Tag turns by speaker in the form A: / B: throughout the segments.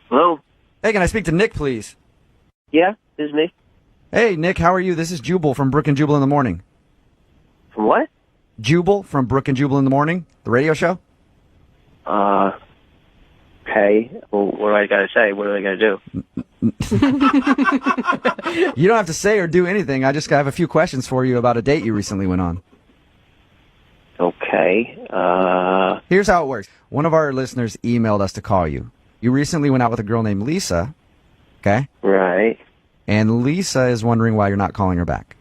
A: Hello?
B: Hey, can I speak to Nick, please?
A: Yeah, this is me.
B: Hey, Nick, how are you? This is Jubal from Brooke and Jubal in the Morning.
A: From what?
B: Jubal from Brooke and Jubal in the Morning, the radio show.
A: Okay. Well, what do I gotta say? What do I gotta do?
B: You don't have to say or do anything. I just have a few questions for you about a date you recently went on.
A: Okay.
B: Here's how it works. One of our listeners emailed us to call you. You recently went out with a girl named Lisa, okay?
A: Right.
B: And Lisa is wondering why you're not calling her back.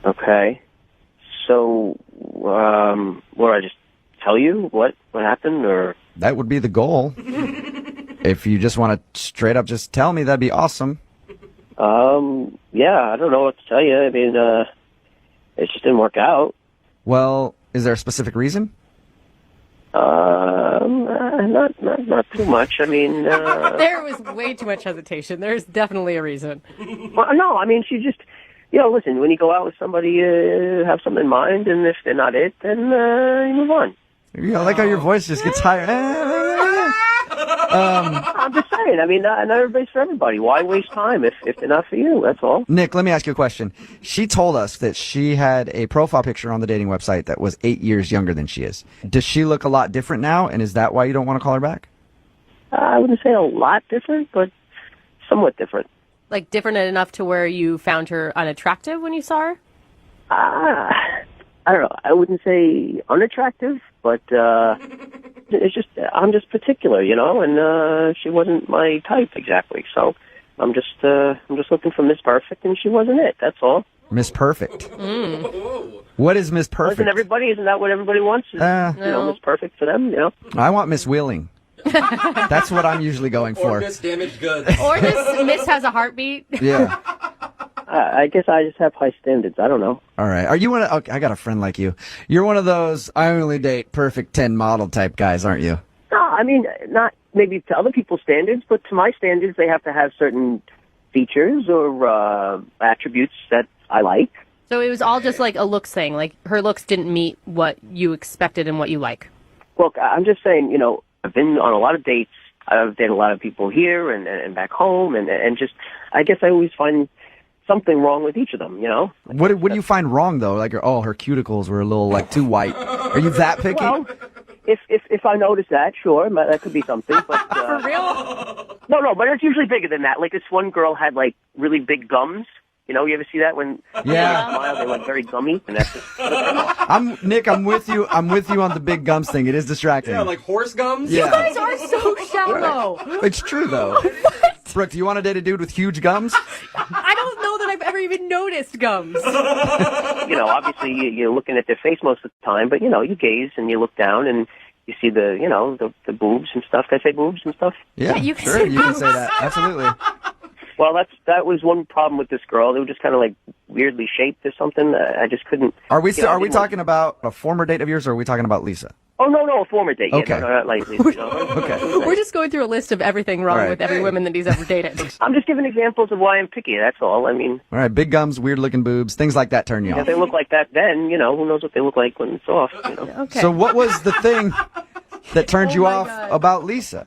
A: Okay. So, what do I just tell you? What happened, or?
B: That would be the goal. If you just want to straight up just tell me, that'd be awesome.
A: Yeah, I don't know what to tell you. I mean, it just didn't work out.
B: Well, is there a specific reason?
A: Not too much. I mean,
C: There was way too much hesitation. There's definitely a reason.
A: well, no, I mean, she just, listen, when you go out with somebody, have something in mind, and if they're not it, then you move on.
B: I like how your voice just gets higher.
A: I'm just saying, I mean, not everybody's for everybody. Why waste time if they're not for you? That's all.
B: Nick, let me ask you a question. She told us that she had a profile picture on the dating website that was 8 years younger than she is. Does she look a lot different now, and is that why you don't want to call her back?
A: I wouldn't say a lot different, but somewhat different.
C: Like different enough to where you found her unattractive when you saw her?
A: I don't know. I wouldn't say unattractive, but it's just I'm just particular, and she wasn't my type exactly. So I'm just looking for Miss Perfect, and she wasn't it. That's all.
B: Miss Perfect. What is Miss Perfect?
A: Isn't that what everybody wants? Miss Perfect for them,
B: I want Miss Willing. That's what I'm usually going for.
D: Or Miss Damaged Goods.
C: Or this Miss has a heartbeat?
B: Yeah.
A: I guess I just have high standards. I don't know.
B: All right. Are you one of... Okay, I got a friend like you. You're one of those I only date perfect 10 model type guys, aren't you?
A: No, I mean, not maybe to other people's standards, but to my standards, they have to have certain features or attributes that I like.
C: So it was all just like a looks thing. Like her looks didn't meet what you expected and what you like.
A: Look, I'm just saying, I've been on a lot of dates. I've dated a lot of people here and back home, and just, I guess I always find something wrong with each of them,
B: What do you find wrong, though? Like, her cuticles were a little, too white. Are you that picky?
A: Well, if I notice that, sure, that could be something. But
C: For real?
A: No, but it's usually bigger than that. Like this one girl had really big gums. You ever see that when they smile, they look very gummy, and that's just...
B: Nick, I'm with you. I'm with you on the big gums thing. It is distracting.
D: Yeah, like horse gums?
B: Yeah.
C: You guys are so shallow.
B: It's true, though.
C: What?
B: Brooke, do you want to date a dude with huge gums?
C: I don't know that I've ever even noticed gums.
A: Obviously you're looking at their face most of the time, but, you gaze and you look down and you see the boobs and stuff. Can I say boobs and stuff?
B: Yeah,
C: you can
B: sure,
C: say
B: you can say that. Absolutely.
A: Well, that was one problem with this girl. They were just kind of weirdly shaped or something. I just couldn't.
B: Are we talking about a former date of yours, or are we talking about Lisa?
A: Oh no, a former date.
B: Okay.
A: Yeah, no, not lately.
B: Okay.
C: We're just going through a list of everything wrong with every woman that he's ever dated.
A: I'm just giving examples of why I'm picky. That's all. I mean.
B: All right, big gums, weird looking boobs, things like that turn you off.
A: If they look like that, then who knows what they look like when it's off.
C: Okay.
B: So what was the thing that turned you off about Lisa?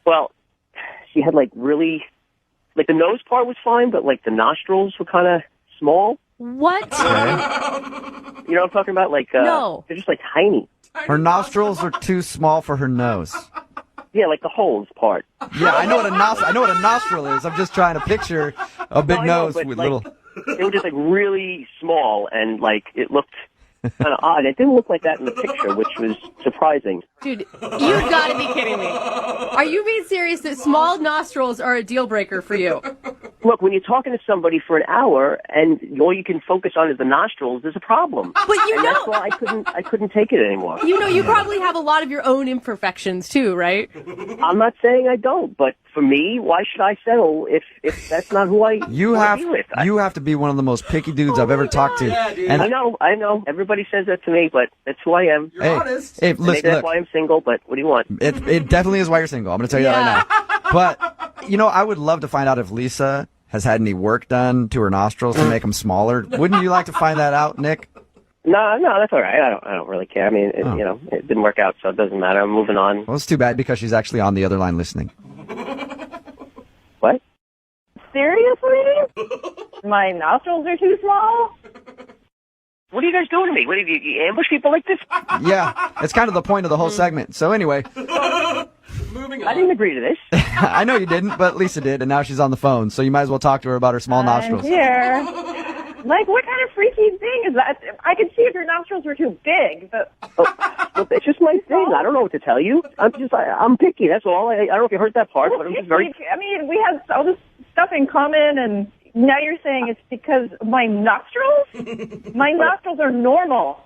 A: Well, she had really. The nose part was fine, but the nostrils were kind of small.
C: What?
B: Okay.
A: You know what I'm talking about?
C: No.
A: They're just tiny.
B: Her nostrils are too small for her nose.
A: Yeah, the holes part.
B: Yeah, I know what a nostril is. I'm just trying to picture a big nose with little.
A: They were just really small, and it looked kind of odd. It didn't look like that in the picture, which was surprising.
C: Dude, you've got to be kidding me. Are you being serious that small nostrils are a deal breaker for you?
A: Look, when you're talking to somebody for an hour and all you can focus on is the nostrils, there's a problem.
C: But
A: that's why I couldn't take it anymore.
C: You probably have a lot of your own imperfections too, right?
A: I'm not saying I don't, but for me, why should I settle if that's not who I
B: You have to be one of the most picky dudes I've ever talked to.
D: Yeah, dude.
B: And
A: I know. Everybody says that to me, but that's who I am.
D: You're honest.
B: Hey,
A: Maybe
B: listen,
A: that's
B: look.
A: why I'm single, but what do you want?
B: It definitely is why you're single. I'm going to tell you that right now. But, I would love to find out if Lisa has had any work done to her nostrils to make them smaller. Wouldn't you like to find that out, Nick?
A: No, that's all right. I don't really care. I mean, it didn't work out, so it doesn't matter. I'm moving on.
B: Well, it's too bad because she's actually on the other line listening.
A: What?
E: Seriously? My nostrils are too small?
A: What are you guys doing to me? What, you ambush people like this?
B: Yeah, it's kind of the point of the whole segment. So anyway,
D: Moving on.
A: I didn't agree to this.
B: I know you didn't, but Lisa did, and now she's on the phone. So you might as well talk to her about her small nostrils.
E: I'm here. Like, what kind of freaky thing is that? I could see if your nostrils were too big, but...
A: Well, it's just my thing. I don't know what to tell you. I'm picky, that's all. I don't know if you heard that part, but I'm just very...
E: I mean, we have all this stuff in common, and now you're saying it's because of my nostrils? My nostrils are normal.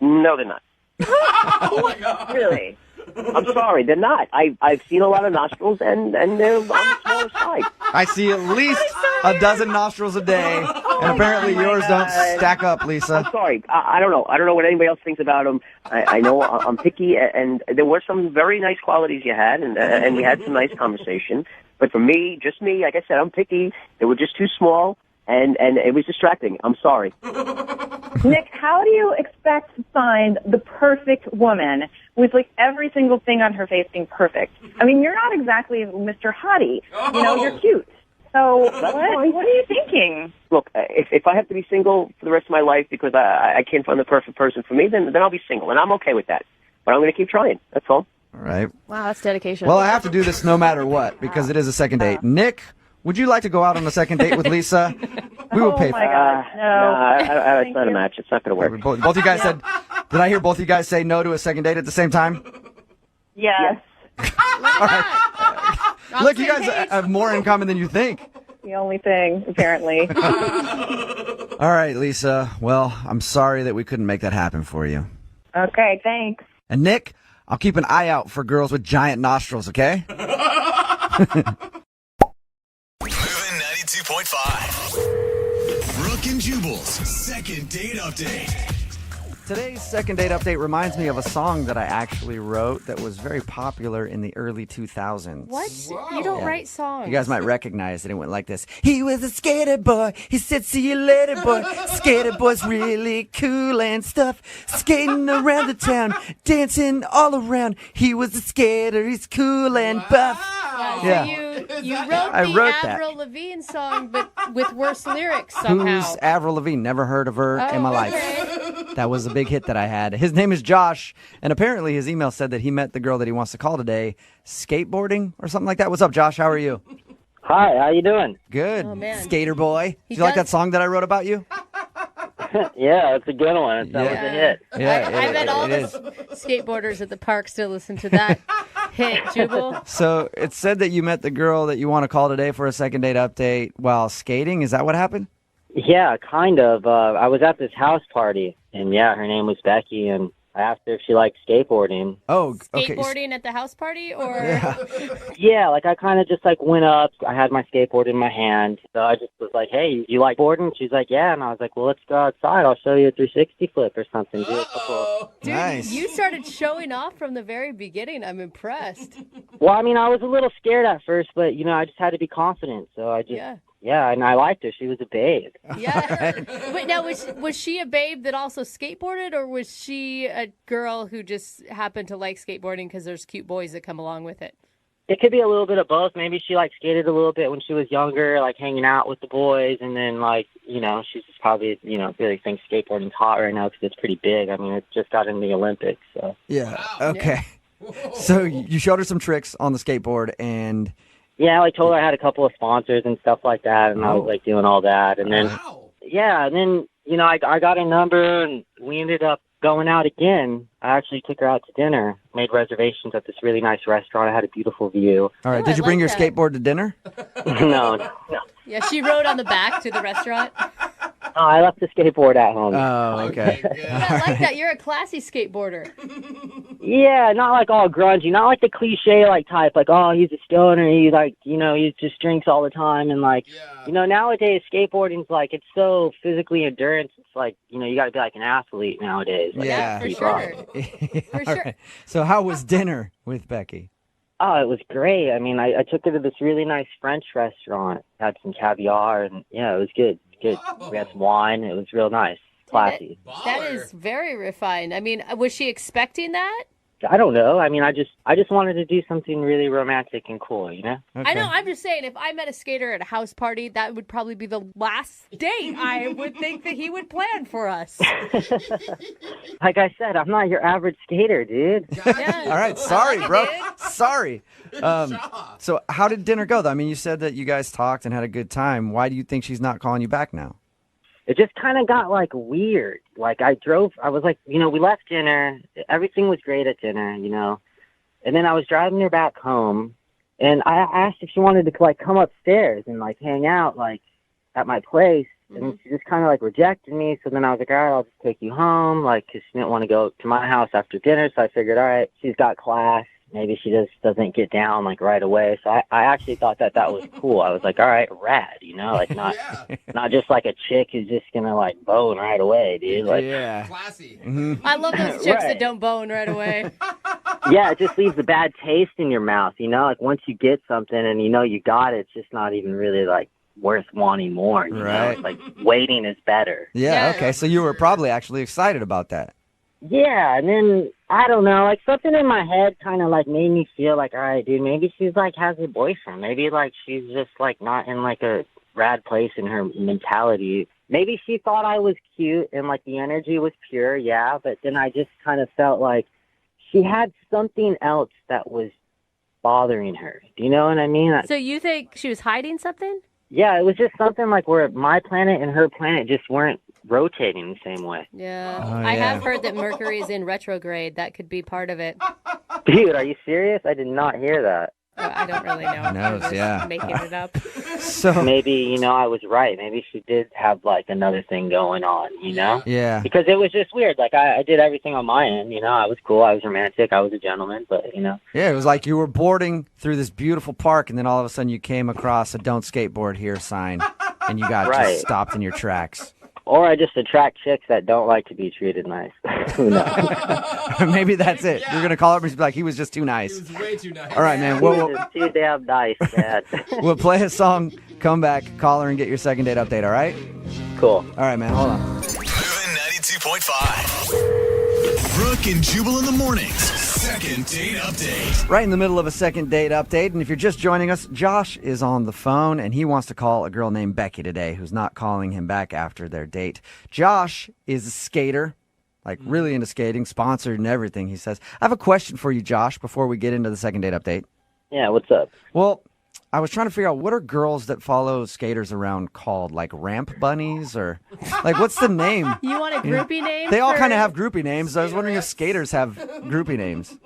A: No, they're not.
D: Oh my God.
E: Really?
A: I'm sorry, they're not. I've seen a lot of nostrils, and they're on the smaller side.
B: I see at least a dozen nostrils a day, and apparently yours don't stack up, Lisa.
A: I'm sorry. I don't know. I don't know what anybody else thinks about them. I know I'm picky, and there were some very nice qualities you had, and we had some nice conversation. But for me, just me, like I said, I'm picky. They were just too small, and it was distracting. I'm sorry.
E: Nick, how do you expect to find the perfect woman with, like, every single thing on her face being perfect? I mean, you're not exactly Mr. Hottie. You know, you're cute. So what are you thinking?
A: Look, if I have to be single for the rest of my life because I can't find the perfect person for me, then I'll be single, and I'm okay with that. But I'm going to keep trying. That's all.
B: All right.
C: Wow, that's dedication.
B: Well, I have to do this no matter what because it is a second date. Nick, would you like to go out on a second date with Lisa? We will pay for
E: my
B: it.
E: God, no.
A: It's not a match. It's not going to work.
B: Both of you guys said, did I hear both of you guys say no to a second date at the same time?
E: Yes.
B: All right. Look, you guys have more in common than you think.
E: The only thing, apparently.
B: All right, Lisa. Well, I'm sorry that we couldn't make that happen for you.
E: Okay, thanks.
B: And Nick, I'll keep an eye out for girls with giant nostrils, okay?
F: Moving 92.5. Brooke and Jubal's second date update.
B: Today's second date update reminds me of a song that I actually wrote that was very popular in the early 2000s.
C: What? You don't write songs.
B: You guys might recognize it. It went like this. He was a skater boy. He said, see you later, boy. Skater boy's really cool and stuff. Skating around the town, dancing all around. He was a skater. He's cool and buff.
C: Yeah, so you wrote
B: I
C: the
B: wrote that.
C: Avril Lavigne song, but with worse lyrics somehow.
B: Who's Avril Lavigne? Never heard of her in my life.
C: Okay.
B: That was a big hit that I had. His name is Josh, and apparently his email said that he met the girl that he wants to call today skateboarding or something like that. What's up, Josh? How are you?
G: Hi, how you doing?
B: Good.
C: Oh, man.
B: Skater boy.
C: He
B: Do you like
C: does-
B: that song that I wrote about you?
G: Yeah, it's a good one. That was a hit.
B: Yeah,
C: I bet all the skateboarders at the park still listen to that hit, Jubal.
B: So it said that you met the girl that you want to call today for a second date update while skating. Is that what happened?
G: Yeah, kind of. I was at this house party, and yeah, her name was Becky, and I asked her if she liked skateboarding.
B: Oh, okay.
C: Skateboarding at the house party, or
G: Yeah, like I kind of just like went up. I had my skateboard in my hand, so I just was like, "Hey, you like boarding?" She's like, "Yeah," and I was like, "Well, let's go outside. I'll show you a 360 flip or something." Do a couple.
C: dude,
B: Nice.
C: you started showing off from the very beginning. I'm impressed.
G: Well, I mean, I was a little scared at first, but you know, I just had to be confident. So I just. Yeah, and I liked her. She was a babe.
C: Yeah. Wait, now was she a babe that also skateboarded, or was she a girl who just happened to like skateboarding because there's cute boys that come along with it?
G: It could be a little bit of both. Maybe she like skated a little bit when she was younger, like hanging out with the boys, and then like, you know, she's just probably, you know, really thinks skateboarding's hot right now because it's pretty big. I mean, it just got in the Olympics, so.
B: Yeah. Okay. So you showed her some tricks on the skateboard, and
G: yeah, I like told her I had a couple of sponsors and stuff like that, and I was like doing all that, and then yeah, and then you know I got a number, and we ended up going out again. I actually took her out to dinner, made reservations at this really nice restaurant. I had a beautiful view.
B: all right.
C: Oh,
B: Did
C: I
B: you bring
C: like
B: your
C: that.
B: skateboard to dinner?
G: No,
C: Yeah, she rode on the back to the restaurant.
G: I left the skateboard at home.
B: Oh, okay.
C: Yeah, I like that. You're a classy skateboarder.
G: Yeah, not like all grungy, not like the cliche like type, like, oh, he's a stoner, he like, you know, he just drinks all the time, and like, you know, nowadays skateboarding's like, it's so physically endurance, it's like, you know, you gotta be like an athlete nowadays. Like,
B: Yeah.
C: For
G: keep
C: sure.
G: up.
C: For
B: All
C: sure.
B: right. So how was dinner with Becky?
G: Oh, it was great. I mean, I took her to this really nice French restaurant, had some caviar, and yeah, it was good. Good. We had some wine. It was real nice. classy.
C: That is very refined. I mean, was she expecting that?
G: I don't know. I mean, I just wanted to do something really romantic and cool, you know?
C: I know. I'm just saying, if I met a skater at a house party, that would probably be the last date I would think that he would plan for us.
G: Like I said, I'm not your average skater, dude.
C: Yeah.
B: All right, sorry, bro.
C: Dude.
B: Sorry. So how did dinner go, though? I mean, you said that you guys talked and had a good time. Why do you think she's not calling you back now?
G: It just kind of got, like, weird. Like, I was like, you know, we left dinner. Everything was great at dinner, you know. And then I was driving her back home, and I asked if she wanted to, like, come upstairs and, like, hang out, like, at my place. And she just kind of, like, rejected me. So then I was like, all right, I'll just take you home, like, because she didn't want to go to my house after dinner. So I figured, all right, she's got class. Maybe she just doesn't get down, like, right away. So I actually thought that was cool. I was like, all right, rad, you know, like, not just like a chick who's just going to, like, bone right away, dude. Like,
B: Yeah.
D: Classy.
C: I love those chicks
G: Right.
C: that don't bone right away.
G: yeah, it just leaves a bad taste in your mouth, you know? Like, once you get something and you know you got it, it's just not even really, like, worth wanting more, you know?
B: Right.
G: It's like, waiting is better.
B: Yeah,
C: Yeah.
B: okay. So you were probably actually excited about that.
G: Yeah, and then, I don't know, like, something in my head kind of, like, made me feel like, all right, dude, maybe she's, like, has a boyfriend. Maybe, like, she's just, like, not in, like, a rad place in her mentality. Maybe she thought I was cute and, like, the energy was pure, yeah, but then I just kind of felt like she had something else that was bothering her. Do you know what I mean?
C: So you think she was hiding something?
G: Yeah, it was just something, like, where my planet and her planet just weren't rotating the same way.
C: Yeah.
B: Oh,
C: I
B: yeah.
C: have heard that Mercury is in retrograde. That could be part of it.
G: Dude, are you serious? I did not hear that.
C: I don't really know.
B: Who knows,
C: I'm just
B: yeah.
C: making it up.
B: So
G: Maybe, you know, I was right. Maybe she did have, like, another thing going on, you know?
B: yeah.
G: Because it was just weird. Like, I did everything on my end, you know? I was cool. I was romantic. I was a gentleman. But, you know?
B: Yeah, it was like you were boarding through this beautiful park, and then all of a sudden you came across a "Don't skateboard here" sign, and you got
G: Right.
B: just stopped in your tracks.
G: Or I just attract chicks that don't like to be treated nice. Who knows?
B: Maybe that's it. You're gonna call her and be like, "He was just too
D: He
B: nice."
D: was way too nice.
B: All right, man.
G: He
B: We'll,
G: was too damn nice, Dad.
B: we'll play a song, come back, call her, and get your second date update. All right?
G: Cool.
B: All right, man. Hold on.
F: Moving 92.5. Brooke and Jubal in the mornings. Second date update.
B: Right in the middle of a second date update, and if you're just joining us, Josh is on the phone, and he wants to call a girl named Becky today who's not calling him back after their date. Josh is a skater, like really into skating, sponsored and everything, he says. I have a question for you, Josh, before we get into the second date update.
G: Yeah, what's up?
B: Well, I was trying to figure out, what are girls that follow skaters around called? Like ramp bunnies, or like what's the name?
C: You want a groupie name?
B: They all
C: for-
B: kind of have groupie names. I was wondering if skaters have groupie names.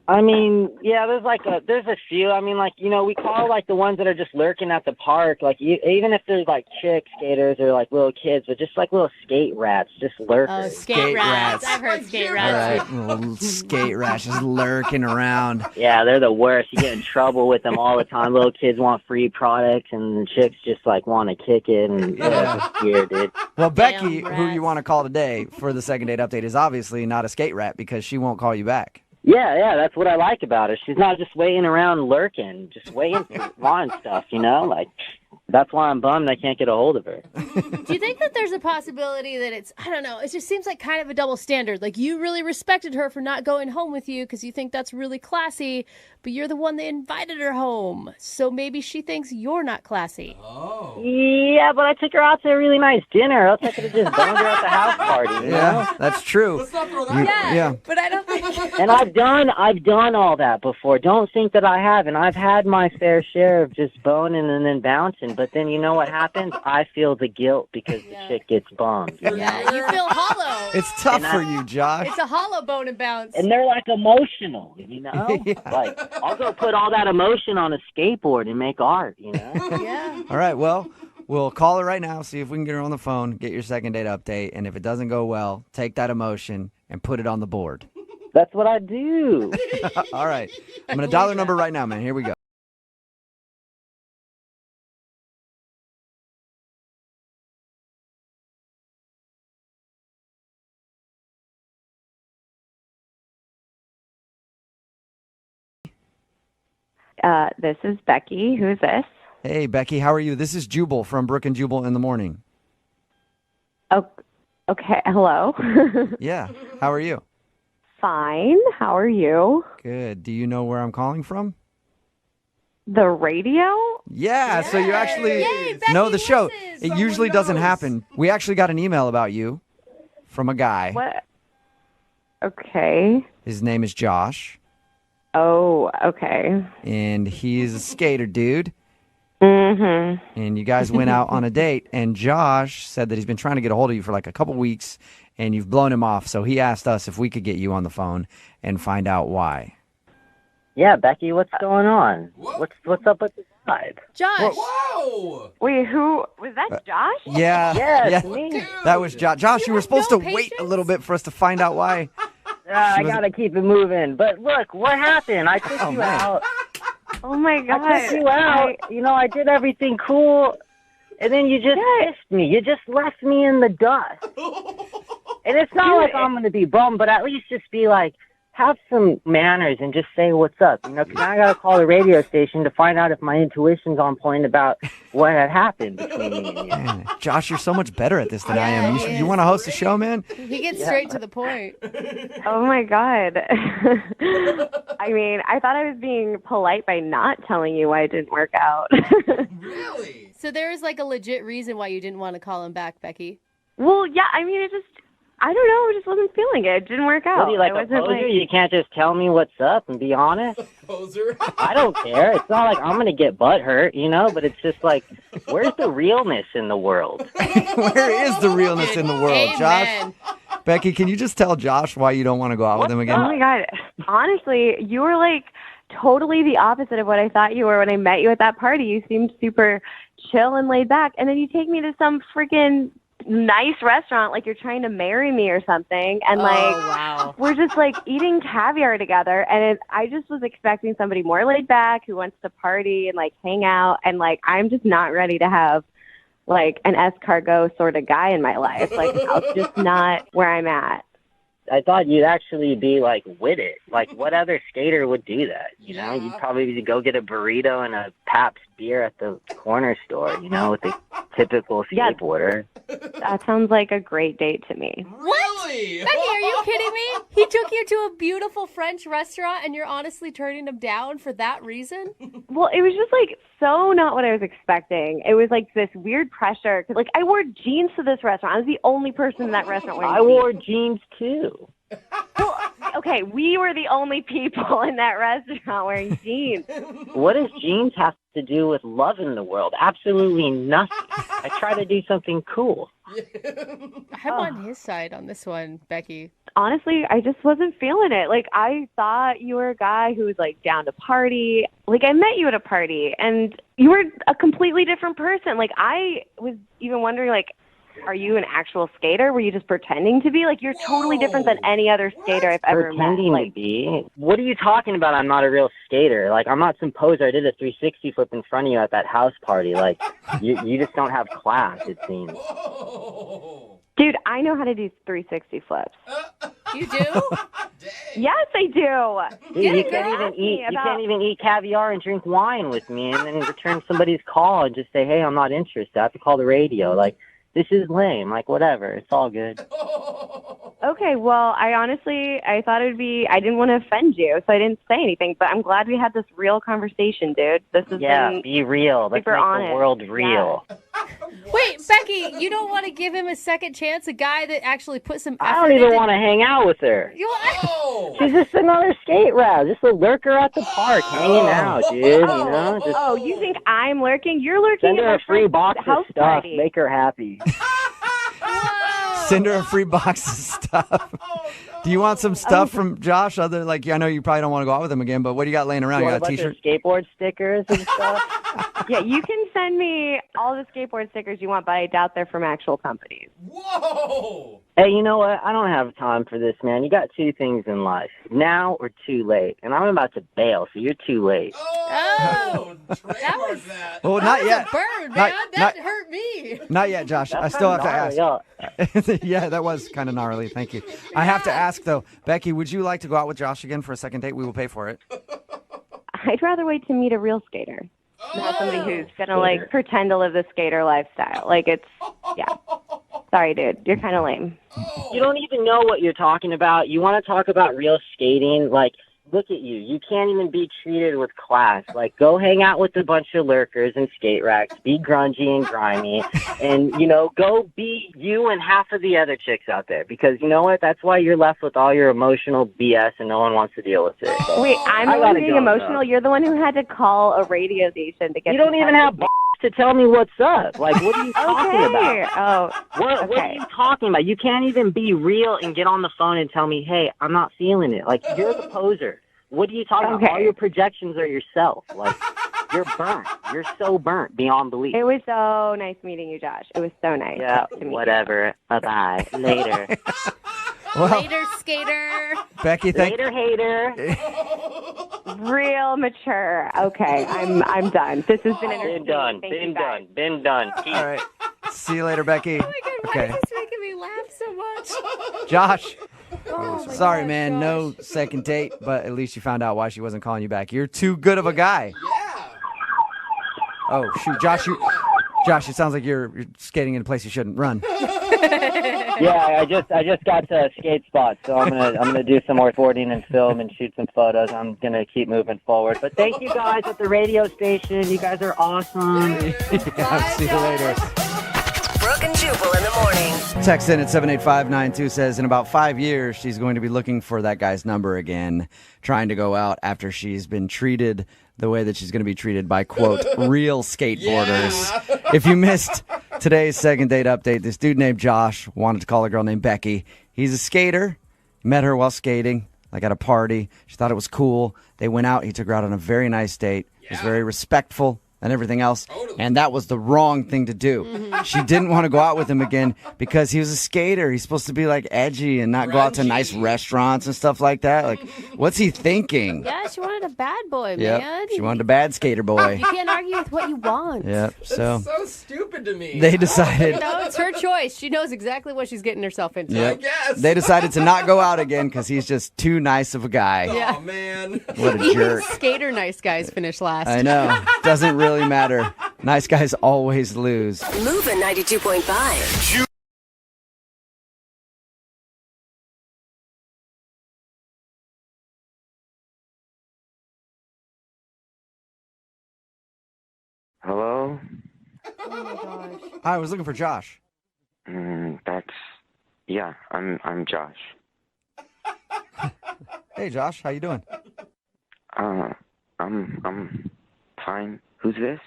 G: I mean, yeah, there's a few. I mean, like, you know, we call, like, the ones that are just lurking at the park, like, even if there's, like, chick skaters or, like, little kids, but just, like, little skate rats, just lurkers.
C: Oh, skate
B: Skate
C: rats.
B: rats.
C: I've heard skate
B: All
C: rats.
B: right, little skate rats just lurking around.
G: Yeah, they're the worst. You get in trouble with them all the time. Little kids want free products, and the chicks just, like, want to kick it, and yeah, it's weird, dude.
B: Well, Becky,
C: Damn
B: who
C: rats.
B: you want to call today for the second date update, is obviously not a skate rat because she won't call you back.
G: Yeah, that's what I like about her. She's not just waiting around lurking, just waiting, wanting stuff, you know? Like, that's why I'm bummed I can't get a hold of her.
C: Do you think that there's a possibility that it's, I don't know, it just seems like kind of a double standard. Like, you really respected her for not going home with you because you think that's really classy, but you're the one that invited her home. So maybe she thinks you're not classy.
D: Oh.
G: Yeah, but I took her out to a really nice dinner. Else I could have just boned her at the house party, you know?
B: Yeah, that's true.
D: Let's not throw that
C: Yeah,
B: Yeah.
C: but I don't think...
G: And I've done all that before. Don't think that I haven't. I've had my fair share of just boning and then bouncing. But then you know what happens? I feel the guilt because the chick gets bummed. You know?
C: Yeah, you feel hollow.
B: It's tough
G: And
B: for you, Josh.
C: It's a hollow bone and bounce.
G: And they're like emotional, you know?
B: Yeah.
G: Like, I'll go put all that emotion on a skateboard and make art, you know?
C: Yeah.
B: All right, well, we'll call her right now, see if we can get her on the phone, get your second date update, and if it doesn't go well, take that emotion and put it on the board.
G: That's what I do.
B: All right. I'm going to dial her number right now, man. Here we go.
H: This is Becky. Who is this?
B: Hey, Becky, how are you? This is Jubal from Brooke and Jubal in the Morning.
H: Oh, Okay, hello.
B: Yeah. How are you?
H: Fine. How are you?
B: Good. Do you know where I'm calling from?
H: The radio?
B: Yeah, so you actually
C: Yay, Becky
B: know the show.
C: listens.
B: It usually doesn't happen. We actually got an email about you from a guy.
H: What? Okay.
B: His name is Josh,
H: Oh, okay.
B: and he's a skater dude.
H: Mm-hmm.
B: And you guys went out on a date, and Josh said that he's been trying to get a hold of you for like a couple weeks, and you've blown him off. So he asked us if we could get you on the phone and find out why.
G: Yeah, Becky, what's going on? What's up with the vibe?
C: Josh.
D: Whoa!
H: Wait, who was that? Josh?
B: Yeah,
G: Yes,
B: yeah,
G: me.
B: that was Josh. Josh, you were supposed
C: no
B: to wait a
C: patience?
B: little bit for us to find out why.
G: I gotta keep it moving. But look, what happened? I took you
B: man.
G: out.
H: Oh my God.
G: I took you out. I did everything cool, and then you just missed me. You just left me in the dust. And it's not like I'm gonna be bummed, but at least just be like, have some manners and just say what's up. Because I gotta call the radio station to find out if my intuition's on point about what had happened between me and you.
B: Man, Josh, you're so much better at this than I
C: Yeah,
B: am.
C: he
B: You
C: is.
B: want to host a show, man?
C: He gets straight to the point.
H: Oh my God. I mean, I thought I was being polite by not telling you why it didn't work out.
D: Really?
C: So there is like a legit reason why you didn't want to call him back, Becky.
H: Well, yeah, I mean, I don't know, I just wasn't feeling it. It didn't work out.
G: What are you, like
H: I
G: a
H: wasn't
G: poser? You can't just tell me what's up and be honest?
D: Poser.
G: I don't care. It's not like I'm going to get butt hurt, but it's just like, where's the realness in the world?
B: Where is the realness in the world, Josh?
C: Amen.
B: Becky, can you just tell Josh why you don't want to go out with him
H: Oh
B: again?
H: my God. Honestly, you were like totally the opposite of what I thought you were when I met you at that party. You seemed super chill and laid back. And then you take me to some freaking nice restaurant like you're trying to marry me or something. And
C: wow.
H: we're just like eating caviar together. And I just was expecting somebody more laid back who wants to party and like hang out. And like, I'm just not ready to have like an escargot sort of guy in my life. Like, that's just not where I'm at.
G: I thought you'd actually be like with it. Like, what other skater would do that? You'd probably go get a burrito and a Pabst beer at the corner store, with the typical skateboarder.
H: That sounds like a great date to me.
D: Really?
C: Becky, are you kidding me? He took you to a beautiful French restaurant and you're honestly turning him down for that reason?
H: Well, it was just like so not what I was expecting. It was like this weird pressure. 'Cause, like, I wore jeans to this restaurant. I was the only person in that restaurant wearing
G: I wore jeans too.
H: Well, okay, we were the only people in that restaurant wearing jeans.
G: What does jeans have to do with love in the world? Absolutely nothing. I try to do something cool.
C: I'm on his side on this one, Becky.
H: Honestly, I just wasn't feeling it. Like, I thought you were a guy who was, like, down to party. Like, I met you at a party, and you were a completely different person. Like, I was even wondering, like, are you an actual skater? Were you just pretending to be? Like, you're totally different than any other skater I've ever
G: Pretending
H: met.
G: to be? What are you talking about? I'm not a real skater. Like, I'm not some poser. I did a 360 flip in front of you at that house party. Like, you just don't have class, it seems.
D: Whoa.
H: Dude, I know how to do 360 flips.
C: You do?
H: Yes, I do.
G: Dude, you can't even eat caviar and drink wine with me and then return somebody's call and just say, hey, I'm not interested. I have to call the radio. Like, this is lame. Like, whatever. It's all good.
H: Okay, well, I thought it would be, I didn't want to offend you, so I didn't say anything, but I'm glad we had this real conversation, dude. This has been
G: Be real. Let's
H: super
G: make
H: honest.
G: the world real.
H: Yeah.
C: Wait, Becky, you don't want to give him a second chance? A guy that actually put some effort
G: I don't even
C: into-
G: want to hang out with her.
D: Oh.
G: She's just another skate rat, just a lurker at the park, hanging out, dude. Just
H: Oh, you think I'm lurking? You're lurking
G: send
H: at
G: her
H: my
G: a free
H: friend's
G: box of
H: house
G: stuff,
H: party.
G: make her happy.
B: Send her a free box of stuff. Do you want some stuff from Josh? I know you probably don't want to go out with him again, but what do you got laying around? You
G: Want
B: got
G: a
B: a
G: bunch of
B: T-shirt?
G: skateboard stickers and stuff?
H: Yeah, you can send me all the skateboard stickers you want, but I doubt they're from actual companies.
D: Whoa.
G: Hey, you know what? I don't have time for this, man. You got two things in life, now or too late. And I'm about to bail, so you're too late.
D: Oh.
C: That
D: Trademark
C: was-
D: that.
B: Well, not
C: That
B: yet.
C: was a burn,
B: Not-
C: man. That
B: not-
C: hurt me.
B: Not yet, Josh. I
G: That's
B: still have to
G: gnarly,
B: ask.
G: yo.
B: Yeah, that was kind of gnarly. Thank you. I have to ask, though. Becky, would you like to go out with Josh again for a second date? We will pay for it.
H: I'd rather wait to meet a real skater. Not somebody who's going to, like, pretend to live the skater lifestyle. Like, yeah. Sorry, dude. You're kind of lame.
G: You don't even know what you're talking about. You want to talk about real skating? Like, look at you. You can't even be treated with class. Like, go hang out with a bunch of lurkers and skate racks. Be grungy and grimy. And, go be you and half of the other chicks out there. Because you know what? That's why you're left with all your emotional BS and no one wants to deal with it. So,
H: Wait, I'm the one being emotional? You're the one who had to call a radio station to get
G: You don't even have to tell me what's up. Like, what are you talking about?
H: Oh,
G: What are you talking about? You can't even be real and get on the phone and tell me, hey, I'm not feeling it. Like, you're the poser. What are you talking about? All your projections are yourself. Like, you're burnt. You're so burnt beyond belief.
H: It was so nice meeting you, Josh. It was so nice.
G: Yeah,
H: to meet
G: whatever. Bye-bye. Later.
C: Later, skater.
B: Becky,
G: Later, hater.
H: Real mature. Okay, I'm done. This has been entertaining.
G: Been done.
B: All right. See you later, Becky.
C: Oh my God, why is this making me laugh so much?
B: Josh.
C: Oh my
B: Sorry,
C: God,
B: man.
C: Josh.
B: No second date, but at least you found out why she wasn't calling you back. You're too good of a guy.
D: Yeah.
B: Oh, shoot. Josh, it sounds like you're skating in a place you shouldn't run.
G: Yeah, I just got to a skate spot, so I'm gonna do some more recording and film and shoot some photos. I'm gonna keep moving forward. But thank you guys at the radio station. You guys are awesome.
B: Yeah, see you later.
I: Brooke and Jubal in the morning.
B: Text in at 78592 says, in about 5 years, she's going to be looking for that guy's number again, trying to go out after she's been treated the way that she's going to be treated by, quote, real skateboarders.
D: Yeah.
B: If you missed today's second date update, this dude named Josh wanted to call a girl named Becky. He's a skater. Met her while skating, like at a party. She thought it was cool. They went out. He took her out on a very nice date. He was very respectful and everything else.
D: Totally.
B: And that was the wrong thing to do. She didn't want to go out with him again because he was a skater. He's supposed to be like edgy and not go out to nice restaurants and stuff like that. Like, what's he thinking?
C: Yeah, she wanted a bad boy,
B: Yep.
C: man.
B: She wanted a bad skater boy.
C: You can't argue with what you want.
B: Yep. So
D: It's so stupid to me.
B: they decided.
C: No, it's her choice. She knows exactly what she's getting herself into.
B: Yep.
D: I guess.
B: They decided to not go out again because he's just too nice of a guy.
C: Yeah.
D: Oh, man.
B: What a
C: Even
B: jerk.
C: skater nice guys finish last.
B: I know. Doesn't really matter. Nice guys always lose.
I: Moving 92.5.
J: Hello?
C: Oh my gosh.
B: I was looking for Josh.
J: Yeah, I'm Josh.
B: Hey, Josh. How you doing?
J: I'm fine. Who's this?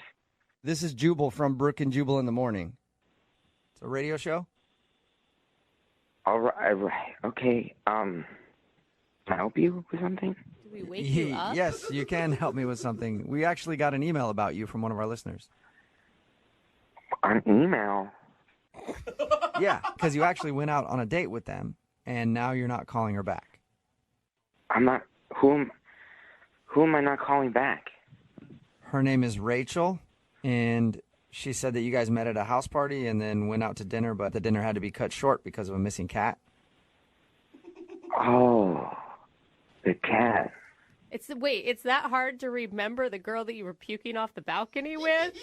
B: This is Jubal from Brooke and Jubal in the Morning. It's a radio show.
J: All right. Okay. Can I help you with something?
C: Did we wake you up?
B: Yes, you can help me with something. We actually got an email about you from one of our listeners.
J: An email?
B: Yeah, because you actually went out on a date with them, and now you're not calling her back.
J: I'm not. Who am I not calling back?
B: Her name is Rachel, and she said that you guys met at a house party and then went out to dinner, but the dinner had to be cut short because of a missing cat.
J: Oh, the cat.
C: It's that hard to remember the girl that you were puking off the balcony with?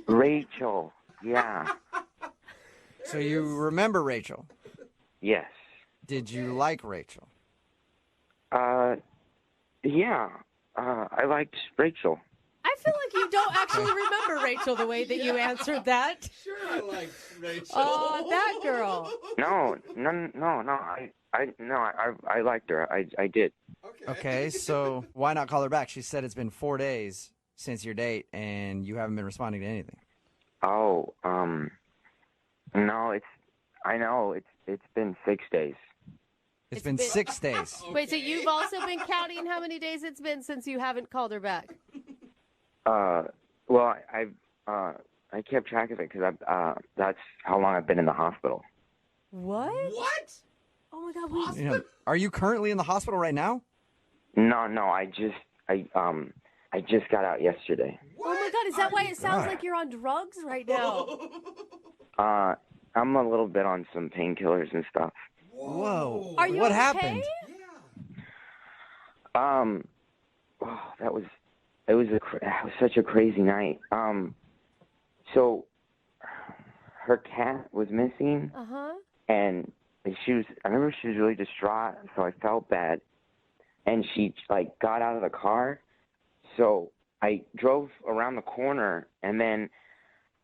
J: Rachel. Yeah.
B: So you remember Rachel?
J: Yes.
B: Did you like Rachel?
J: Yeah. I liked Rachel.
C: I feel like you don't actually remember Rachel the way that you answered that.
D: Sure, I like Rachel.
C: Oh, that girl.
J: No. I liked her. I did.
B: Okay, so why not call her back? She said it's been 4 days since your date, and you haven't been responding to anything.
J: Oh, no, I know, it's been 6 days.
B: It's been 6 days.
C: Wait, so you've also been counting how many days it's been since you haven't called her back?
J: Well, I kept track of it because that's how long I've been in the hospital.
C: What?
D: What?
C: Oh my God,
B: You know, are you currently in the hospital right now?
J: No, I just got out yesterday.
C: Oh my God, is that why it sounds like you're on drugs right now?
J: I'm a little bit on some painkillers and stuff.
B: Whoa.
C: Are you
B: what
C: okay?
B: happened?
J: It was such a crazy night. So her cat was missing, and I remember she was really distraught, so I felt bad. And she, like, got out of the car, so I drove around the corner, and then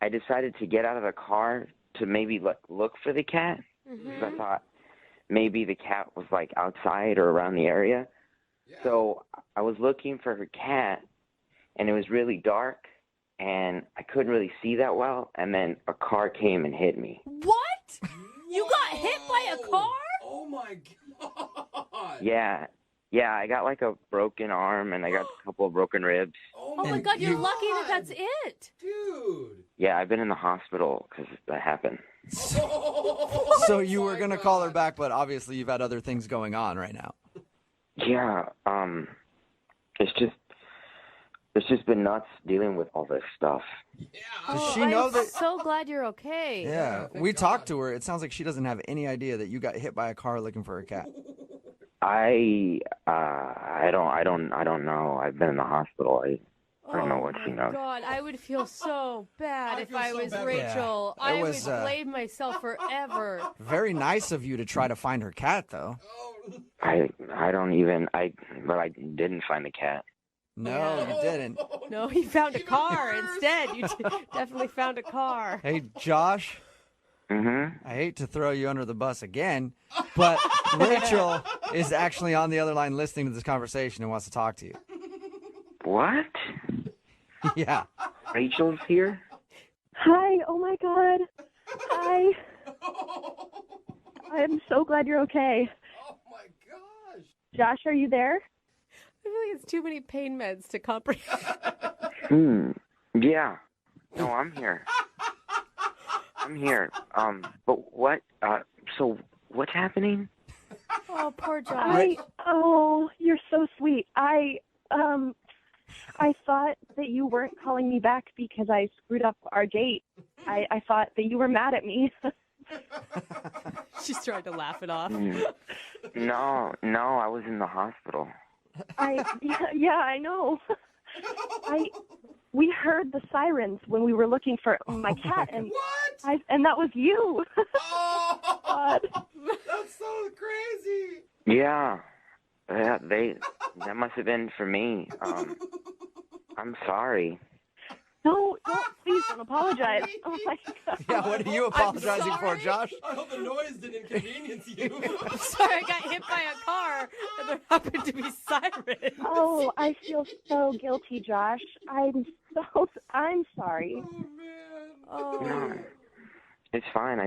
J: I decided to get out of the car to maybe look for the cat, because I thought maybe the cat was, like, outside or around the area. Yeah. So I was looking for her cat, and it was really dark, and I couldn't really see that well, and then a car came and hit me.
C: What? You got hit by a car?
D: Oh, my God.
J: Yeah, I got, like, a broken arm, and I got a couple of broken ribs.
C: Oh, my God, you're lucky that's it.
D: Dude.
J: Yeah, I've been in the hospital because that happened.
B: So you were going to call her back, but obviously you've had other things going on right now.
J: Yeah, it's just been nuts dealing with all this stuff.
D: Yeah.
B: Does she know that?
C: So glad you're okay.
B: Yeah, we talked to her. It sounds like she doesn't have any idea that you got hit by a car looking for a cat.
J: I don't know. I've been in the hospital. I don't know what she knows.
C: God, I would feel so bad if I was
D: bad.
C: Rachel.
B: Yeah.
C: I would blame myself forever.
B: Very nice of you to try to find her cat, though.
J: I didn't find the cat.
B: No, you didn't.
C: No, he found a car instead. You definitely found a car.
B: Hey, Josh. I hate to throw you under the bus again, but Rachel is actually on the other line listening to this conversation and wants to talk to you.
J: What?
B: Yeah.
J: Rachel's here?
E: Hi. Oh, my God. Hi. I'm so glad you're okay.
D: Oh, my gosh.
E: Josh, are you there?
C: I feel like it's too many pain meds to comprehend.
J: Yeah. No, I'm here. But what, so what's happening?
C: Oh, poor Josh.
E: You're so sweet. I thought that you weren't calling me back because I screwed up our date. I thought that you were mad at me.
C: She's trying to laugh it off.
J: No, I was in the hospital.
E: Yeah, I know. We heard the sirens when we were looking for my cat, and and that was you.
D: Oh,
E: God.
D: That's so crazy.
J: Yeah, that must have been for me. I'm sorry.
E: No, please don't apologize. Oh my God.
B: Yeah, what are you apologizing for, Josh?
D: I hope the noise didn't inconvenience you.
C: I'm sorry, I got hit by a car and there happened to be sirens.
E: Oh, I feel so guilty, Josh. I'm sorry.
D: Oh, man.
C: Oh.
J: No, it's fine.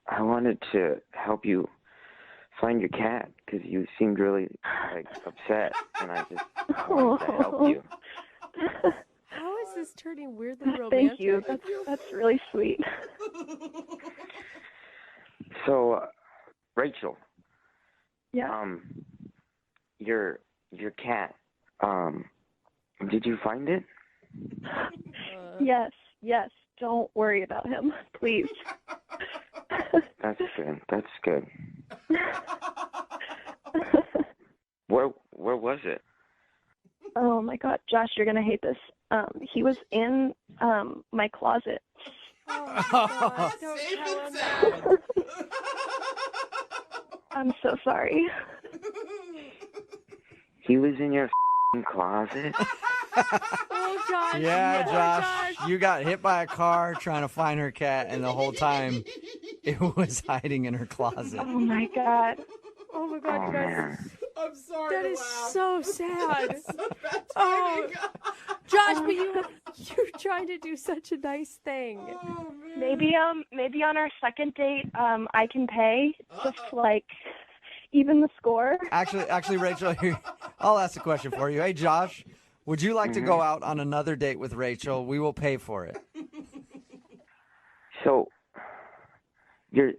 J: I wanted to help you find your cat because you seemed really upset, and I just wanted to help you.
C: How is this turning weirdly romantic?
E: Thank you. That's really sweet.
J: So, Rachel.
E: Yeah.
J: Your cat. Did you find it?
E: Yes. Don't worry about him, please.
J: That's good. Where was it?
E: Oh my God, Josh, you're gonna hate this. He was in my closet.
C: Oh my God, don't tell him.
E: I'm so sorry.
J: He was in your closet?
C: Oh, Josh.
B: Yeah, Josh, you got hit by a car trying to find her cat, and the whole time it was hiding in her closet.
E: Oh my God.
C: Oh my God, you guys.
J: Man.
D: I'm sorry.
C: That is so sad.
D: Bad
C: Oh,
D: timing.
C: Josh, but you're trying to do such a nice thing.
D: Oh, man.
E: Maybe on our second date, I can pay just even the score.
B: Actually, Rachel, here, I'll ask a question for you. Hey, Josh, would you like to go out on another date with Rachel? We will pay for it.
J: So, you're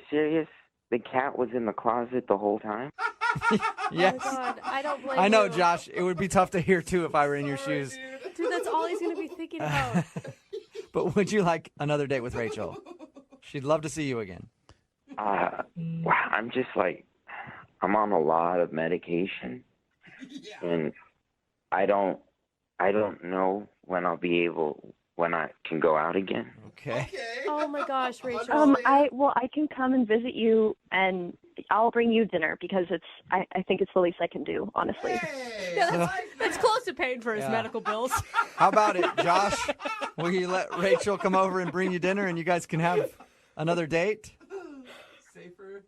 J: serious? The cat was in the closet the whole time?
B: Yes.
C: Oh my God, I don't blame you.
B: I know, Josh. It would be tough to hear, too, if I were in your shoes.
C: Dude, that's all he's going to be thinking about.
B: But would you like another date with Rachel? She'd love to see you again.
J: I'm just I'm on a lot of medication.
D: Yeah.
J: And I don't know when I'll be able, when I can go out again.
B: Okay.
C: Oh my gosh, Rachel.
H: I can come and visit you, and I'll bring you dinner because I think it's the least I can do, honestly.
C: Yeah, that's close to paying for his medical bills.
B: How about it, Josh? Will you let Rachel come over and bring you dinner, and you guys can have another date?
D: Safer.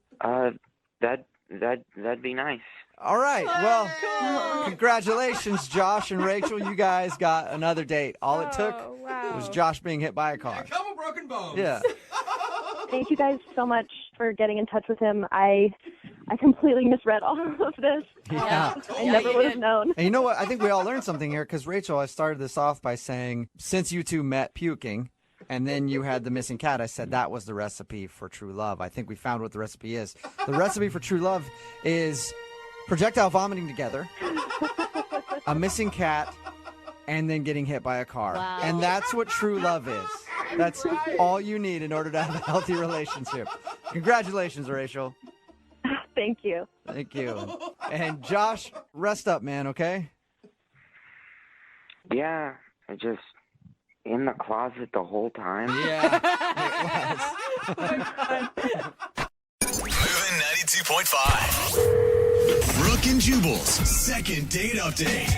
J: That'd be nice.
B: All right. Well, congratulations, Josh and Rachel. You guys got another date. All it took was Josh being hit by a car.
D: A couple broken bones.
B: Yeah.
H: Thank you guys so much for getting in touch with him. I completely misread all of this.
B: Yeah.
H: I never would have known.
B: And you know what? I think we all learned something here because, Rachel, I started this off by saying, since you two met puking, and then you had the missing cat, I said that was the recipe for true love. I think we found what the recipe is. The recipe for true love is projectile vomiting together, a missing cat, and then getting hit by a car.
C: Wow.
B: And that's what true love is. That's all you need in order to have a healthy relationship. Congratulations, Rachel.
H: Thank you.
B: Thank you. And Josh, rest up, man, okay?
J: Yeah, I just in the closet the whole time.
B: Yeah, it was.
F: Moving 92.5. Brooke and Jubal's second date update.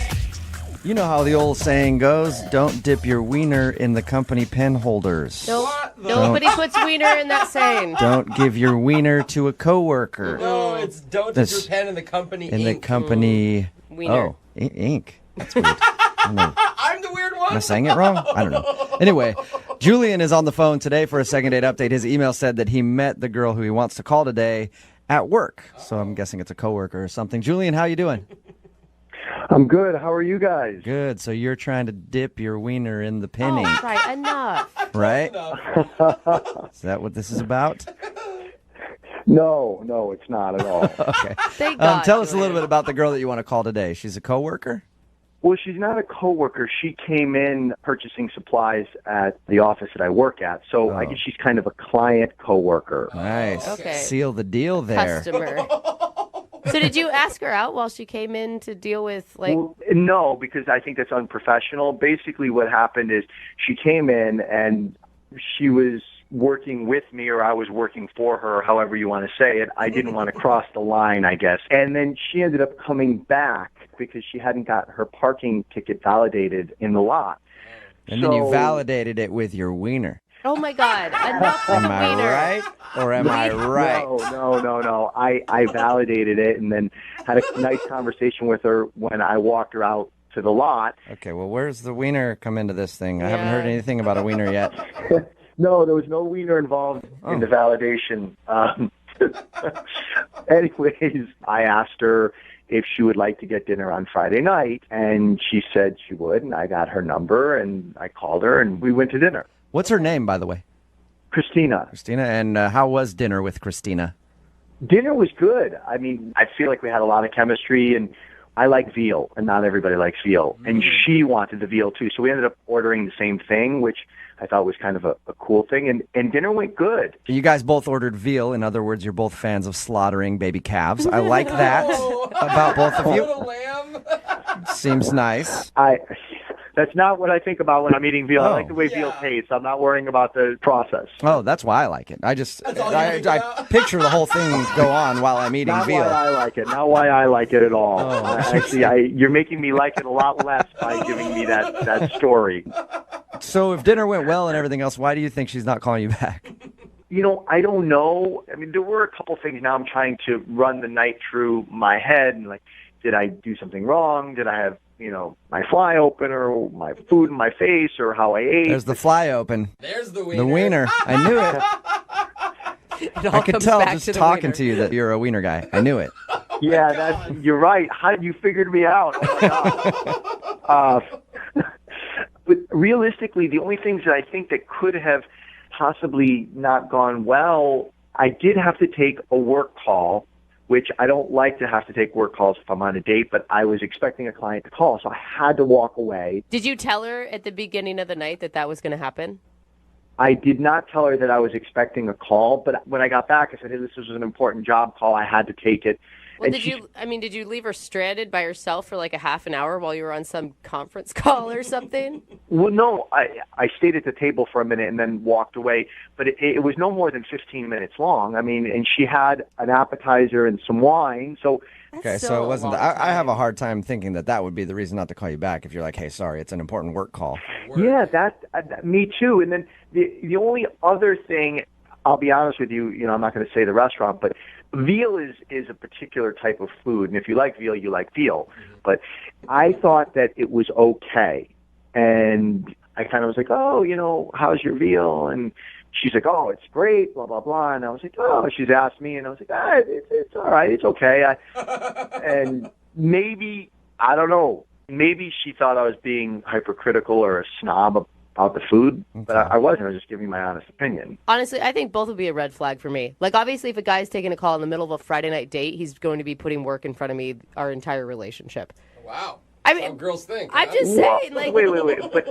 B: You know how the old saying goes, don't dip your wiener in the company pen holders.
C: Nope. Nobody puts wiener in that saying.
B: Don't give your wiener to a coworker.
D: No, it's don't dip your pen in the company
B: in
D: ink.
B: the company
C: Wiener.
B: Oh, ink. That's weird. I don't know.
D: I'm the weird one.
B: Am I saying it wrong? I don't know. Anyway, Julian is on the phone today for a second date update. His email said that he met the girl who he wants to call today at work. So I'm guessing it's a coworker or something. Julian, how you doing?
K: I'm good. How are you guys?
B: Good. So you're trying to dip your wiener in the pen ink,
C: Right, enough.
B: right? Is that what this is about?
K: No, it's not at all.
B: Okay.
C: Thank God,
B: Tell us a little
C: Julian.
B: bit about the girl that you want to call today. She's a coworker?
K: Well, she's not a coworker. She came in purchasing supplies at the office that I work at. So I guess she's kind of a client coworker.
B: Nice.
C: Okay.
B: Seal the deal there.
C: Customer. So did you ask her out while she came in to deal with, like...
K: Well, no, because I think that's unprofessional. Basically what happened is she came in and she was working with me, or I was working for her, however you want to say it. I didn't want to cross the line, I guess. And then she ended up coming back because she hadn't got her parking ticket validated in the lot.
B: And then you validated it with your wiener.
C: Oh, my God. Enough with
B: Am I
C: wiener.
B: right? Or am I right?
K: No. I validated it and then had a nice conversation with her when I walked her out to the lot.
B: Okay, well, where's the wiener come into this thing? I haven't heard anything about a wiener yet.
K: No, there was no wiener involved in the validation. Anyways, I asked her if she would like to get dinner on Friday night, and she said she would, and I got her number, and I called her, and we went to dinner.
B: What's her name, by the way?
K: Christina.
B: Christina, and how was dinner with Christina?
K: Dinner was good. I mean, I feel like we had a lot of chemistry, and I like veal, and not everybody likes veal. And she wanted the veal, too. So we ended up ordering the same thing, which I thought was kind of a cool thing. And dinner went good.
B: You guys both ordered veal. In other words, you're both fans of slaughtering baby calves. I like that about both of you. Seems nice.
K: That's not what I think about when I'm eating veal. I like the way veal tastes. I'm not worrying about the process.
B: Oh, that's why I like it. I picture the whole thing go on while I'm eating
K: Not
B: veal.
K: why I like it. Not why I like it at all.
B: Oh.
K: Actually, you're making me like it a lot less by giving me that story.
B: So if dinner went well and everything else, why do you think she's not calling you back?
K: You know, I don't know. I mean, there were a couple things now I'm trying to run the night through my head. And like, did I do something wrong? Did I have, my fly open, or my food in my face, or how I ate?
B: There's the fly open.
D: There's the wiener.
B: The wiener. I knew it. I could tell just
C: to
B: talking to you that you're a wiener guy. I knew it.
K: Yeah, you're right. How did you figure me out? Oh my God. But realistically, the only things that I think that could have possibly not gone well, I did have to take a work call, which I don't like to have to take work calls if I'm on a date, but I was expecting a client to call, so I had to walk away.
C: Did you tell her at the beginning of the night that was going to happen?
K: I did not tell her that I was expecting a call, but when I got back, I said, hey, this was an important job call. I had to take it.
L: Well, did you leave her stranded by herself for like a half an hour while you were on some conference call or something?
K: Well, no, I stayed at the table for a minute and then walked away, but it was no more than 15 minutes long. I mean, and she had an appetizer and some wine, so...
B: Okay, so it wasn't. I have a hard time thinking that would be the reason not to call you back if you're like, hey, sorry, it's an important work call.
K: Yeah, me too. And then the only other thing, I'll be honest with you, I'm not going to say the restaurant, but veal is a particular type of food, and if you like veal, you like veal. But I thought that it was okay, and I kind of was like, oh, how's your veal? And she's like, oh, it's great, blah, blah, blah. And I was like, oh, she's asked me, and I was like, it's all right, it's okay. And maybe, I don't know, maybe she thought I was being hypercritical or a snob about the food, but I wasn't. I was just giving my honest opinion.
L: Honestly, I think both would be a red flag for me. Like, obviously, if a guy's taking a call in the middle of a Friday night date, he's going to be putting work in front of me our entire relationship.
D: Wow.
L: I mean,
D: some girls think.
L: I'm just saying, like...
K: Wait.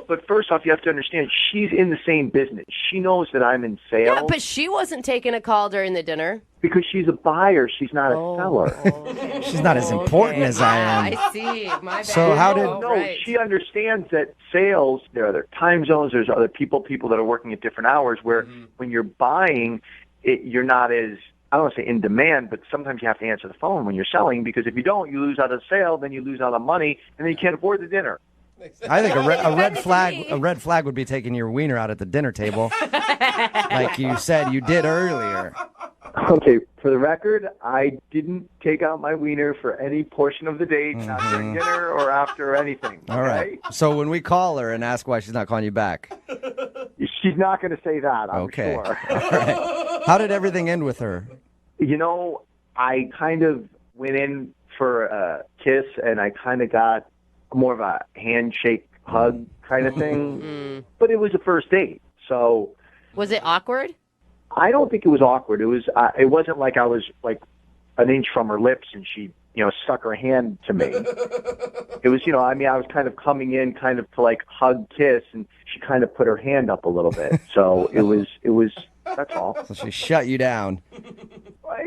K: But first off, you have to understand, she's in the same business. She knows that I'm in sales.
L: Yeah, but she wasn't taking a call during the dinner.
K: Because she's a buyer. She's not a seller.
L: Okay.
B: She's not as important as I am.
L: I see. My bad.
B: So how did...
K: No, she understands that sales, there are other time zones, there's other people that are working at different hours, where when you're buying, you're not as... I don't want to say in demand, but sometimes you have to answer the phone when you're selling, because if you don't, you lose out on the sale, then you lose out on money, and then you can't afford the dinner.
B: I think a red flag would be taking your wiener out at the dinner table, like you said you did earlier.
K: Okay, for the record, I didn't take out my wiener for any portion of the date, not during dinner or after or anything.
B: All right. So when we call her and ask why she's not calling you back,
K: she's not going to say that, I'm sure.
B: All right. How did everything end with her?
K: I kind of went in for a kiss, and I kind of got more of a handshake, hug kind of thing. But it was a first date, so...
L: Was it awkward?
K: I don't think it was awkward. It was. It wasn't like I was like an inch from her lips and she, stuck her hand to me. It was, I was kind of coming in kind of to like hug, kiss, and she kind of put her hand up a little bit. So it was, that's all.
B: So she shut you down.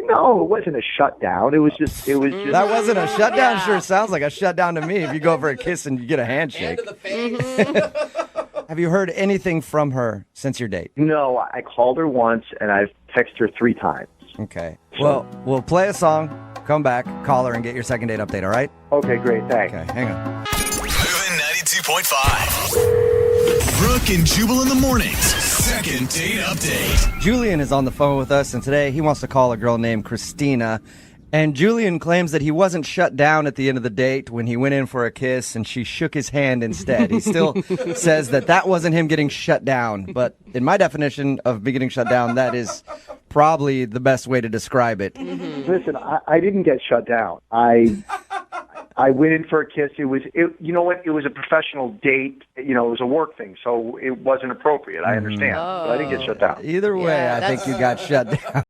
K: No, it wasn't a shutdown. It was just.
B: That wasn't a shutdown? Sure sounds like a shutdown to me if you go for a kiss and you get a handshake.
D: Hand to the face.
B: Have you heard anything from her since your date?
K: No, I called her once, and I've texted her 3 times.
B: Okay. Well, we'll play a song, come back, call her, and get your second date update, all right?
K: Okay, great. Thanks.
B: Okay, hang on.
F: Moving 92.5. Brooke and Jubal in the mornings. Second date update.
B: Julian is on the phone with us, and today he wants to call a girl named Christina. And Julian claims that he wasn't shut down at the end of the date when he went in for a kiss and she shook his hand instead. He still says that wasn't him getting shut down. But in my definition of me getting shut down, that is probably the best way to describe it.
K: Listen, I didn't get shut down. I went in for a kiss. It was a professional date. It was a work thing, so it wasn't appropriate. I understand. But I didn't get shut down.
B: Either way, I think you got shut down.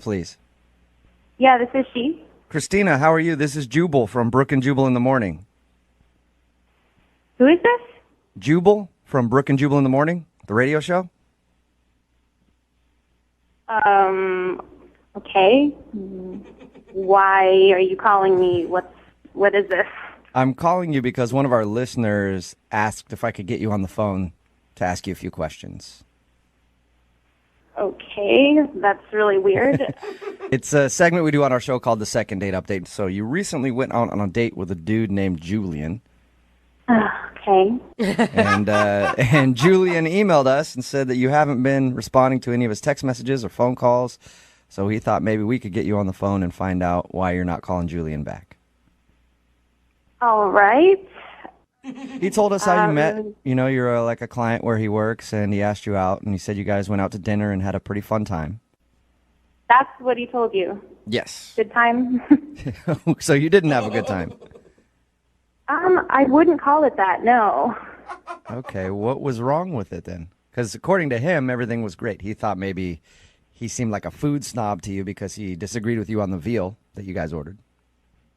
B: Please.
H: Yeah, this is she.
B: Christina, how are you? This is Jubal from Brooke and Jubal in the Morning.
H: Who is this?
B: Jubal from Brooke and Jubal in the Morning, the radio show.
H: Okay. Why are you calling me? What is this?
B: I'm calling you because one of our listeners asked if I could get you on the phone to ask you a few questions.
H: Okay, that's really weird.
B: It's a segment we do on our show called the Second Date Update. So you recently went out on a date with a dude named Julian.
H: Okay.
B: And Julian emailed us and said that you haven't been responding to any of his text messages or phone calls. So he thought maybe we could get you on the phone and find out why you're not calling Julian back.
H: All right.
B: He told us how you met. You're like a client where he works, and he asked you out, and he said you guys went out to dinner and had a pretty fun time.
H: That's what he told you?
B: Yes.
H: Good time?
B: So you didn't have a good time?
H: I wouldn't call it that, no.
B: Okay, what was wrong with it then? Because according to him, everything was great. He thought maybe he seemed like a food snob to you because he disagreed with you on the veal that you guys ordered.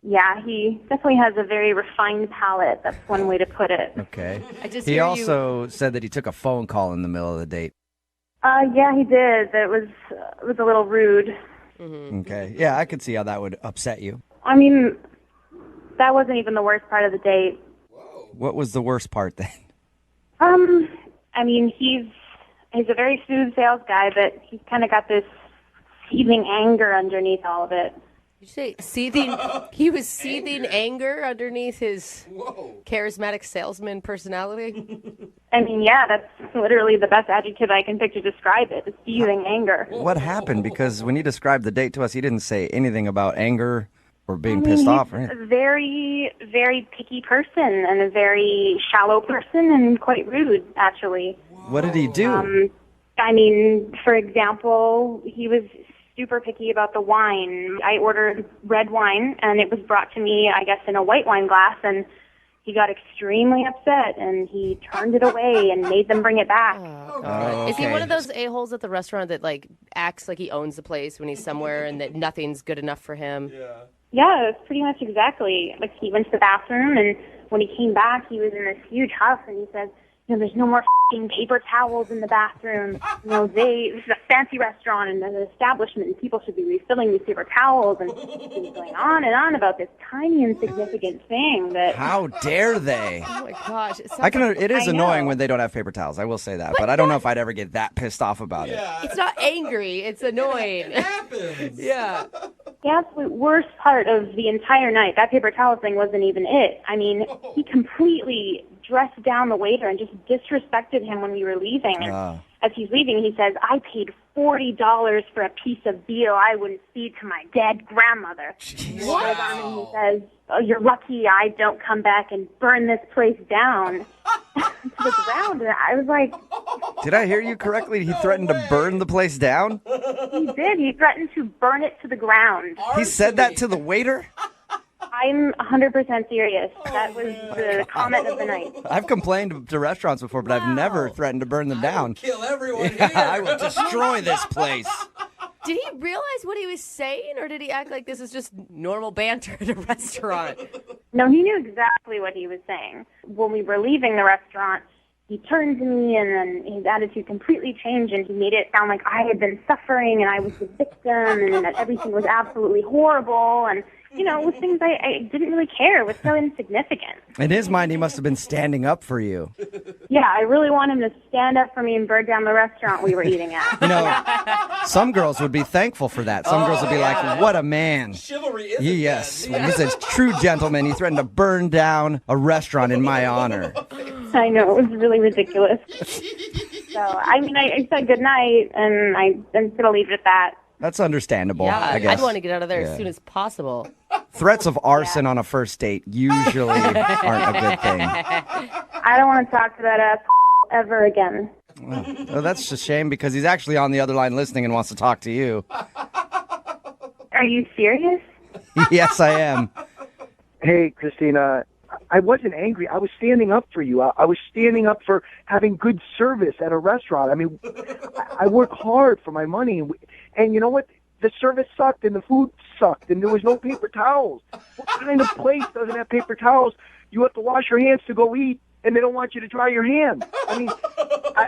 E: Yeah, he definitely has a very refined palate. That's one way to put it.
B: Okay.
L: He
B: also said that he took a phone call in the middle of the date.
E: Yeah, he did. It was a little rude.
L: Mm-hmm.
B: Okay. Yeah, I could see how that would upset you.
E: I mean, that wasn't even the worst part of the date.
B: What was the worst part then?
E: I mean, he's a very smooth sales guy, but he's kind of got this seething anger underneath all of it.
L: Did you say seething? He was seething anger underneath his charismatic salesman personality?
E: I mean, yeah, that's literally the best adjective I can pick to describe it, seething anger.
B: What happened? Because when he described the date to us, he didn't say anything about anger or being pissed off. Right?
E: He's a very, very picky person and a very shallow person and quite rude, actually.
B: What did he do?
E: I mean, for example, he was super picky about the wine. I ordered red wine, and it was brought to me, I guess, in a white wine glass, and he got extremely upset, and he turned it away and made them bring it back.
B: Oh,
L: Is he one of those a-holes at the restaurant that, like, acts like he owns the place when he's somewhere and that nothing's good enough for him?
E: Yeah, it's pretty much exactly. Like, he went to the bathroom, and when he came back, he was in this huge house, and he said, there's no more f***ing paper towels in the bathroom. This is a fancy restaurant and an establishment, and people should be refilling these paper towels. And he was going on and on about this tiny, insignificant thing that...
B: How dare they?
L: Oh, my gosh.
B: It is annoying when they don't have paper towels. I will say that. But I don't know if I'd ever get that pissed off about it.
L: It's not angry. It's annoying.
D: It happens.
L: Yeah.
E: The absolute worst part of the entire night, that paper towel thing wasn't even it. I mean, he completely dressed down the waiter and just disrespected him when we were leaving. And as he's leaving, he says, I paid $40 for a piece of veal I wouldn't feed to my dead grandmother. He goes on and he says, you're lucky I don't come back and burn this place down to the ground. And I was like...
B: Did I hear you correctly? He threatened to burn the place down?
E: He did. He threatened to burn it to the ground.
B: He said that to the waiter?
E: I'm 100% serious. That was the comment of the night.
B: I've complained to restaurants before, but I've never threatened to burn them down.
D: Kill everyone
B: Yeah,
D: here.
B: I will destroy this place.
L: Did he realize what he was saying, or did he act like this is just normal banter at a restaurant?
E: No, he knew exactly what he was saying. When we were leaving the restaurant, he turned to me, and then his attitude completely changed, and he made it sound like I had been suffering, and I was the victim, and that everything was absolutely horrible, and... it was things I didn't really care. It was so insignificant.
B: In his mind, he must have been standing up for you.
E: Yeah, I really want him to stand up for me and burn down the restaurant we were eating at.
B: Some girls would be thankful for that. Some girls would be like, what a man.
D: Chivalry is
B: Yes, he's a true gentleman. He threatened to burn down a restaurant in my honor.
E: I know, it was really ridiculous. So, I mean, I said goodnight, and I'm going to leave it at that.
B: That's understandable,
L: Yeah,
B: I guess.
L: I'd want to get out of there as soon as possible.
B: Threats of arson on a first date usually aren't a good thing.
E: I don't want to talk to that ass ever again.
B: Well, that's a shame because he's actually on the other line listening and wants to talk to you.
E: Are you serious?
B: Yes, I am.
K: Hey, Christina, I wasn't angry. I was standing up for you. I was standing up for having good service at a restaurant. I mean, I work hard for my money. And you know what? The service sucked and the food sucked and there was no paper towels. What kind of place doesn't have paper towels? You have to wash your hands to go eat and they don't want you to dry your hands. I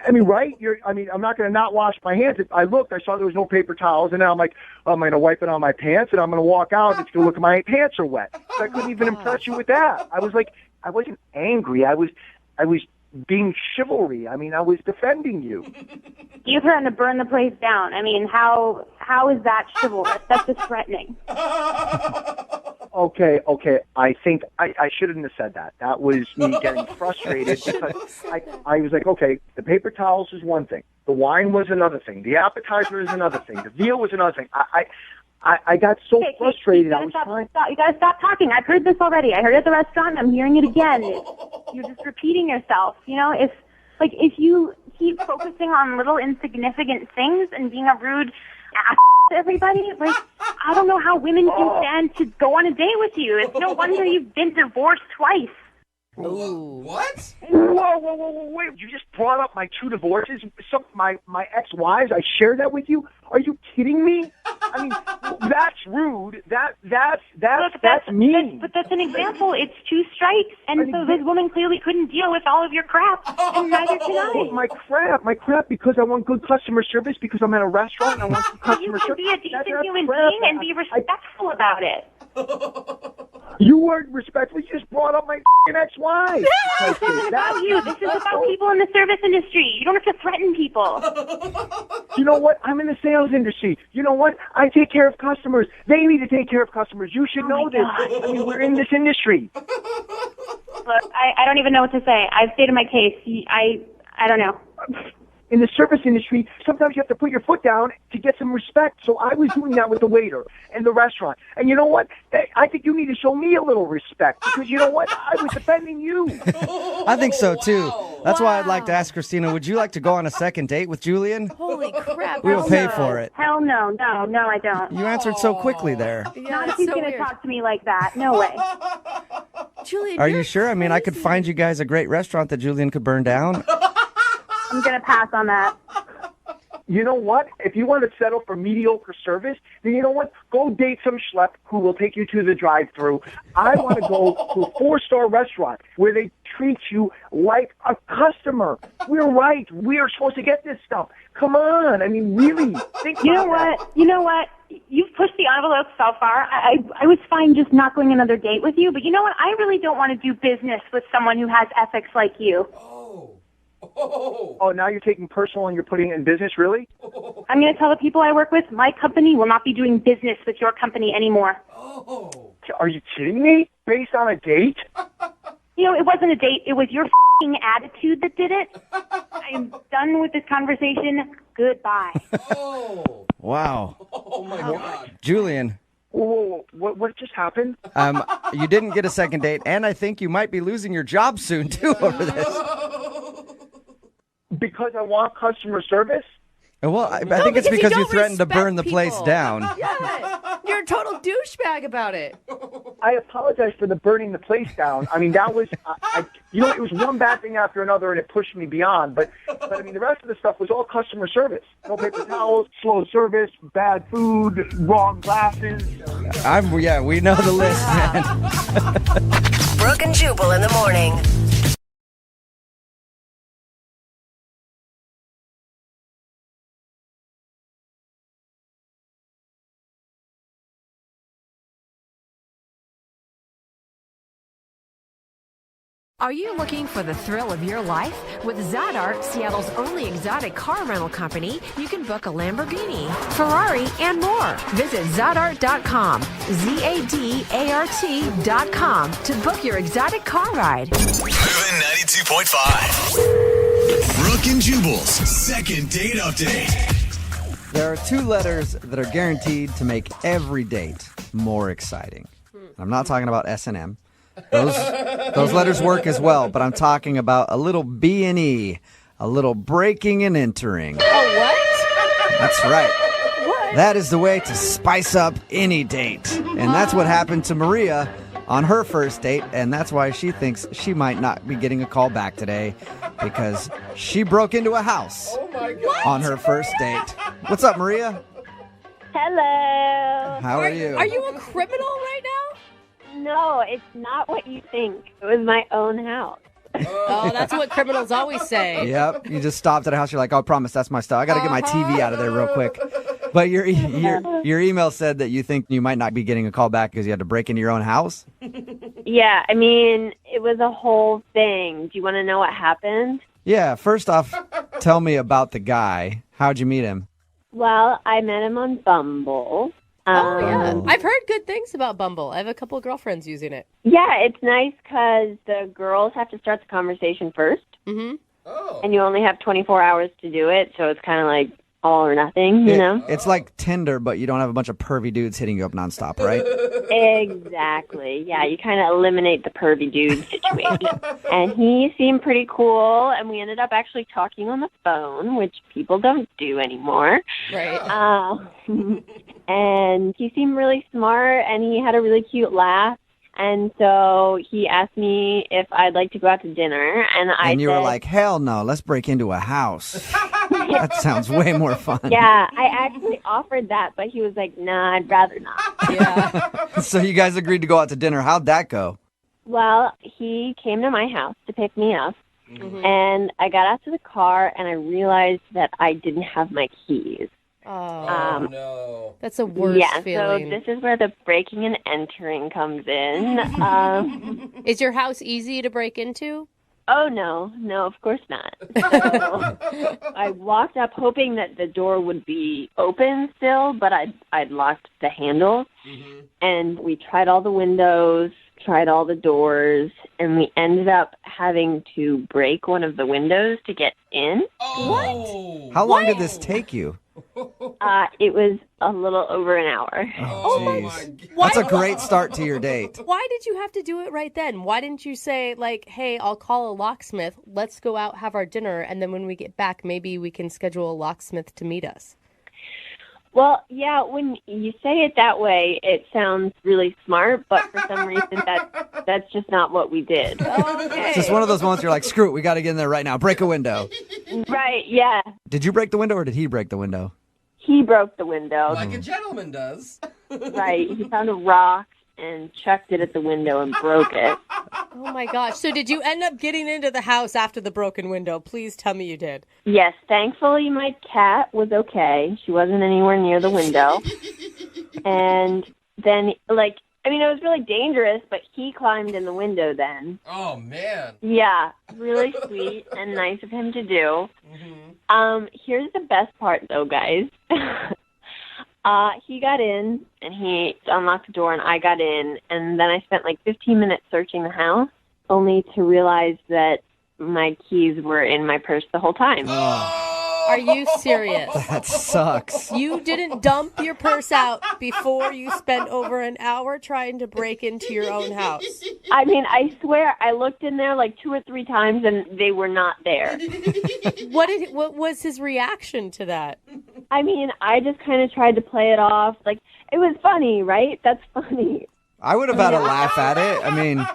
K: mean, right? I'm not going to not wash my hands. I looked, I saw there was no paper towels, and now I'm like, I'm going to wipe it on my pants, and I'm going to walk out, and it's going to look like my pants are wet. So I couldn't even impress you with that. I was like, I wasn't angry. I was being chivalry. I mean, I was defending you.
E: You threatened to burn the place down. I mean, how is that chivalrous? That's just threatening.
K: Okay. I think I shouldn't have said that. That was me getting frustrated because I was like, okay, the paper towels is one thing. The wine was another thing. The appetizer is another thing. The veal was another thing. I got so frustrated.
E: You gotta stop talking. I've heard this already. I heard it at the restaurant. I'm hearing it again. You're just repeating yourself. If you keep focusing on little insignificant things and being a rude ass to everybody, I don't know how women can stand to go on a date with you. It's no wonder you've been divorced twice.
L: Ooh.
D: What?
K: Whoa, wait. You just brought up my 2 divorces, my ex-wives. I shared that with you? Are you kidding me? I mean, that's rude. That's mean.
E: But that's an example. It's 2 strikes, and so this woman clearly couldn't deal with all of your crap, and neither can I.
K: My crap, because I want good customer service, because I'm at a restaurant and I want good customer service.
E: You can be a decent human being and be respectful about it.
K: You weren't respectful. You just brought up my ex-wife.
E: This isn't about you. This is about people in the service industry. You don't have to threaten people.
K: You know what? I'm in the sales industry. You know what? I take care of customers. They need to take care of customers. You should know this. I mean, we're in this industry.
E: Look, I don't even know what to say. I've stated my case. I don't know.
K: In the service industry, sometimes you have to put your foot down to get some respect. So I was doing that with the waiter in the restaurant. And you know what? I think you need to show me a little respect because you know what? I was defending you.
B: I think so, too. That's why I'd like to ask Christina, would you like to go on a second date with Julian?
C: Holy crap.
B: We will pay for it.
E: Hell no. No, I don't.
B: You answered so quickly there.
C: Yeah,
E: Not if he's going to talk to me like that. No way.
C: Julian,
B: Are you sure? I mean, I could find you guys a great restaurant that Julian could burn down.
E: I'm going to pass on that.
K: You know what? If you want to settle for mediocre service, then you know what? Go date some schlep who will take you to the drive-thru. I want to go to a 4-star restaurant where they treat you like a customer. We're right. We are supposed to get this stuff. Come on. I mean, really. Think
E: You know
K: about
E: what? You know what? You've pushed the envelope so far. I was fine just not going another date with you, but you know what? I really don't want to do business with someone who has ethics like you.
K: Oh, now you're taking personal and you're putting it in business, really?
E: I'm going to tell the people I work with, my company will not be doing business with your company anymore.
K: Are you kidding me? Based on a date?
E: You know, it wasn't a date. It was your f***ing attitude that did it. I'm done with this conversation. Goodbye.
B: Wow.
D: Oh, my God.
B: Julian.
K: Whoa, what just happened?
B: You didn't get a second date, and I think you might be losing your job soon, too, over this.
K: Because I want customer service?
B: Well, I think it's because you threatened to
C: respect
B: burn the place
C: people.
B: down.
C: Yeah, you're a total douchebag about it.
K: I apologize for the burning the place down. I mean, that was, it was one bad thing after another, and it pushed me beyond. But I mean, the rest of the stuff was all customer service. No paper towels, slow service, bad food, wrong glasses.
B: We know the list, man.
I: Brooke and Jubal in the morning.
M: Are you looking for the thrill of your life? With Zadart, Seattle's only exotic car rental company, you can book a Lamborghini, Ferrari, and more. Visit Zadart.com, ZADART.com to book your exotic car ride.
F: Moving 92.5. Brooke and Jubal's second date update.
B: There are 2 letters that are guaranteed to make every date more exciting. I'm not talking about S&M. Those letters work as well, but I'm talking about a little B&E, a little breaking and entering.
C: Oh, what?
B: That's right.
C: What?
B: That is the way to spice up any date. And that's what happened to Maria on her first date, and that's why she thinks she might not be getting a call back today because she broke into a house on her first date. What's up, Maria?
N: Hello.
B: How are you?
C: Are you a criminal right now?
N: No, it's not what you think. It was my own house.
C: Oh, that's what criminals always say.
B: Yep. You just stopped at a house. You're like, oh, I promise that's my stuff. I got to get my TV out of there real quick. But your email said that you think you might not be getting a call back because you had to break into your own house?
N: Yeah, I mean, it was a whole thing. Do you want to know what happened?
B: Yeah. First off, tell me about the guy. How'd you meet him?
N: Well, I met him on Bumble.
C: Oh, yeah. I've heard good things about Bumble. I have a couple of girlfriends using it.
N: Yeah, it's nice because the girls have to start the conversation first.
C: Mm-hmm.
D: Oh.
N: And you only have 24 hours to do it, so it's kind of like all or nothing, you know?
B: It's like Tinder, but you don't have a bunch of pervy dudes hitting you up nonstop, right?
N: Exactly. Yeah, you kind of eliminate the pervy dude situation. And he seemed pretty cool, and we ended up actually talking on the phone, which people don't do anymore.
C: Right.
N: And he seemed really smart, and he had a really cute laugh. And so he asked me if I'd like to go out to dinner, and
B: you
N: said,
B: were like, hell no, let's break into a house. That sounds way more fun.
N: yeah, I actually offered that, but he was like, nah, I'd rather not.
L: Yeah.
B: So you guys agreed to go out to dinner. How'd that go?
N: Well, he came to my house to pick me up, and I got out to the car, and I realized that I didn't have my keys.
C: Oh,
D: no.
C: That's the worst feeling.
N: So this is where the breaking and entering comes in.
C: Is your house easy to break into?
N: Oh, no, of course not. So I walked up hoping that the door would be open still, but I'd locked the handle. And we tried all the windows, tried all the doors, and we ended up having to break one of the windows to get in.
C: What?
B: How long did this take you?
N: It was a little over an hour.
B: Oh, jeez. That's a great start to your date.
C: Why did you have to do it right then? Why didn't you say, like, hey, I'll call a locksmith, let's go out, have our dinner, and then when we get back, maybe we can schedule a locksmith to meet us?
N: Well, yeah, when you say it that way, it sounds really smart, but for some reason that's just not what we did.
B: It's just one of those moments you're like, screw it, we got to get in there right now. Break a window.
N: Right, yeah.
B: Did you break the window or did he break the window?
N: He broke the window.
D: Like a gentleman does.
N: Right, he found a rock and chucked it at the window and broke it.
C: Oh, my gosh. So did you end up getting into the house after the broken window? Please tell me you did.
N: Yes, thankfully my cat was okay. She wasn't anywhere near the window. And then, it was really dangerous, but he climbed in the window then.
D: Oh, man.
N: Yeah, really sweet and nice of him to do. Here's the best part, though, guys. He got in, and he unlocked the door, and I got in, and then I spent 15 minutes searching the house, only to realize that my keys were in my purse the whole time.
C: Are you serious?
B: That sucks.
C: You didn't dump your purse out before you spent over an hour trying to break into your own house?
N: I mean, I swear, I looked in there 2 or 3 times, and they were not there.
C: What was his reaction to that?
N: I mean, I just kind of tried to play it off. It was funny, right? That's funny.
B: I would have had a laugh at it. I mean,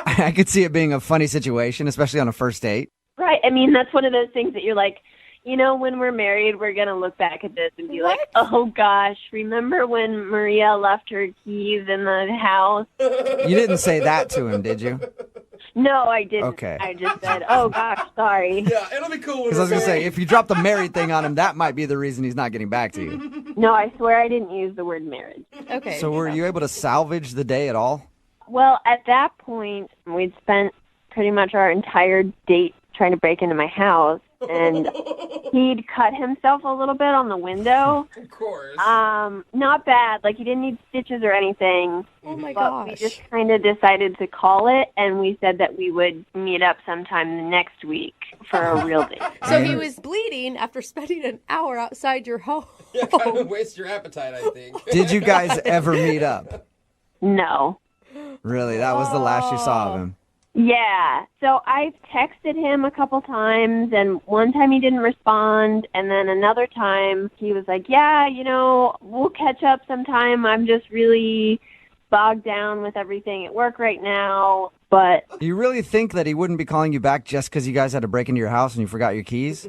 B: I could see it being a funny situation, especially on a first date.
N: Right. I mean, that's one of those things that you're like, when we're married, we're going to look back at this and be like, oh, gosh, remember when Maria left her keys in the house?
B: You didn't say that to him, did you?
N: No, I didn't.
B: Okay.
N: I just said, oh, gosh, sorry.
D: Yeah, it'll be cool.
B: Because I was going to say, if you drop the married thing on him, that might be the reason he's not getting back to you.
N: No, I swear I didn't use the word marriage.
C: Okay.
B: So were you able to salvage the day at all?
N: Well, at that point, we'd spent pretty much our entire date trying to break into my house, and he'd cut himself a little bit on the window.
D: Of course.
N: Not bad. He didn't need stitches or anything.
C: Oh, my
N: but
C: gosh.
N: we just kind of decided to call it, and we said that we would meet up sometime the next week for a real date.
C: So he was bleeding after spending an hour outside your home.
D: Yeah, kind of waste your appetite, I think.
B: Did you guys ever meet up?
N: No.
B: Really? That was the last you saw of him?
N: Yeah. So I've texted him a couple times, and one time he didn't respond, and then another time he was like, yeah, we'll catch up sometime. I'm just really bogged down with everything at work right now. But
B: Do you really think that he wouldn't be calling you back just because you guys had to break into your house and you forgot your keys?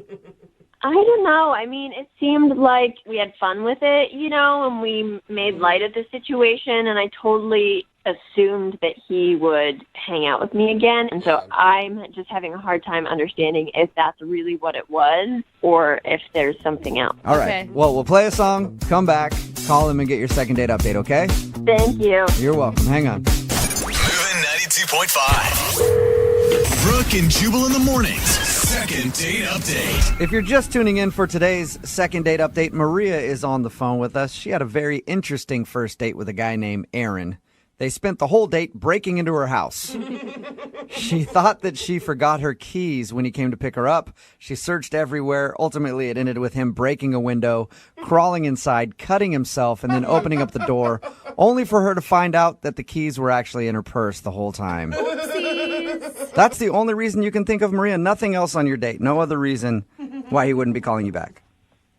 N: I don't know. I mean, it seemed like we had fun with it, and we made light of the situation, and I totally assumed that he would hang out with me again. And so I'm just having a hard time understanding if that's really what it was or if there's something else.
B: All right.
C: Okay.
B: Well, we'll play a song, come back, call him, and get your second date update, okay?
N: Thank you.
B: You're welcome. Hang on.
F: Moving 92.5. Brooke and Jubal in the mornings. Second date update.
B: If you're just tuning in for today's second date update, Maria is on the phone with us. She had a very interesting first date with a guy named Aaron. They spent the whole date breaking into her house. She thought that she forgot her keys when he came to pick her up. She searched everywhere. Ultimately, it ended with him breaking a window, crawling inside, cutting himself, and then opening up the door, only for her to find out that the keys were actually in her purse the whole time.
C: Oopsies.
B: That's the only reason you can think of, Maria. Nothing else on your date. No other reason why he wouldn't be calling you back.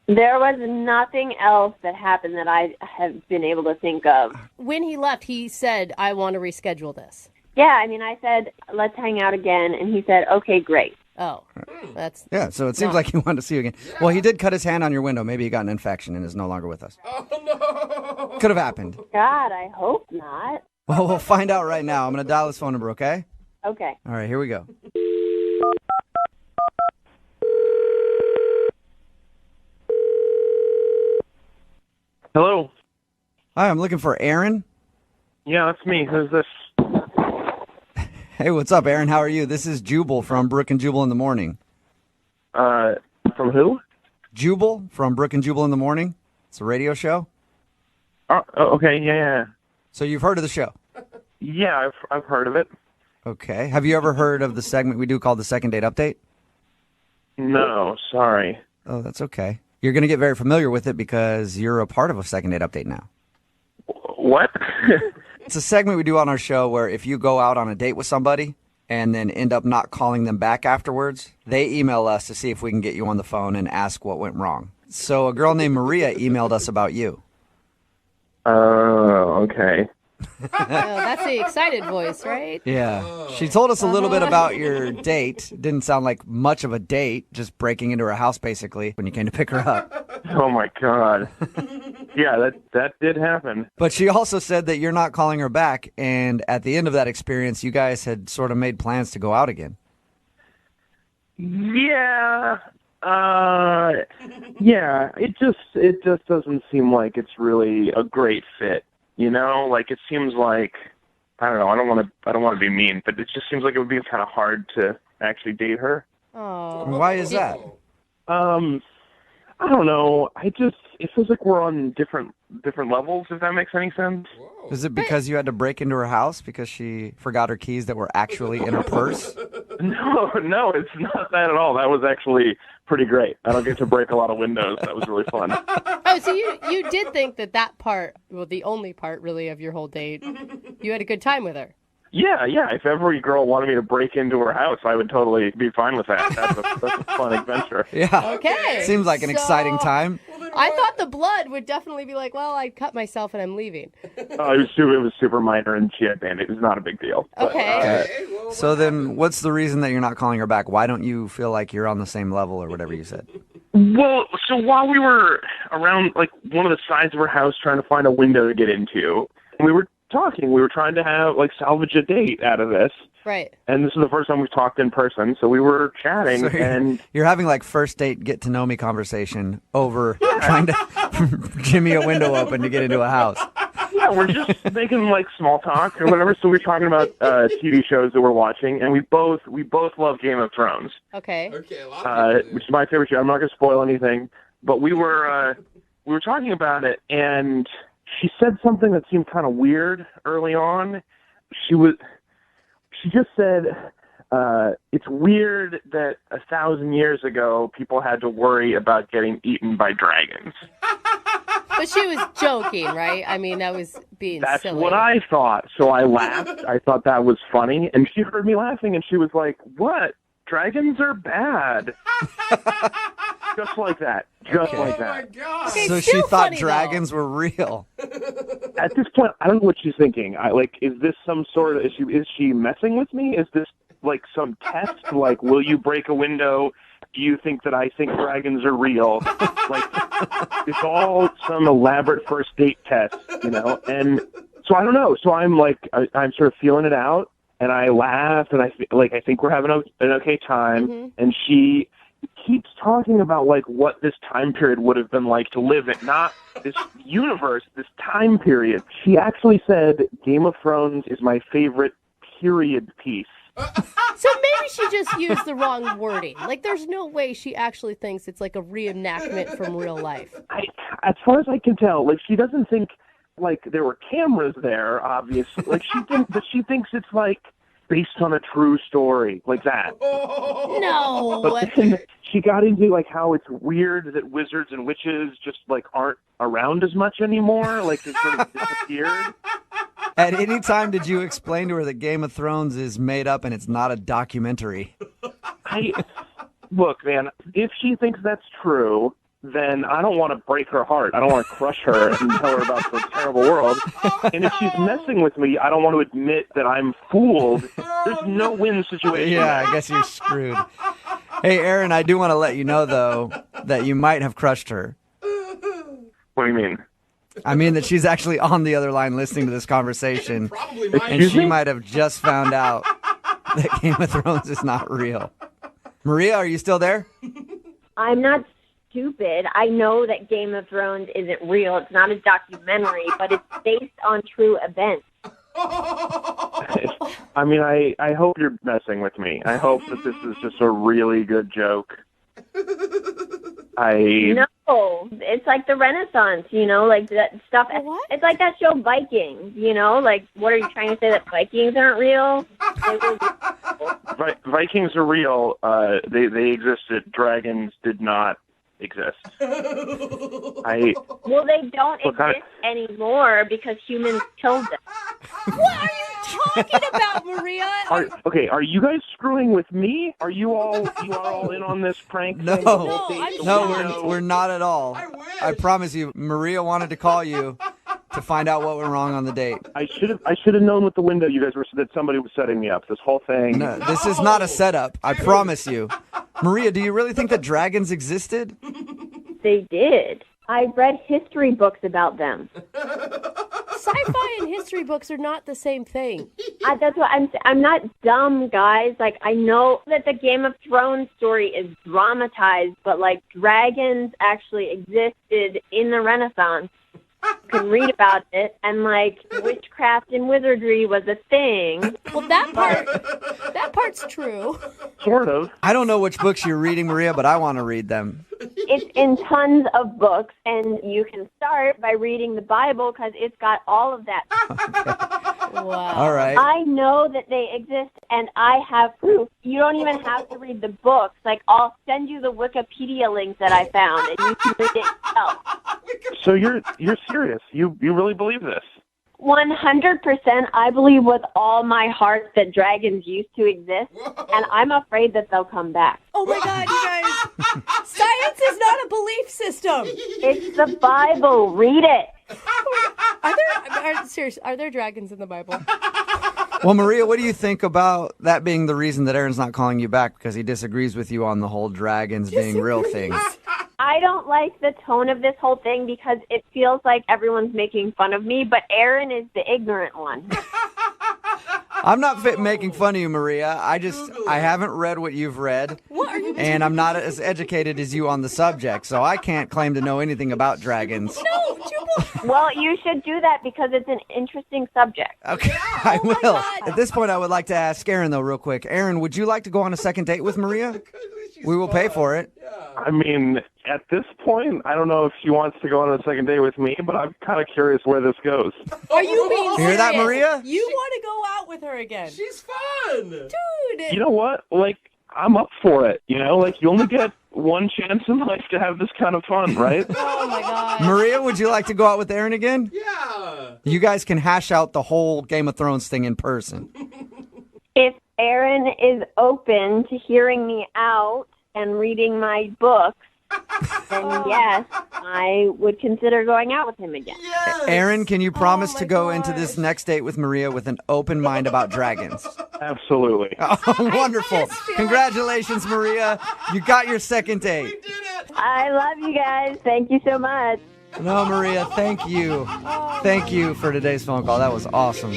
N: There was nothing else that happened that I have been able to think of.
C: When he left, he said, I want to reschedule this.
N: Yeah, I mean, I said, let's hang out again, and he said, okay, great.
C: Oh, that's...
B: Yeah, so it seems like he wanted to see you again. Yeah. Well, he did cut his hand on your window. Maybe he got an infection and is no longer with us.
D: Oh, no.
B: Could have happened.
N: God, I hope not.
B: Well, we'll find out right now. I'm going to dial his phone number, okay?
N: Okay.
B: All right, here we go.
O: Hello.
B: Hi, I'm looking for Aaron.
O: Yeah, that's me. Who's this?
B: Hey, what's up, Aaron? How are you? This is Jubal from Brooke and Jubal in the Morning.
O: From who?
B: Jubal from Brooke and Jubal in the Morning. It's a radio show.
O: Oh, okay, yeah.
B: So you've heard of the show?
O: Yeah, I've heard of it.
B: Okay. Have you ever heard of the segment we do called the Second Date Update?
O: No, sorry.
B: Oh, that's okay. You're going to get very familiar with it because you're a part of a Second Date Update now.
O: What?
B: It's a segment we do on our show where if you go out on a date with somebody and then end up not calling them back afterwards, they email us to see if we can get you on the phone and ask what went wrong. So a girl named Maria emailed us about you.
O: Oh, okay.
C: Oh, that's the excited voice, right?
B: Yeah. She told us a little bit about your date. Didn't sound like much of a date, just breaking into her house basically when you came to pick her up.
O: Oh my God. Yeah, that did happen.
B: But she also said that you're not calling her back, and at the end of that experience, you guys had sort of made plans to go out again.
O: Yeah. Yeah, it just doesn't seem like it's really a great fit. You know, like it seems like, I don't know, I don't want to be mean, but it just seems like it would be kind of hard to actually date her.
C: Oh.
B: Why is that?
O: I don't know. It feels like we're on different levels, if that makes any sense.
D: Whoa.
B: Is it because you had to break into her house because she forgot her keys that were actually in her purse?
O: No, it's not that at all. That was actually pretty great. I don't get to break a lot of windows. That was really fun.
C: Oh, so you did think that part, well, the only part really of your whole date, you had a good time with her.
O: Yeah. If every girl wanted me to break into her house, I would totally be fine with that. That's a fun adventure.
B: Yeah.
C: Okay.
B: Seems like an exciting time.
C: I thought the blood would definitely be like, well, I cut myself and I'm leaving.
O: Oh, it was super minor, and she had bandage. It was not a big deal.
C: Okay.
B: So then what's the reason that you're not calling her back? Why don't you feel like you're on the same level or whatever you said?
O: Well, so while we were around, like, one of the sides of her house trying to find a window to get into, we were talking. We were trying to have, like, salvage a date out of this.
C: Right.
O: And this is the first time we've talked in person, so we were chatting,
B: So
O: and...
B: You're having, like, first date get-to-know-me conversation over trying to jimmy a window open to get into a house.
O: Yeah, we're just making, like, small talk or whatever, so we're talking about TV shows that we're watching, and we both love Game of Thrones.
C: Okay.
D: Okay, a lot of people do.
O: Which is my favorite show. I'm not going to spoil anything, but we were talking about it, and she said something that seemed kind of weird early on. She just said, it's weird that 1,000 years ago people had to worry about getting eaten by dragons.
C: But she was joking, right? I mean, that was being
O: That's
C: silly.
O: what I thought. So I laughed. I thought that was funny. And she heard me laughing, and she was like, what? Dragons are bad. Just like that. Just like that.
D: Oh, my God.
C: Okay,
B: So she
C: still
B: thought
C: funny,
B: dragons were real.
O: At this point, I don't know what she's thinking. Is this some sort of, is she messing with me? Is this like some test? Like, will you break a window? Do you think that I think dragons are real? Like, it's all some elaborate first date test, you know? And so I don't know. So I'm like, I'm sort of feeling it out, and I laugh, and I think we're having an okay time.
C: Mm-hmm.
O: And she keeps talking about like what this time period would have been like to live in, not this universe, this time period. She actually said Game of Thrones is my favorite period piece.
C: So maybe she just used the wrong wording. Like, there's no way she actually thinks it's like a reenactment from real life.
O: As far as I can tell, like, she doesn't think like there were cameras there, obviously. Like, she thinks it's like based on a true story, like that.
C: No.
O: But then she got into like how it's weird that wizards and witches just like aren't around as much anymore. Like, they sort of disappeared.
B: At any time did you explain to her that Game of Thrones is made up and it's not a documentary?
O: Look, man, if she thinks that's true, then I don't want to break her heart. I don't want to crush her and tell her about the terrible world. And if she's messing with me, I don't want to admit that I'm fooled. There's no win situation.
B: Yeah, I guess you're screwed. Hey, Aaron, I do want to let you know, though, that you might have crushed her.
O: What do you mean?
B: I mean that she's actually on the other line listening to this conversation. And she might have just found out that Game of Thrones is not real. Maria, are you still there?
N: I'm not stupid. I know that Game of Thrones isn't real. It's not a documentary, but it's based on true events.
O: I mean, I hope you're messing with me. I hope that this is just a really good joke.
N: No, it's like the Renaissance, like that stuff. What? It's like that show Vikings, like what are you trying to say, that Vikings aren't real?
O: Vikings are real. They existed. Dragons did not exist.
N: Well, they don't exist anymore because humans killed them.
C: What are you talking about, Maria?
O: Are you guys screwing with me? Are you all in on this prank?
B: No,
O: thing?
B: we're not at all. I promise you, Maria wanted to call you to find out what went wrong on the date.
O: I should have known with the window you guys were that somebody was setting me up. This whole thing.
B: No, this is not a setup. I promise you. Maria, do you really think that dragons existed?
N: They did. I read history books about them.
C: Sci-fi and history books are not the same thing.
N: That's what I'm not dumb, guys. Like, I know that the Game of Thrones story is dramatized, but like dragons actually existed in the Renaissance. You can read about it, and like witchcraft and wizardry was a thing.
C: Well, that part's true.
O: Sort of.
B: I don't know which books you're reading, Maria, but I want to read them.
N: It's in tons of books, and you can start by reading the Bible because it's got all of that.
B: Okay.
C: Wow.
B: All right.
N: I know that they exist, and I have proof. You don't even have to read the books. Like, I'll send you the Wikipedia links that I found, and you can read it yourself.
O: So you're serious? You really believe this?
N: 100%. I believe with all my heart that dragons used to exist, and I'm afraid that they'll come back.
C: Oh my God, you guys! Science is not a belief system.
N: It's the Bible. Read it.
C: Are there dragons in the Bible?
B: Well, Maria, what do you think about that being the reason that Aaron's not calling you back, because he disagrees with you on the whole dragons being real thing?
N: I don't like the tone of this whole thing because it feels like everyone's making fun of me, but Aaron is the ignorant one.
B: I'm not making fun of you, Maria. I haven't read what you've read.
C: What are you doing?
B: And I'm not as educated as you on the subject, so I can't claim to know anything about dragons.
C: No, Jubal.
N: Well, you should do that because it's an interesting subject.
B: Okay, I will. At this point, I would like to ask Aaron, though, real quick. Aaron, would you like to go on a second date with Maria? We will pay for it.
O: I mean, at this point, I don't know if she wants to go on a second date with me, but I'm kind of curious where this goes.
C: Are you being serious?
B: Hear that, Maria?
C: You want to go out with her again?
D: She's fun.
C: Dude.
O: You know what? Like, I'm up for it. You know, like, you only get one chance in life to have this kind of fun, right?
C: Oh, my God.
B: Maria, would you like to go out with Aaron again?
D: Yeah.
B: You guys can hash out the whole Game of Thrones thing in person.
N: If Aaron is open to hearing me out and reading my books, then yes, I would consider going out with him again.
D: Yes.
B: Aaron, can you promise to go into this next date with Maria with an open mind about dragons?
O: Absolutely.
B: Oh, wonderful. Congratulations, Maria. You got your second date.
D: We did it.
N: I love you guys. Thank you so much.
B: No, Maria, thank you. Thank you for today's phone call. That was awesome.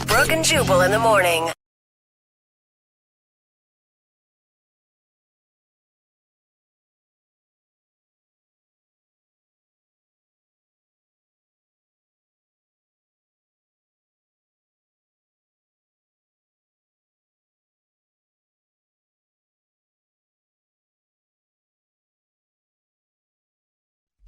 I: Brooke and Jubal in the morning.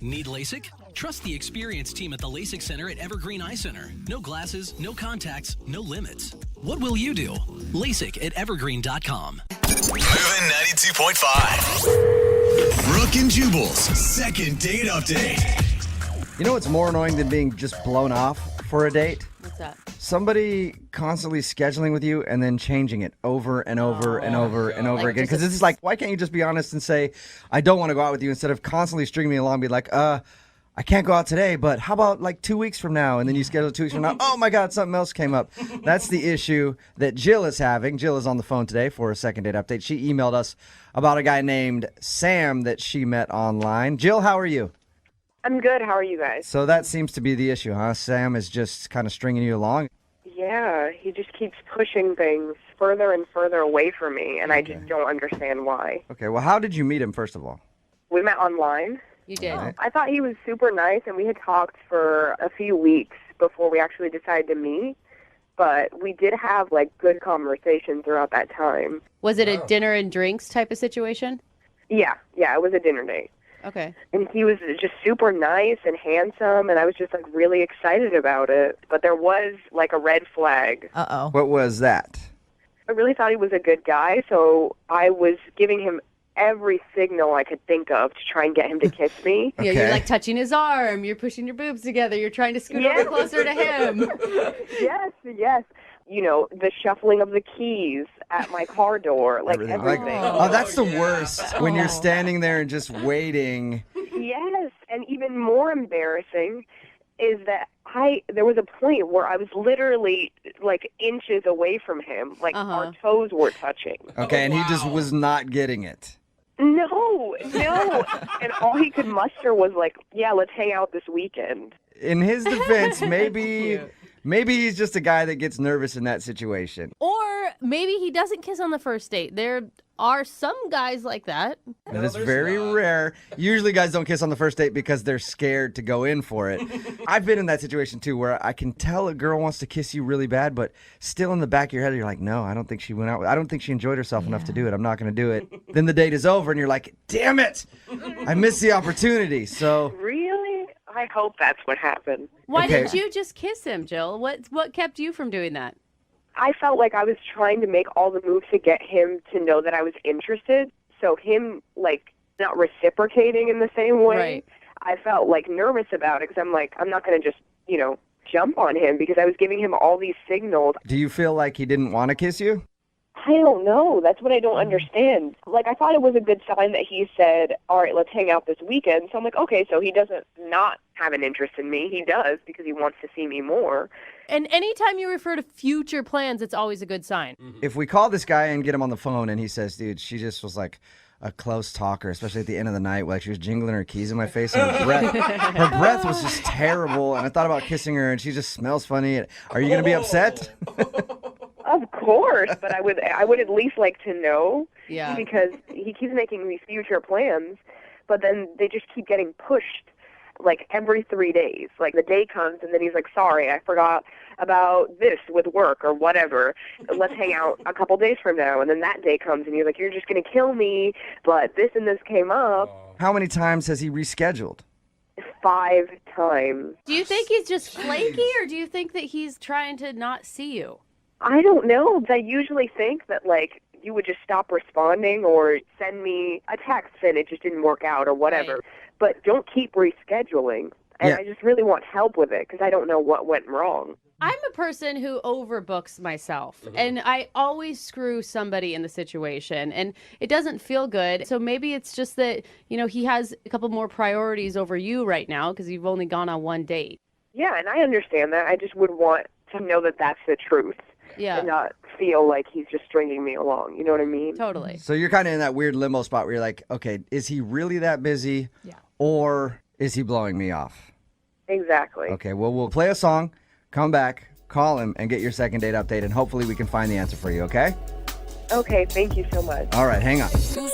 P: Need LASIK? Trust the experienced team at the LASIK Center at Evergreen Eye Center. No glasses, no contacts, no limits. What will you do? LASIK at evergreen.com.
F: Moving 92.5. Brooke and Jubal's second date update.
B: You know what's more annoying than being just blown off for a date?
C: What's that?
B: somebody constantly scheduling with you and then changing it over and over and over and over again? Because this is like, why can't you just be honest and say, I don't want to go out with you, instead of constantly stringing me along, be like, I can't go out today, but how about like 2 weeks from now? And then you schedule 2 weeks from now. Oh my God, something else came up. That's the issue that Jill is having. Jill is on the phone today for a second date update. She emailed us about a guy named Sam that she met online. Jill, how are you?
Q: I'm good. How are you guys?
B: So that seems to be the issue, huh? Sam is just kind of stringing you along.
Q: Yeah, he just keeps pushing things further and further away from me, and I just don't understand why.
B: Okay, well, how did you meet him, first of all?
Q: We met online.
L: You did.
B: Right.
Q: I thought he was super nice, and we had talked for a few weeks before we actually decided to meet. But we did have, like, good conversation throughout that time.
L: Was it a dinner and drinks type of situation?
Q: Yeah, it was a dinner date.
L: Okay.
Q: And he was just super nice and handsome, and I was just, like, really excited about it. But there was, like, a red flag.
L: Uh-oh.
B: What was that?
Q: I really thought he was a good guy, so I was giving him every signal I could think of to try and get him to kiss me.
L: Yeah, you're like touching his arm. You're pushing your boobs together. You're trying to scoot over closer to him.
Q: Yes. You know, the shuffling of the keys at my car door, like everything.
B: Oh, that's the worst, when you're standing there and just waiting.
Q: Yes, and even more embarrassing is that there was a point where I was literally like inches away from him, like our toes were touching.
B: Okay, and he just was not getting it.
Q: No. And all he could muster was like, yeah, let's hang out this weekend.
B: In his defense, maybe he's just a guy that gets nervous in that situation.
C: Or maybe he doesn't kiss on the first date. There are some guys like that.
B: That is very rare. Usually guys don't kiss on the first date because they're scared to go in for it. I've been in that situation too, where I can tell a girl wants to kiss you really bad, but still in the back of your head, you're like, no, I don't think she went out. I don't think she enjoyed herself enough to do it. I'm not going to do it. Then the date is over and you're like, damn it, I missed the opportunity. So
Q: Really? I hope that's what happened.
C: Why didn't you just kiss him, Jill? What kept you from doing that?
Q: I felt like I was trying to make all the moves to get him to know that I was interested. So him, like, not reciprocating in the same way,
C: Right.
Q: I felt, like, nervous about it because I'm like, I'm not going to just, jump on him because I was giving him all these signals.
B: do you feel like he didn't want to kiss you?
Q: I don't know. That's what I don't understand. Like, I thought it was a good sign that he said, all right, let's hang out this weekend. So I'm like, okay, so he doesn't not have an interest in me. He does because he wants to see me more.
C: And anytime you refer to future plans, it's always a good sign.
B: If we call this guy and get him on the phone and he says, dude, she just was like a close talker, especially at the end of the night, like she was jingling her keys in my face and her breath was just terrible. And I thought about kissing her and she just smells funny. Are you going to be upset?
Q: Of course, but I would at least like to know.
L: Yeah.
Q: Because he keeps making these future plans, but then they just keep getting pushed like every 3 days. Like the day comes and then he's like, sorry, I forgot about this with work or whatever. Let's hang out a couple days from now. And then that day comes and he's like, you're just going to kill me, but this and this came up.
B: How many times has he rescheduled?
Q: 5 times.
C: Do you think he's just flaky, or do you think that he's trying to not see you?
Q: I don't know. I usually think that, like, you would just stop responding or send me a text and it just didn't work out or whatever.
C: Right.
Q: But don't keep rescheduling. And
B: Yeah.
Q: I just really want help with it because I don't know what went wrong.
C: I'm a person who overbooks myself, and I always screw somebody in the situation, and it doesn't feel good. So maybe it's just that, he has a couple more priorities over you right now because you've only gone on one date.
Q: Yeah, and I understand that. I just would want to know that that's the truth.
C: Yeah.
Q: And not feel like he's just stringing me along. You know what I mean?
C: Totally.
B: So you're kind of in that weird limbo spot where you're like, okay, is he really that busy?
C: Yeah.
B: Or is he blowing me off?
Q: Exactly.
B: Okay, well, we'll play a song, come back, call him, and get your second date update, and hopefully we can find the answer for you, okay?
Q: Okay, thank you so much.
B: All right, hang on.
F: Moving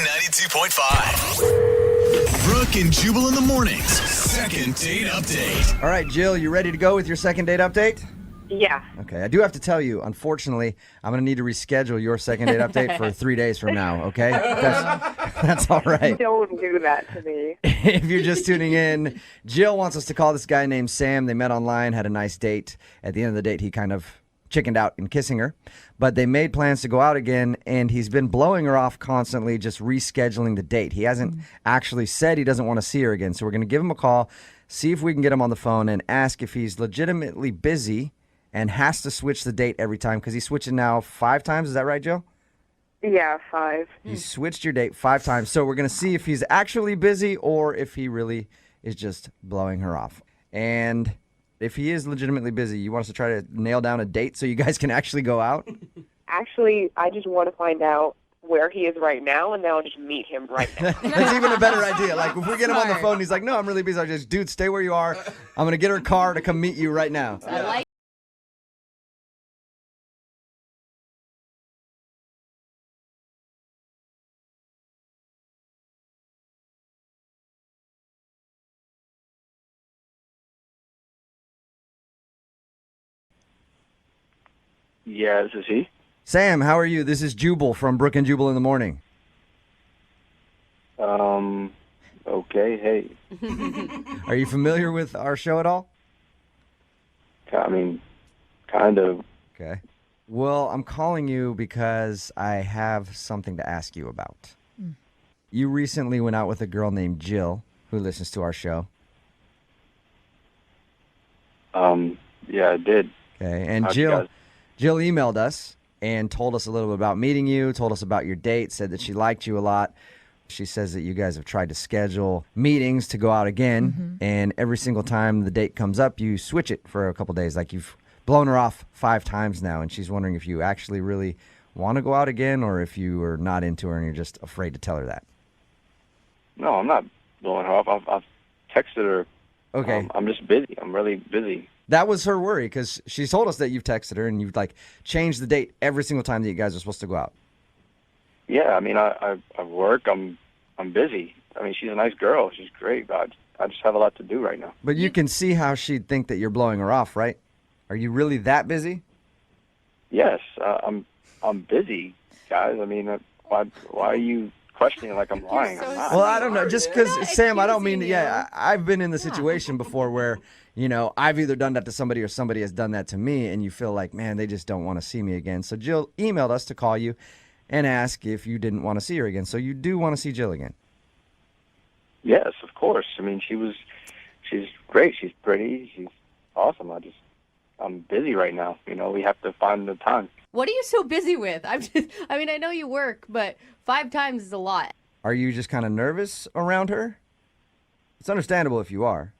F: 92.5. Brooke and Jubal in the mornings. Second date update.
B: All right, Jill, you ready to go with your second date update?
Q: Yeah.
B: Okay, I do have to tell you, unfortunately, I'm going to need to reschedule your second date update for 3 days from now, okay? That's all right.
Q: Don't do that to me.
B: If you're just tuning in, Jill wants us to call this guy named Sam. They met online, had a nice date. At the end of the date, he kind of chickened out in kissing her. But they made plans to go out again, and he's been blowing her off constantly, just rescheduling the date. He hasn't actually said he doesn't want to see her again, so we're going to give him a call, see if we can get him on the phone and ask if he's legitimately busy and has to switch the date every time, because he's switching now 5 times. Is that right, Joe?
Q: Yeah, 5.
B: He switched your date 5 times. So we're going to see if he's actually busy or if he really is just blowing her off. And if he is legitimately busy, you want us to try to nail down a date so you guys can actually go out?
Q: Actually, I just want to find out where he is right now, and then I'll just meet him right now.
B: That's even a better idea. Like, if we get him on the phone, he's like, no, I'm really busy. I just, dude, stay where you are. I'm going to get her car to come meet you right now.
L: I like.
D: Yeah, this is he.
B: Sam, how are you? This is Jubal from Brooke and Jubal in the Morning.
D: Okay, hey.
B: Are you familiar with our show at all?
D: I mean, kind of.
B: Okay. Well, I'm calling you because I have something to ask you about. You recently went out with a girl named Jill who listens to our show.
D: Yeah, I did.
B: Okay, and
D: How'd you guys-
B: Jill emailed us and told us a little bit about meeting you, told us about your date, said that she liked you a lot. She says that you guys have tried to schedule meetings to go out again, and every single time the date comes up, you switch it for a couple days. Like, you've blown her off 5 times now, and she's wondering if you actually really want to go out again or if you are not into her and you're just afraid to tell her that.
D: No, I'm not blowing her off. I've texted her.
B: Okay.
D: I'm just busy. I'm really busy.
B: That was her worry, because she told us that you've texted her and you've, like, changed the date every single time that you guys are supposed to go out.
D: Yeah, I mean, I work. I'm busy. I mean, she's a nice girl. She's great, but I just have a lot to do right now.
B: But you can see how she'd think that you're blowing her off, right? Are you really that busy?
D: Yes, I'm busy, guys. I mean, why are you questioning like I'm lying? I'm not.
B: Well, I don't know. Just because, Sam, I don't mean to, I've been in the situation before where, you know, I've either done that to somebody or somebody has done that to me, and you feel like, man, they just don't want to see me again. So Jill emailed us to call you and ask if you didn't want to see her again. So you do want to see Jill again?
D: Yes, of course. I mean, she's great. She's pretty. She's awesome. I'm busy right now. You know, we have to find the time.
L: What are you so busy with? I mean, I know you work, but 5 times is a lot.
B: Are you just kind of nervous around her? It's understandable if you are.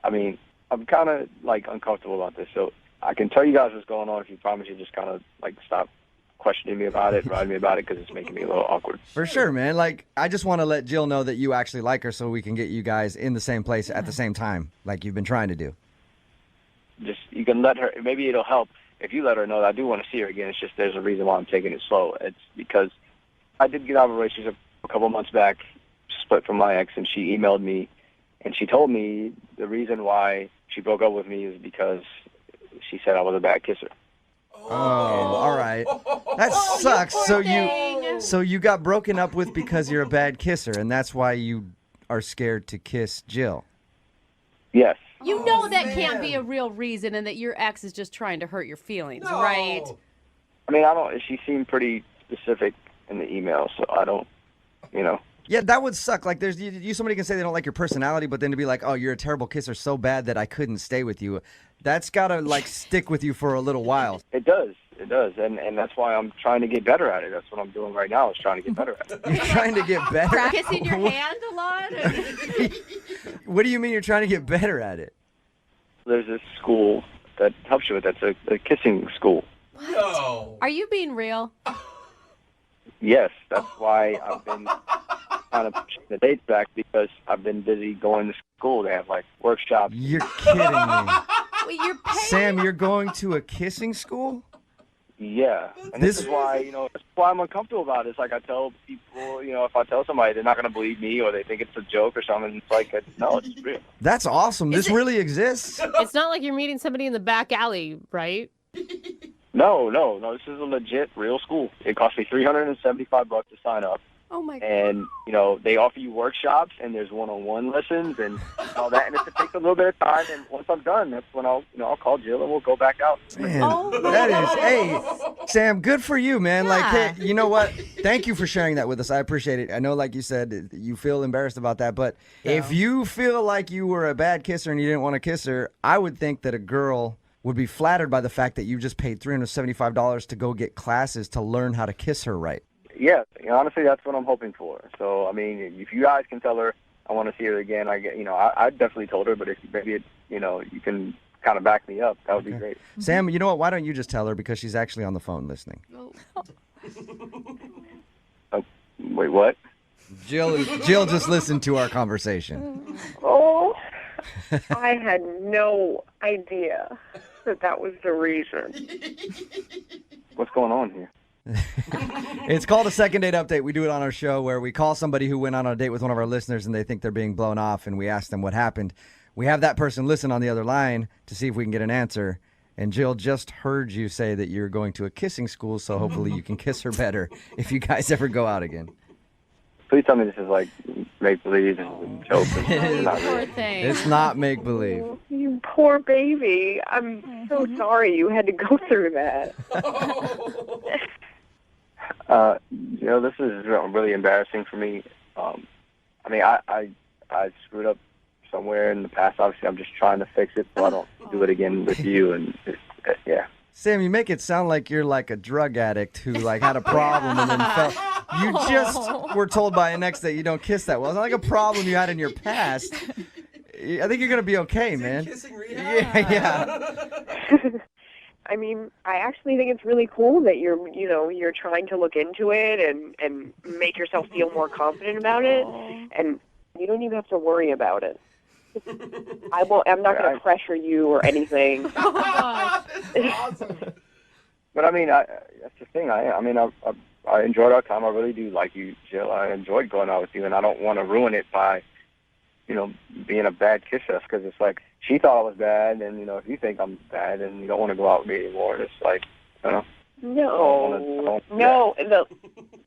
D: I mean, I'm kind of like uncomfortable about this, so I can tell you guys what's going on if you promise you just kind of like stop questioning me about it, writing me about it, because it's making me a little awkward.
B: For sure, man. Like, I just want to let Jill know that you actually like her so we can get you guys in the same place at the same time, like you've been trying to do.
D: Just, you can let her, maybe it'll help if you let her know that I do want to see her again. It's just there's a reason why I'm taking it slow. It's because I did get out of a relationship a couple months back, split from my ex, and she emailed me, and she told me the reason why she broke up with me is because she said I was a bad kisser.
B: Oh, all right. That sucks. So you got broken up with because you're a bad kisser, and that's why you are scared to kiss Jill.
D: Yes.
C: You know that can't be a real reason, and that your ex is just trying to hurt your feelings, right?
D: I mean, she seemed pretty specific in the email, so I don't, you know.
B: Yeah, that would suck. Like, somebody can say they don't like your personality, but then to be like, oh, you're a terrible kisser so bad that I couldn't stay with you. That's got to, like, stick with you for a little while.
D: It does. And that's why I'm trying to get better at it. That's what I'm doing right now, is trying to get better at it.
B: You're trying to get better?
C: Practicing your hand a lot?
B: What do you mean you're trying to get better at it?
D: There's this school that helps you with that. It's a kissing school.
C: No. Are you being real?
D: Yes, that's why I've been kind of pushing the dates back, because I've been busy going to school. They have, like, workshops.
B: You're kidding me.
C: Wait, you're paying?
B: Sam, you're going to a kissing school?
D: Yeah, and this is why, that's why I'm uncomfortable about it. It's like I tell people, if I tell somebody, they're not going to believe me, or they think it's a joke or something. It's like, no, it's real.
B: That's awesome. This really exists.
C: It's not like you're meeting somebody in the back alley, right?
D: No. This is a legit, real school. It cost me $375 to sign up.
C: Oh my God.
D: And they offer you workshops, and there's one-on-one lessons and all that. And it takes a little bit of time. And once I'm done, that's when I'll call Jill and we'll go back out.
B: Man, that is, hey, Sam, good for you, man.
C: Yeah.
B: Like, hey, you know what? Thank you for sharing that with us. I appreciate it. I know, like you said, you feel embarrassed about that, but if you feel like you were a bad kisser and you didn't want to kiss her, I would think that a girl would be flattered by the fact that you just paid $375 to go get classes to learn how to kiss her right.
D: Yeah, honestly, that's what I'm hoping for. So, I mean, if you guys can tell her I want to see her again, I definitely told her, but if maybe you can kind of back me up, that would be great.
B: Sam, you know what? Why don't you just tell her, because she's actually on the phone listening.
D: Oh, wait, what?
B: Jill just listened to our conversation.
Q: Oh, I had no idea that was the reason.
D: What's going on here?
B: It's called a second date update. We do it on our show where we call somebody who went on a date with one of our listeners and they think they're being blown off, and we ask them what happened. We have that person listen on the other line to see if we can get an answer. And Jill just heard you say that you're going to a kissing school, so hopefully you can kiss her better if you guys ever go out again.
D: Please tell me this is like make-believe and joke. It's not
C: Poor
D: real.
C: thing.
B: It's not make-believe.
Q: You poor baby. I'm so sorry you had to go through that.
D: This is really embarrassing for me. I mean, I screwed up somewhere in the past. Obviously, I'm just trying to fix it so I don't do it again with you. And yeah.
B: Sam, you make it sound like you're like a drug addict who like had a problem and then fell. You just were told by an ex that you don't kiss that well. It's not like a problem you had in your past. I think you're going to be okay, man. Yeah.
Q: I mean, I actually think it's really cool that you're trying to look into it and make yourself feel more confident about it, and you don't even have to worry about it. I'm not going to pressure you or anything.
D: Awesome. But I mean, that's the thing. I enjoyed our time. I really do like you, Jill. I enjoyed going out with you, and I don't want to ruin it by, being a bad kisser, because it's like she thought I was bad, and if you think I'm bad, and you don't want to go out with me anymore, it's like,
Q: No.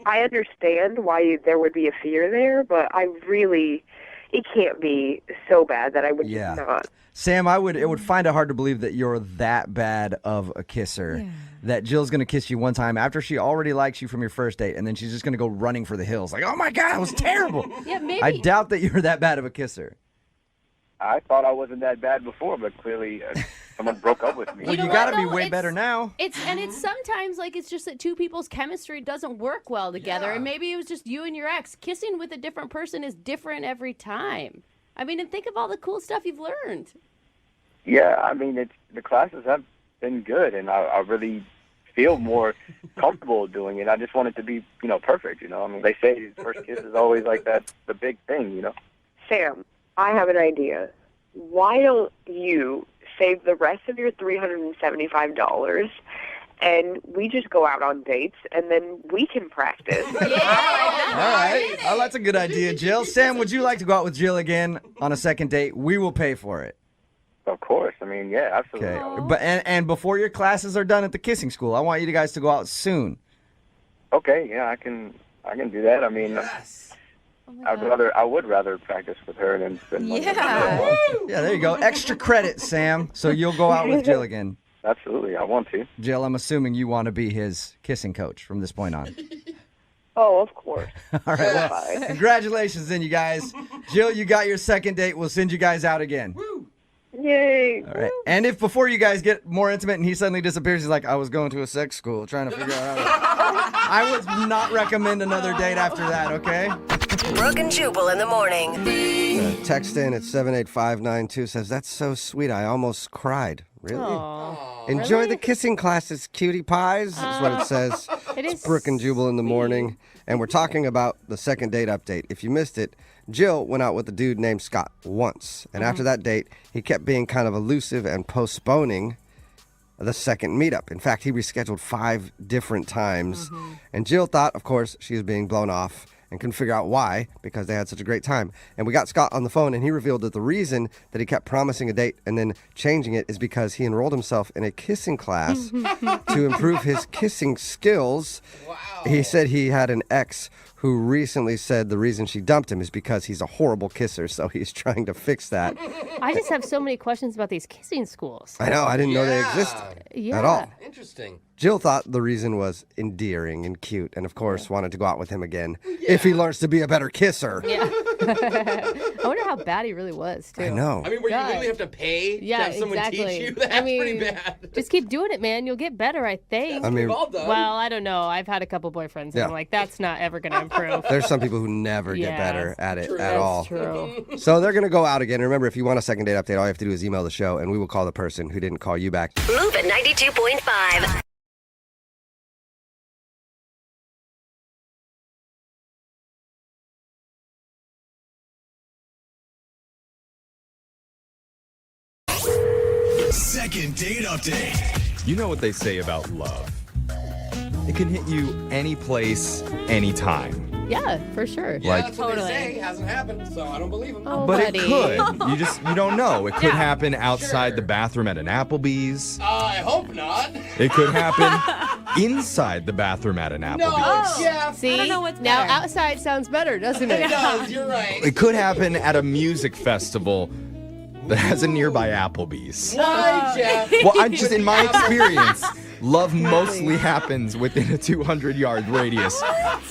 Q: I understand why there would be a fear there, but it can't be so bad that I would just not.
B: Sam, it would find it hard to believe that you're that bad of a kisser. Yeah. That Jill's going to kiss you one time after she already likes you from your first date, and then she's just going to go running for the hills. Like, oh my God, it was terrible.
C: Yeah, maybe.
B: I doubt that you're that bad of a kisser.
D: I thought I wasn't that bad before, but clearly someone broke up with me.
B: Well, you got to be way better now.
C: It's sometimes like it's just that two people's chemistry doesn't work well together, and maybe it was just you and your ex. Kissing with a different person is different every time. I mean, and think of all the cool stuff you've learned.
D: Yeah, I mean, the classes have been good, and I really feel more comfortable doing it. I just want it to be, perfect, I mean, they say first kiss is always like that, the big thing,
Q: Sam, I have an idea. Why don't you save the rest of your $375 and we just go out on dates and then we can practice?
B: All right. Oh, that's a good idea, Jill. Sam, would you like to go out with Jill again on a second date? We will pay for it.
D: Of course. I mean, yeah, absolutely.
B: Okay. But and before your classes are done at the kissing school, I want you guys to go out soon.
D: Okay, yeah, I can do that. I mean, I would rather practice with her than spend money.
B: Yeah, there you go. Extra credit, Sam. So you'll go out with Jill again.
D: Absolutely, I want to.
B: Jill, I'm assuming you want to be his kissing coach from this point on.
Q: Oh, of course.
B: All right, well, congratulations then, you guys. Jill, you got your second date. We'll send you guys out again.
Q: Yay.
B: All right. And if before you guys get more intimate and he suddenly disappears, he's like, I was going to a sex school trying to figure out I would not recommend another date after that, okay?
I: Brooke and Jubal in the morning.
R: Text in at 78592 says, that's so sweet. I almost cried. Really?
C: Aww.
R: Enjoy
C: Really?
R: the kissing classes, cutie pies, is what it says. It's Brooke and Jubal in the morning. And we're talking about the second date update. If you missed it, Jill went out with a dude named Scott once. And after that date, he kept being kind of elusive and postponing the second meetup. In fact, he rescheduled 5 different times. And Jill thought, of course, she was being blown off and couldn't figure out why, because they had such a great time. And we got Scott on the phone, and he revealed that the reason that he kept promising a date and then changing it is because he enrolled himself in a kissing class to improve his kissing skills. Wow. He said he had an ex who recently said the reason she dumped him is because he's a horrible kisser, so he's trying to fix that.
C: I just have so many questions about these kissing schools.
R: I know, I didn't know they existed at all.
S: Interesting.
R: Jill thought the reason was endearing and cute, and of course wanted to go out with him again if he learns to be a better kisser.
C: Yeah. I wonder how bad he really was, too.
R: I know.
S: I mean, where you literally have to pay to have someone teach you? That's pretty bad.
C: Just keep doing it, man. You'll get better, I think.
R: I mean,
S: we've all done.
C: Well, I don't know. I've had a couple boyfriends, and I'm like, that's not ever going to improve.
R: There's some people who never get better at it at all.
C: True.
R: So they're going to go out again. Remember, if you want a second date update, all you have to do is email the show, and we will call the person who didn't call you back.
I: Move at 92.5.
F: Second date update.
T: You know what they say about love. It can hit you any place, anytime.
C: Yeah, for sure.
S: Yeah, that's what they say. Hasn't happened, so I don't believe them.
C: Oh,
T: But
C: buddy.
T: it could. You don't know. It could happen outside the bathroom at an Applebee's.
S: I hope not.
T: It could happen inside the bathroom at an Applebee's.
S: Jeff.
C: See,
N: I don't know what's
C: now
N: better.
C: outside sounds better, doesn't it?
S: It does, you're right.
T: It could happen at a music festival that has a nearby Applebee's.
S: Why, Jeff?
T: Well, I'm just, in my experience, love mostly happens within a 200-yard radius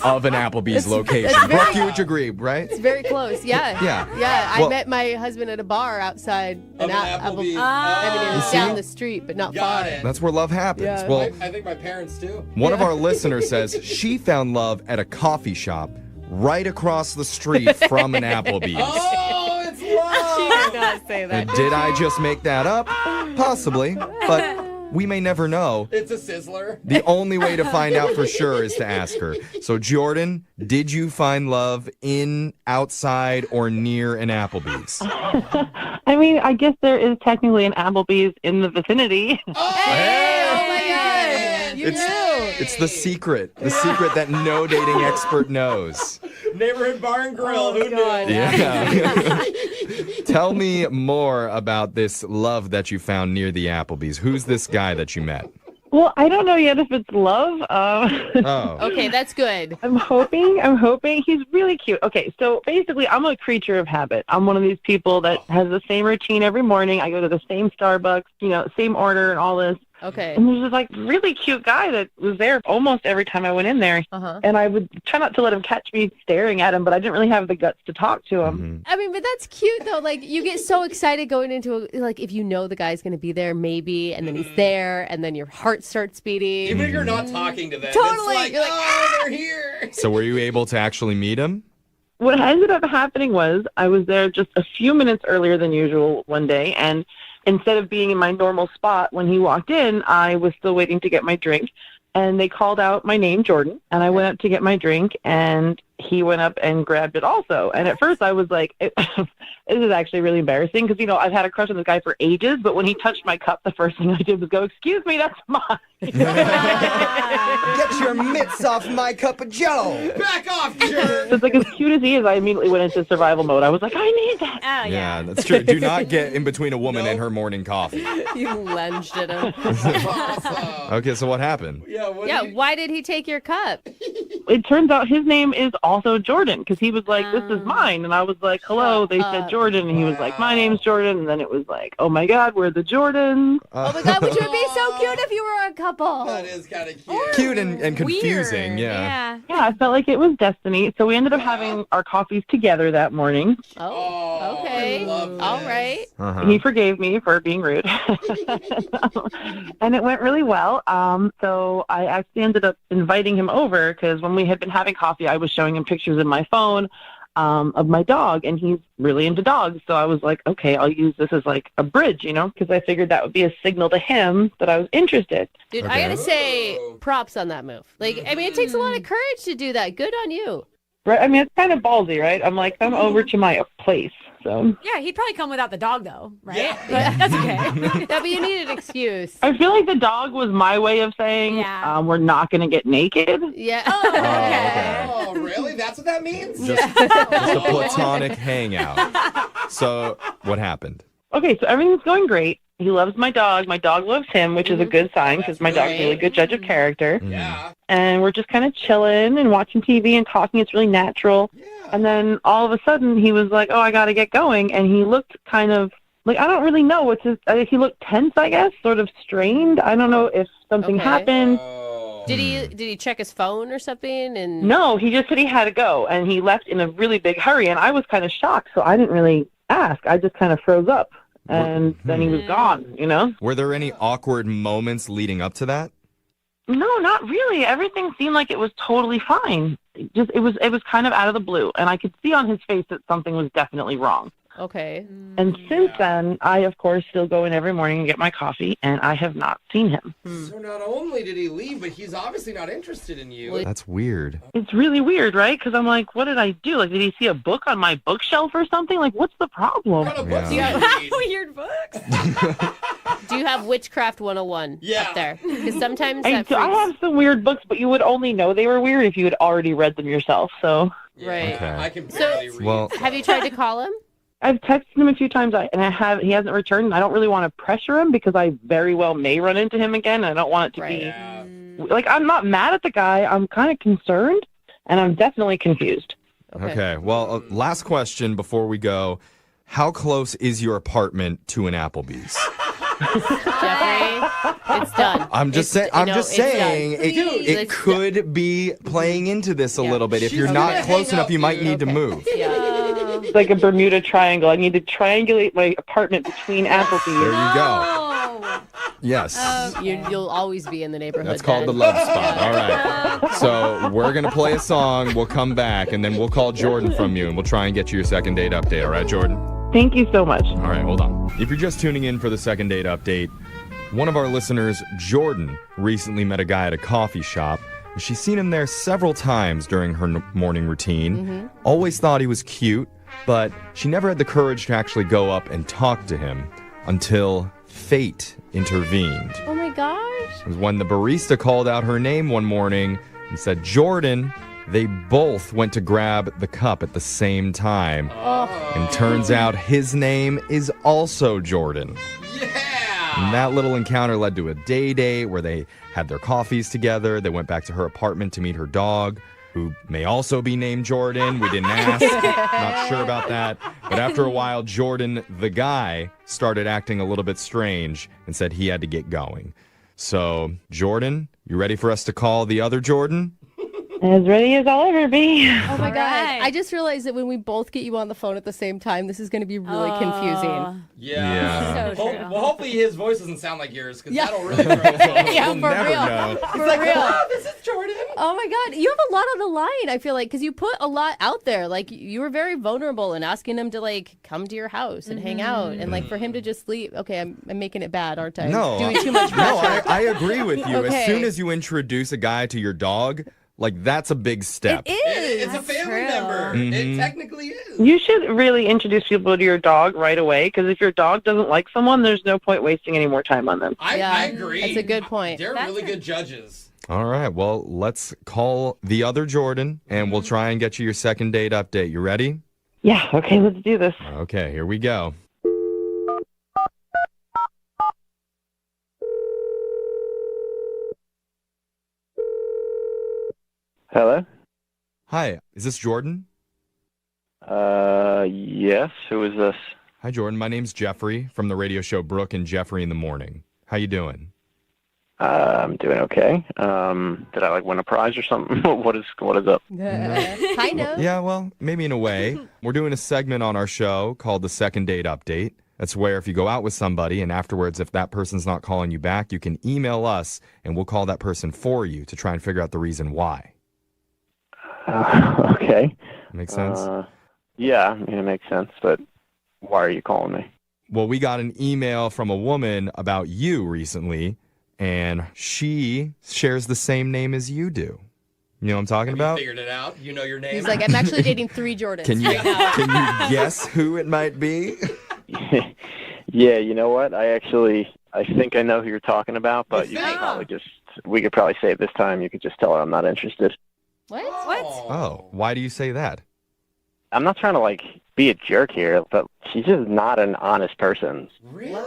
T: of an Applebee's location. Brooke, you would agree, right?
C: It's very close. Yeah.
T: Yeah.
C: I
T: Well-
C: met my husband at a bar outside
S: Of an Applebee's.
C: I mean, it was
T: see?
C: down the street, but not
S: Got
C: far.
S: it.
T: That's where love happens.
C: Yeah.
T: Well,
S: I think my parents too.
T: one of our listeners says she found love at a coffee shop right across the street from an Applebee's.
S: Oh, it's love.
C: She did not say that.
T: And did I just make that up? Possibly, but we may never know.
S: It's a sizzler.
T: The only way to find out for sure is to ask her. So, Jordan, did you find love in, outside, or near an Applebee's?
U: I mean, I guess there is technically an Applebee's in the vicinity.
C: Hey, oh my God. You knew.
T: It's the secret that no dating expert knows.
S: Neighborhood bar and grill.
C: Oh,
S: Who
C: God.
S: knew?
T: Yeah. Tell me more about this love that you found near the Applebee's. Who's this guy that you met?
U: Well, I don't know yet if it's love.
T: Oh.
C: Okay, that's good.
U: I'm hoping. He's really cute. Okay, so basically, I'm a creature of habit. I'm one of these people that has the same routine every morning. I go to the same Starbucks, same order and all this.
C: Okay.
U: And there's this really cute guy that was there almost every time I went in there. And I would try not to let him catch me staring at him, but I didn't really have the guts to talk to him.
C: I mean, but that's cute though. Like, you get so excited going into if you know the guy's going to be there, maybe, and then he's there, and then your heart starts beating.
S: Even if you're not talking to them,
C: Totally.
S: it's like,
C: You're like,
S: oh, they're here.
T: So were you able to actually meet him?
U: What ended up happening was I was there just a few minutes earlier than usual one day, and instead of being in my normal spot when he walked in, I was still waiting to get my drink, and they called out my name, Jordan, and I went up to get my drink, and he went up and grabbed it also. And at first I was like, this is actually really embarrassing because, I've had a crush on this guy for ages, but when he touched my cup, the first thing I did was go, excuse me, that's mine.
B: Get your mitts off my cup of Joe.
S: Back off, jerk.
U: It's like, as cute as he is, I immediately went into survival mode. I was like, I need that.
N: Oh,
T: Yeah, that's true. Do not get in between a woman and her morning coffee.
C: You lunged at him.
T: Okay, so what happened?
S: Yeah,
C: why did he take your cup?
U: It turns out his name is also Jordan because he was like, this is mine. And I was like, hello. They said Jordan. And he was like, my name's Jordan. And then it was like, oh, my God, we're the Jordans.
C: Oh, my God, which would be so cute if you were a couple.
S: That is kind of cute.
T: Cute and confusing, yeah.
U: Yeah, I felt like it was destiny. So we ended up having our coffees together that morning.
C: Oh, okay. All right.
U: He forgave me for being rude. And it went really well. So I actually ended up inviting him over because when we had been having coffee, I was showing him pictures in my phone of my dog, and he's really into dogs. So I was like, okay, I'll use this as like a bridge, because I figured that would be a signal to him that I was interested.
C: Dude, I gotta say, props on that move. It takes a lot of courage to do that. Good on you.
U: Right? I mean, it's kind of ballsy, right? I'm like, come over to my place. So
V: Yeah, he'd probably come without the dog, though, right?
S: Yeah.
V: But that's okay.
C: Yeah, but you need an excuse.
U: I feel like the dog was my way of saying we're not going to get naked.
C: Yeah.
V: Oh, okay.
S: Oh, really? That's what that means?
T: Just a platonic hangout. So, what happened?
U: Okay, so everything's going great. He loves my dog. My dog loves him, which is a good sign because my dog's a really good judge of character.
S: Yeah.
U: And we're just kind of chilling and watching TV and talking. It's really natural. Yeah. And then all of a sudden he was like, oh, I got to get going. And he looked kind of like, I don't really know what's his, he looked tense, I guess, sort of strained. I don't know if something happened.
L: Did he check his phone or something? And
U: No, he just said he had to go. And he left in a really big hurry. And I was kind of shocked, so I didn't really ask. I just kind of froze up. And then he was gone, you know?
T: Were there any awkward moments leading up to that?
U: No, not really. Everything seemed like it was totally fine. It was kind of out of the blue, and I could see on his face that something was definitely wrong.
L: Okay.
U: And since then, I, of course, still go in every morning and get my coffee, and I have not seen him.
S: So not only did he leave, but he's obviously not interested in you.
T: That's weird.
U: It's really weird, right? Because I'm like, what did I do? Like, did he see a book on my bookshelf or something? Like, what's the problem?
S: What kind of books do you read?
V: Weird books.
L: Do you have Witchcraft 101 up there? Because sometimes
U: I have some weird books, but you would only know they were weird if you had already read them yourself, so...
L: Right.
T: Okay.
S: I can barely read.
T: Well,
L: Have you tried to call him?
U: I've texted him a few times, he hasn't returned, and I don't really want to pressure him because I very well may run into him again, and I don't want it to be... Like, I'm not mad at the guy. I'm kind of concerned, and I'm definitely confused.
T: Okay. Well, last question before we go. How close is your apartment to an Applebee's?
L: Jeffrey, it's done.
T: I'm just saying. It
L: It's
T: could be playing into this a little bit. If you're not close enough, you might need to move.
U: It's like a Bermuda Triangle. I need to triangulate my apartment between Applebee's.
T: There you go. Yes.
L: You'll always be in the neighborhood.
T: That's called the love spot. All right. So we're going to play a song. We'll come back, and then we'll call Jordan from you, and we'll try and get you your second date update. All right, Jordan?
U: Thank you so much.
T: All right, hold on. If you're just tuning in for the second date update, one of our listeners, Jordan, recently met a guy at a coffee shop. She's seen him there several times during her morning routine. Always thought he was cute, but she never had the courage to actually go up and talk to him until fate intervened.
L: Oh my gosh.
T: It was when the barista called out her name one morning and said, Jordan. They both went to grab the cup at the same time. And turns out his name is also Jordan.
S: Yeah!
T: And that little encounter led to a date where they had their coffees together. They went back to her apartment to meet her dog, who may also be named Jordan. We didn't ask. Not sure about that. But after a while, Jordan, the guy, started acting a little bit strange and said he had to get going. So, Jordan, you ready for us to call the other Jordan?
U: As ready as I'll ever be.
C: Oh my God. I just realized that when we both get you on the phone at the same time, this is going to be really confusing.
S: Yeah.
C: So true.
S: Well, hopefully his voice doesn't sound like yours, because that'll really throw us off.
C: Yeah,
T: We'll
C: for
T: never
C: real.
T: know.
C: For
S: Like,
C: real.
S: "Oh, this is Jordan."
C: Oh my God. You have a lot on the line, I feel like, because you put a lot out there. Like, you were very vulnerable in asking him to, like, come to your house and hang out. And, like, for him to just leave. Okay, I'm making it bad, aren't I?
T: No.
C: Doing too much pressure.
T: No, I agree with you.
C: Okay.
T: As soon as you introduce a guy to your dog, like, that's a big step.
C: It is.
S: It's a family member. It technically is.
U: You should really introduce people to your dog right away, because if your dog doesn't like someone, there's no point wasting any more time on them.
S: I agree.
C: That's a good point.
S: They're really good judges.
T: All right, well, let's call the other Jordan, and we'll try and get you your second date update. You ready?
U: Yeah, okay, let's do this.
T: Okay, here we go.
K: Hello?
T: Hi, is this Jordan?
K: Yes. Who is this?
T: Hi, Jordan. My name's Jeffrey from the radio show Brooke and Jeffrey in the Morning. How you doing?
K: I'm doing okay. Did I, like, win a prize or something? What is up?
C: Kind of.
T: Yeah, well, maybe in a way. We're doing a segment on our show called the Second Date Update. That's where if you go out with somebody and afterwards, if that person's not calling you back, you can email us and we'll call that person for you to try and figure out the reason why.
K: Okay.
T: Makes sense?
K: Yeah, I mean, it makes sense, but why are you calling me?
T: Well, we got an email from a woman about you recently, and she shares the same name as you do. You know what I'm talking about?
S: Figured it out. You know your name.
C: He's like, I'm actually dating 3 Jordans
T: Can you
C: right now.
T: can you guess who it might be?
K: Yeah, you know what? I think I know who you're talking about, but you could probably we could probably say it this time. You could just tell her I'm not interested.
C: What?
T: Oh, why do you say that?
K: I'm not trying to, like,
A: be a jerk here, but she's just not an honest person.
S: Really?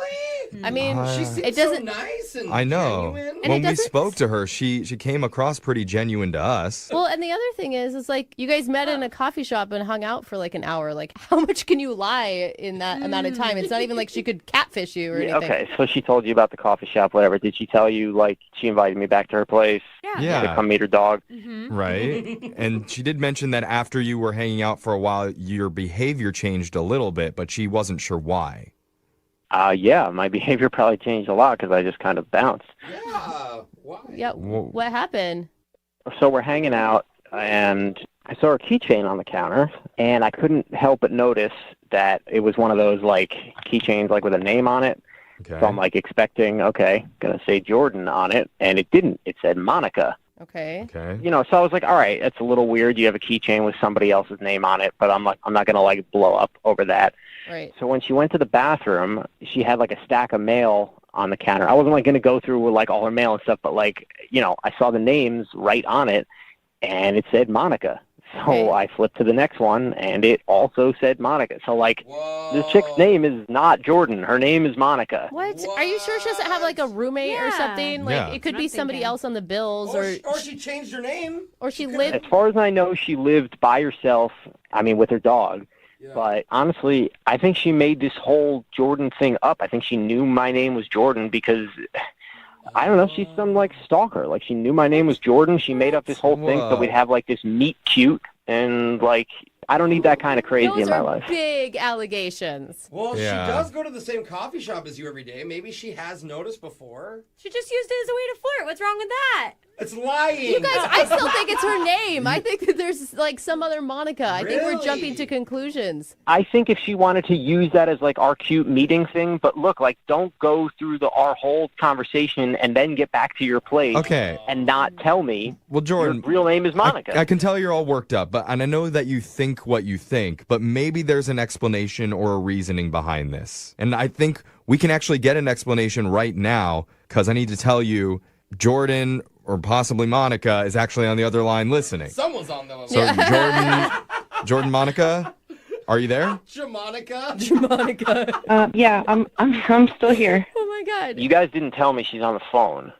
C: I mean,
S: She seems
C: it doesn't.
S: so nice and
T: I know.
S: genuine.
C: And
T: When
C: it
T: we
C: doesn't-
T: spoke to her, she came across pretty genuine to us.
C: Well, and the other thing is like you guys met in a coffee shop and hung out for like an hour. Like, how much can you lie in that amount of time? It's not even like she could catfish you or anything.
A: Okay, so she told you about the coffee shop, whatever. Did she tell you, like, she invited me back to her place
T: Yeah.
A: to come meet her dog?
T: Right? And she did mention that after you were hanging out for a while, your behavior changed a little bit, but she wasn't sure why.
A: Yeah, my behavior probably changed a lot because I just kind of bounced.
S: Yeah. Why?
C: Yeah. What happened?
A: So we're hanging out, and I saw her keychain on the counter, and I couldn't help but notice that it was one of those, like, keychains, like, with a name on it.
T: Okay.
A: So I'm, like, expecting, okay, going to say Jordan on it, and it didn't. It said Monica.
C: Okay.
A: You know, so I was like, all right, it's a little weird. You have a keychain with somebody else's name on it, but I'm not going to, like, blow up over that.
C: Right.
A: So when she went to the bathroom, she had, like, a stack of mail on the counter. I wasn't, like, going to go through, like, all her mail and stuff, but, like, you know, I saw the names right on it, and it said Monica. So I flipped to the next one, and it also said Monica. So, like, this chick's name is not Jordan. Her name is Monica.
C: What? Are you sure she doesn't have like a roommate or something? Like
A: Yeah.
C: it could be somebody else on the bills,
S: Or she changed her name.
C: or she lived.
A: As far as I know, she lived by herself, I mean, with her dog. But honestly, I think she made this whole Jordan thing up. I think she knew my name was Jordan because, I don't know, she's some, like, stalker. Like, she knew my name was Jordan. She made up this whole thing so we'd have, like, this meet cute. And, like, I don't need that kind of crazy
C: Those
A: in my
C: are
A: life.
C: big allegations.
S: Well,
A: Yeah.
S: she does go to the same coffee shop as you every day. Maybe she has noticed before.
G: She just used it as a way to flirt. What's wrong with that?
S: It's lying.
C: You guys, I still think it's her name. I think that there's like some other Monica. I think we're jumping to conclusions.
A: I think if she wanted to use that as, like, our cute meeting thing, but look, like, don't go through our whole conversation and then get back to your place and not tell me
T: Well, Jordan,
A: your real name is Monica.
T: I can tell you're all worked up, and I know that you think what you think, but maybe there's an explanation or a reasoning behind this. And I think we can actually get an explanation right now, because I need to tell you, Jordan or possibly Monica is actually on the other line listening.
S: Someone's on the line.
T: So Jordan, Monica, are you there?
C: Monica.
U: Yeah, I'm still here.
C: Oh my God.
A: You guys didn't tell me she's on the phone.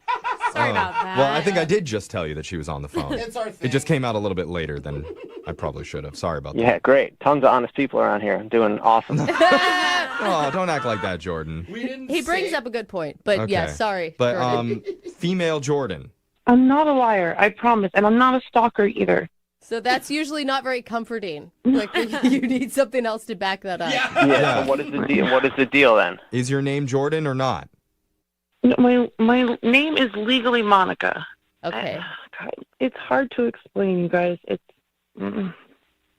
G: Sorry about that.
T: Well, I think I did just tell you that she was on the phone.
S: It's our
T: It just came out a little bit later than I probably should have. Sorry about
A: Yeah, great. Tons of honest people around here. Doing awesome.
T: that. Oh, don't act like that, Jordan.
C: He brings up a good point, but yeah,
T: Okay.
C: sorry.
T: But
C: Jordan.
T: female Jordan.
U: I'm not a liar, I promise, and I'm not a stalker either.
C: So that's usually not very comforting. Like you need something else to back that up.
A: Yeah. So what is the deal? What is the deal then?
T: Is your name Jordan or not?
U: No, my name is legally Monica.
C: Okay.
U: God, it's hard to explain, you guys.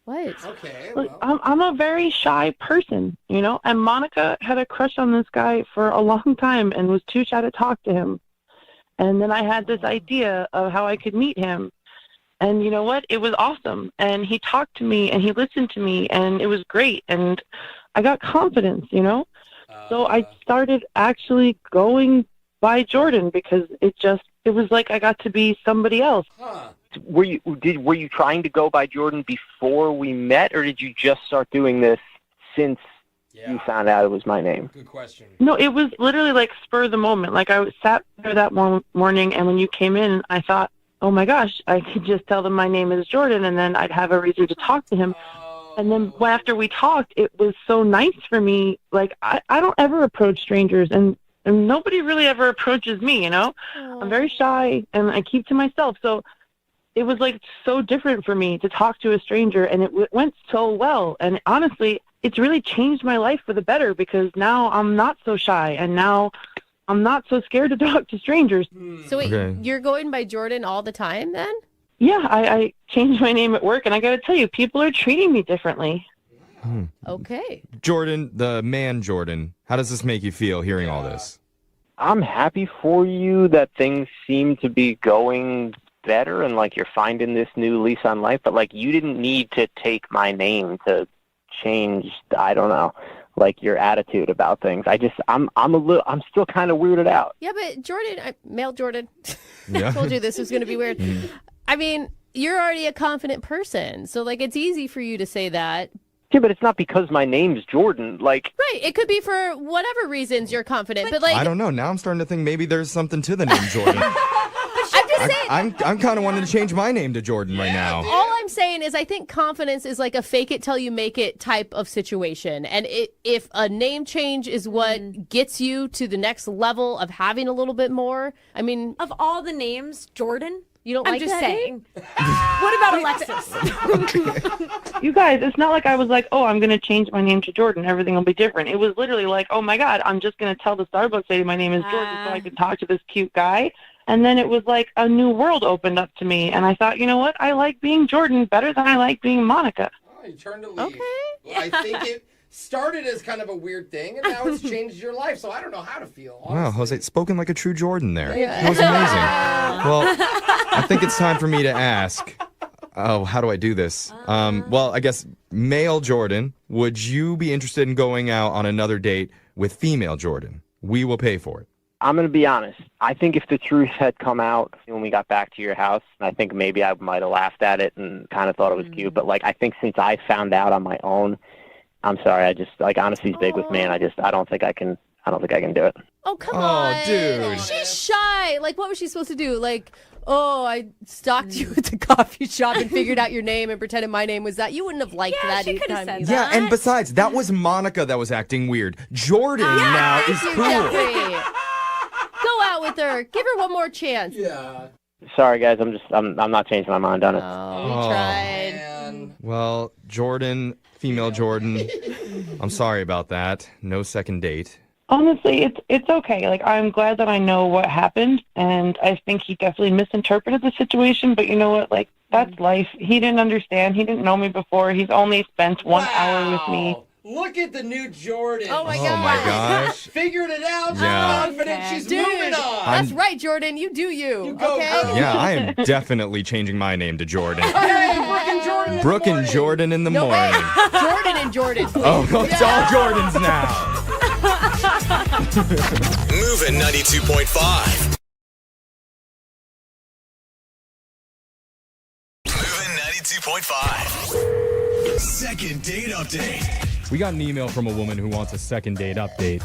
C: What?
S: Okay.
U: Look, I'm a very shy person, you know, and Monica had a crush on this guy for a long time and was too shy to talk to him. And then I had this idea of how I could meet him. And you know what? It was awesome. And he talked to me and he listened to me and it was great. And I got confidence, you know? So I started actually going by Jordan because it was like I got to be somebody else.
A: Were you trying to go by Jordan before we met, or did you just start doing this since you found out it was my name?
S: Good question.
U: No, it was literally like spur of the moment. Like I sat there that morning, and when you came in, I thought, oh my gosh, I could just tell them my name is Jordan, and then I'd have a reason to talk to him. And then after we talked, it was so nice for me. Like I don't ever approach strangers, and nobody really ever approaches me, you know? I'm very shy, and I keep to myself. So it was like so different for me to talk to a stranger, and it went so well. And honestly, it's really changed my life for the better because now I'm not so shy, and now I'm not so scared to talk to strangers.
C: So wait, you're going by Jordan all the time then?
U: Yeah, I changed my name at work, and I got to tell you, people are treating me differently.
C: Okay.
T: Jordan, the man Jordan, how does this make you feel hearing all this?
A: I'm happy for you that things seem to be going better and like you're finding this new lease on life, but like you didn't need to take my name to change, I don't know, like your attitude about things. I'm still kind of weirded out.
C: Yeah, but Jordan, male Jordan,
T: Yeah.
C: I told you this was going to be weird. I mean, you're already a confident person, so like it's easy for you to say that.
A: Yeah, but it's not because my name's Jordan. Like,
C: Right. It could be for whatever reasons you're confident. But like,
T: I don't know. Now I'm starting to think maybe there's something to the name Jordan.
C: I'm just saying.
T: I'm kind of wanting to change my name to Jordan right now.
C: All I'm saying is I think confidence is like a fake it till you make it type of situation. And if a name change is what gets you to the next level of having a little bit more, I mean.
G: Of all the names, Jordan?
C: You don't like
G: I'm just
C: that
G: saying. What about Alexis?
U: You guys, it's not like I was like, oh, I'm going to change my name to Jordan. Everything will be different. It was literally like, oh, my God, I'm just going to tell the Starbucks lady my name is Jordan so I can talk to this cute guy. And then it was like a new world opened up to me. And I thought, you know what? I like being Jordan better than I like being Monica.
S: Oh, you turned to leave. Okay. Well, I think it started as kind of a weird thing, and now it's changed your life. So I don't know how to feel. Honestly.
T: Wow, Jose, spoken like a true Jordan there. Yeah. That was amazing. Well, I think it's time for me to ask. Oh, how do I do this? Well, I guess male Jordan, would you be interested in going out on another date with female Jordan? We will pay for it.
A: I'm going to be honest. I think if the truth had come out when we got back to your house, I think maybe I might have laughed at it and kind of thought it was cute. But, like, I think since I found out on my own, I'm sorry. I just, like, honesty's big with me, and I don't think I can do it.
C: Oh, come on.
T: Dude.
C: She's shy. Like, what was she supposed to do? Like, oh, I stalked you at the coffee shop and figured out your name and pretended my name was that. You wouldn't have liked that.
G: She could have said that.
T: Yeah, and besides, that was Monica that was acting weird. Jordan now is cool.
C: Go out with her. Give her one more chance.
S: Yeah.
A: Sorry, guys. I'm not changing my mind on it.
C: Oh, we tried.
S: Man.
T: Well, Jordan, female Jordan, I'm sorry about that. No second date.
U: Honestly, it's okay. Like, I'm glad that I know what happened, and I think he definitely misinterpreted the situation, but you know what? Like, that's life. He didn't understand. He didn't know me before. He's only spent 1 hour with me.
S: Look at the new Jordan.
C: Oh, my
T: Oh my gosh.
S: Figured it out. She's
T: Yeah.
S: confident. She's
C: Dude,
S: moving on.
C: that's right, Jordan. You do you.
S: You go,
C: okay?
S: girl.
T: Yeah, I am definitely changing my name to Jordan.
S: Hey, Brooke and Jordan.
T: Brooke and Jordan in the morning.
C: Jordan and Jordan. Please.
T: Oh, it's all Jordans now.
F: Moving 92.5. Moving 92.5. Second date update.
T: We got an email from a woman who wants a second date update.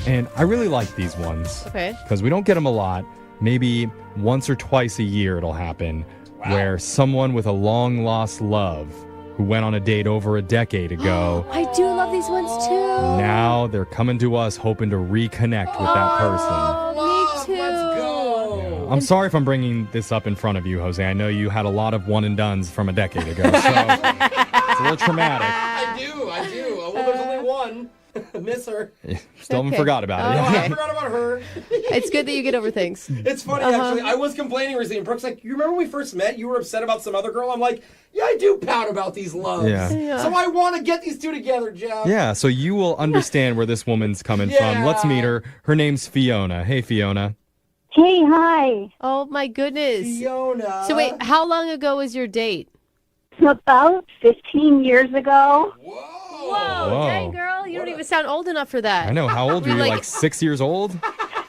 T: And I really like these ones.
C: Okay.
T: Because we don't get them a lot. Maybe once or twice a year it'll happen. Where someone with a long-lost love who went on a date over a decade ago.
C: I do love these ones, too.
T: Now they're coming to us hoping to reconnect with that person.
C: Oh, me too.
S: Let's go.
T: I'm sorry if I'm bringing this up in front of you, Jose. I know you had a lot of one-and-dones from a decade ago. So it's a little traumatic.
S: I do. Well, there's only one. Miss her.
T: Still haven't forgot about it.
S: I forgot about her.
C: It's good that you get over things.
S: It's funny, actually. I was complaining recently, and Brooke's like, you remember when we first met? You were upset about some other girl? I'm like, yeah, I do pout about these loves.
T: Yeah.
S: So I want to get these two together, Jeff.
T: Yeah, so you will understand where this woman's coming from. Let's meet her. Her name's Fiona. Hey, Fiona.
H: Hey, hi.
C: Oh, my goodness.
S: Fiona.
C: So wait, how long ago was your date?
H: About 15 years ago.
C: Whoa, dang, girl. You don't even sound old enough for that.
T: I know. How old were you? Like 6 years old?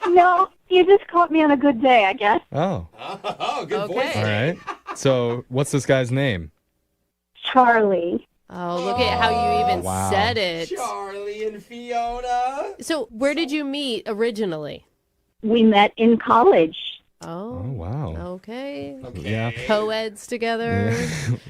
H: No, you just caught me on a good day, I guess.
T: Oh.
S: Oh, good voice.
T: All right. So what's this guy's name?
H: Charlie.
C: Oh, look at how you even
T: wow.
C: said it.
S: Charlie and Fiona.
C: So where did you meet originally?
H: We met in college.
C: Oh,
T: wow.
C: Okay.
T: Yeah.
C: Co-eds together.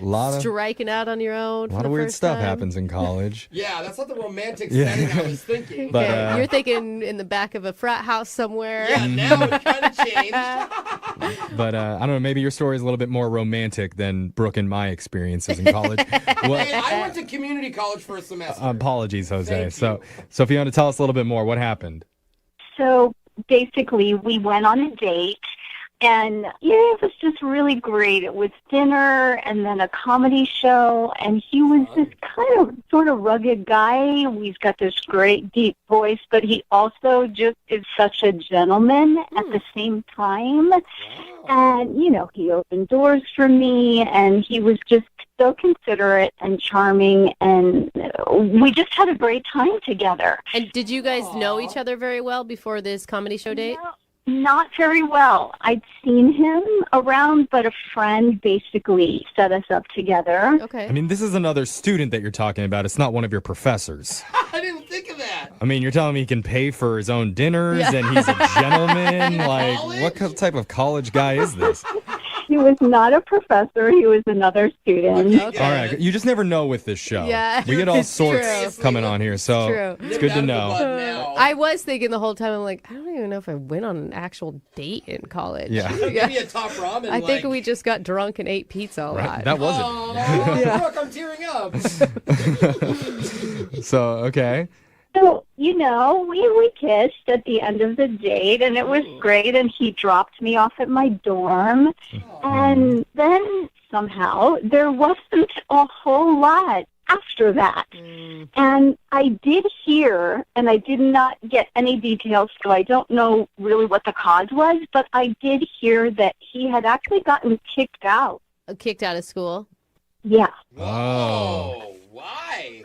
T: A lot of
C: striking out on your own.
T: A lot of weird stuff happens in college.
S: Yeah, that's not the romantic setting I was thinking.
T: But,
C: okay. You're thinking in the back of a frat house somewhere.
S: Yeah, now it's kind of changed.
T: But I don't know, maybe your story is a little bit more romantic than Brooke and my experiences in college.
S: Hey, I went to community college for a semester.
T: Apologies, Jose. So if you want to tell us a little bit more, what happened?
H: So basically, we went on a date, and it was just really great. It was dinner and then a comedy show, and he was this kind of sort of rugged guy. He's got this great deep voice, but he also just is such a gentleman at the same time. And, you know, he opened doors for me, and he was just so considerate and charming, and we just had a great time together.
C: And did you guys know each other very well before this comedy show date?
H: not very well. I'd seen him around, but a friend basically set us up together.
C: Okay.
T: I mean, this is another student that you're talking about. It's not one of your professors.
S: I didn't think of that.
T: I mean, you're telling me he can pay for his own dinners and he's a gentleman? Like, what type of college guy is this?
H: He was not a professor. He was another student.
T: All right. You just never know with this show.
C: Yeah,
T: We get all
C: it's
T: sorts
C: true.
T: coming on here, so
C: True.
T: it's good to know.
C: I was thinking the whole time, I'm like, I don't even know if I went on an actual date in college.
T: Yeah.
S: Maybe a top ramen.
C: I think we just got drunk and ate pizza a lot.
T: That was
S: it. Brooke, I'm tearing up.
T: So, okay.
H: So, we kissed at the end of the date, and it was great, and he dropped me off at my dorm. And then somehow there wasn't a whole lot after that. And I did hear, and I did not get any details, so I don't know really what the cause was, but I did hear that he had actually gotten kicked out.
C: Kicked out of school?
H: Yeah.
T: Oh.
S: Why?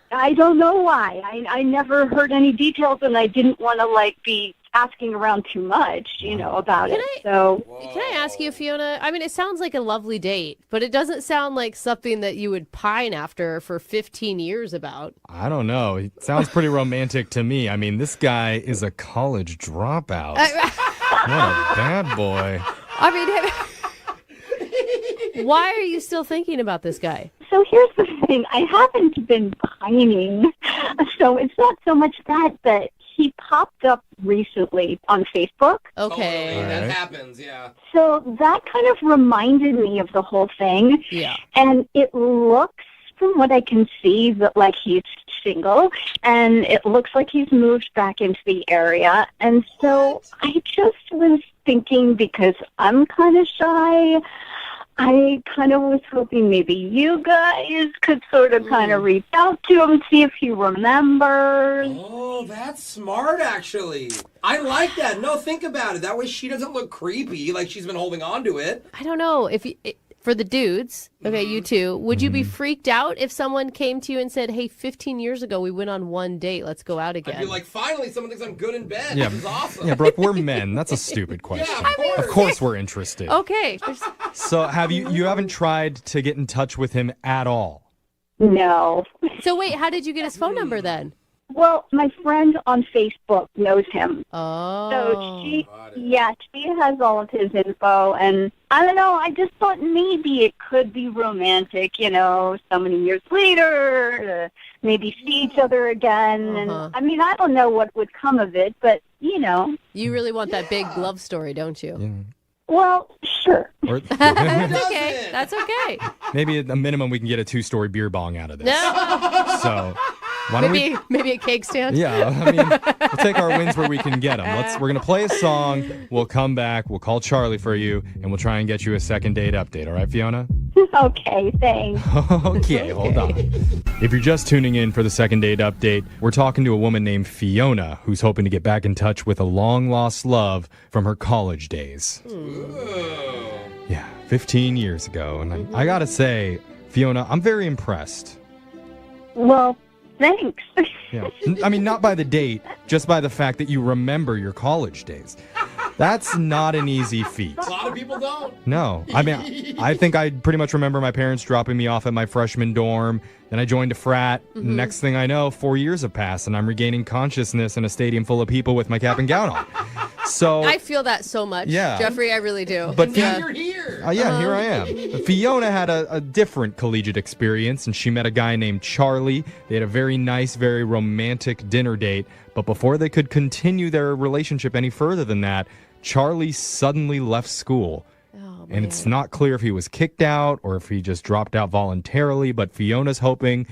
H: I don't know why. I never heard any details, and I didn't want to be asking around too much, about it. So
C: Can I ask you, Fiona? I mean, it sounds like a lovely date, but it doesn't sound like something that you would pine after for 15 years about.
T: I don't know. It sounds pretty romantic to me. I mean, this guy is a college dropout. What a bad boy.
C: I mean, why are you still thinking about this guy?
H: So here's the thing. I haven't been pining, so it's not so much that, but he popped up recently on Facebook.
C: Okay.
S: Totally. That happens, yeah.
H: So that kind of reminded me of the whole thing.
C: Yeah.
H: And it looks, from what I can see, that he's single, and it looks like he's moved back into the area. And so I just was thinking, because I'm kind of shy, I kind of was hoping maybe you guys could sort of kind of reach out to him, see if he remembers.
S: Oh, that's smart, actually. I like that. No, think about it. That way she doesn't look creepy, like she's been holding on to it.
C: I don't know if for the dudes, okay, you two, would you be freaked out if someone came to you and said, hey, 15 years ago we went on one date, let's go out again?
S: I'd be like, finally, someone thinks I'm good in bed.
T: Yeah.
S: This is awesome.
T: Yeah, Brooke, we're men. That's a stupid question.
S: Yeah,
T: of course we're interested.
C: Okay.
T: So have you haven't tried to get in touch with him at all?
H: No.
C: So wait, how did you get his phone number then?
H: Well, my friend on Facebook knows him.
C: Oh.
H: So she has all of his info, and I don't know, I just thought maybe it could be romantic, so many years later, maybe see each other again. And I mean, I don't know what would come of it, but,
C: You really want that big love story, don't you?
T: Yeah.
H: Well, sure.
C: That's okay. That's okay.
T: Maybe at a minimum we can get a 2-story beer bong out of this.
C: No.
T: So why don't
C: maybe a cake stand?
T: Yeah, I mean, we'll take our wins where we can get them. We're going to play a song. We'll come back. We'll call Charlie for you, and we'll try and get you a second date update. All right, Fiona?
H: Okay, thanks.
T: Okay, hold on. If you're just tuning in for the second date update, we're talking to a woman named Fiona who's hoping to get back in touch with a long-lost love from her college days. Yeah, 15 years ago. And I got to say, Fiona, I'm very impressed.
H: Well, thanks.
T: Yeah. I mean, not by the date, just by the fact that you remember your college days. That's not an easy feat.
S: A lot of people don't.
T: No. I mean, I think I pretty much remember my parents dropping me off at my freshman dorm. Then I joined a frat. Next thing I know, 4 years have passed, and I'm regaining consciousness in a stadium full of people with my cap and gown on. So
C: I feel that so much,
T: Yeah.
C: Jeffrey. I really do.
T: But
S: Now you're here.
T: Yeah, here I am. Fiona had a different collegiate experience, and she met a guy named Charlie. They had a very nice, very romantic dinner date. But before they could continue their relationship any further than that, Charlie suddenly left school. And it's not clear if he was kicked out or if he just dropped out voluntarily. But Fiona's hoping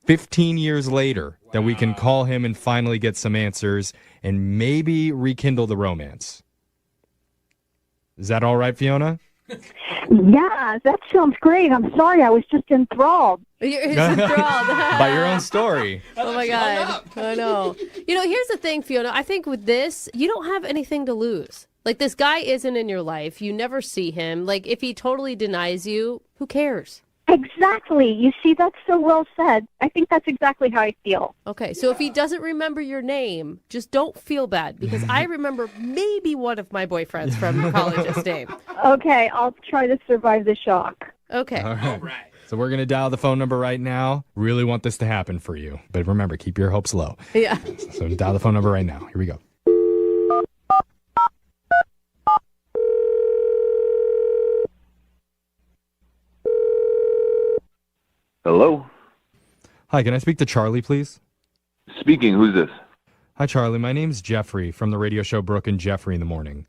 T: 15 years later that we can call him and finally get some answers and maybe rekindle the romance. Is that all right, Fiona?
H: Yeah, that sounds great. I'm sorry, I was just enthralled.
C: You're enthralled.
T: By your own story.
C: Oh my God. I know. Here's the thing, Fiona. I think with this, you don't have anything to lose. Like, this guy isn't in your life. You never see him. Like, if he totally denies you, who cares?
H: Exactly. You see, that's so well said. I think that's exactly how I feel.
C: Okay, so if he doesn't remember your name, just don't feel bad because I remember maybe one of my boyfriends from college's name.
H: Okay, I'll try to survive the shock.
C: Okay.
T: All right. So we're going to dial the phone number right now. Really want this to happen for you. But remember, keep your hopes low.
C: Yeah.
T: So dial the phone number right now. Here we go.
E: Hello?
T: Hi, can I speak to Charlie, please?
E: Speaking, who's this?
T: Hi, Charlie. My name's Jeffrey from the radio show Brooke and Jeffrey in the Morning.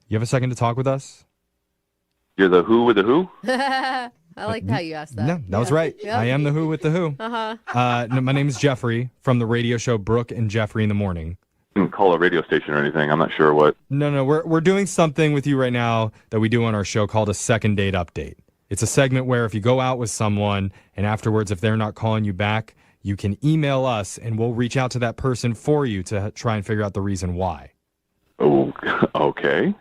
T: You have a second to talk with us?
E: You're the who with the who?
C: I like how you asked that.
T: No, that was right.
C: Yep.
T: I am the who with the who.
C: Uh-huh.
T: No, my name's Jeffrey from the radio show Brooke and Jeffrey in the Morning.
E: You can call a radio station or anything. I'm not sure what.
T: No, we're doing something with you right now that we do on our show called a second date update. It's a segment where if you go out with someone and afterwards, if they're not calling you back, you can email us and we'll reach out to that person for you to try and figure out the reason why.
E: Oh, okay.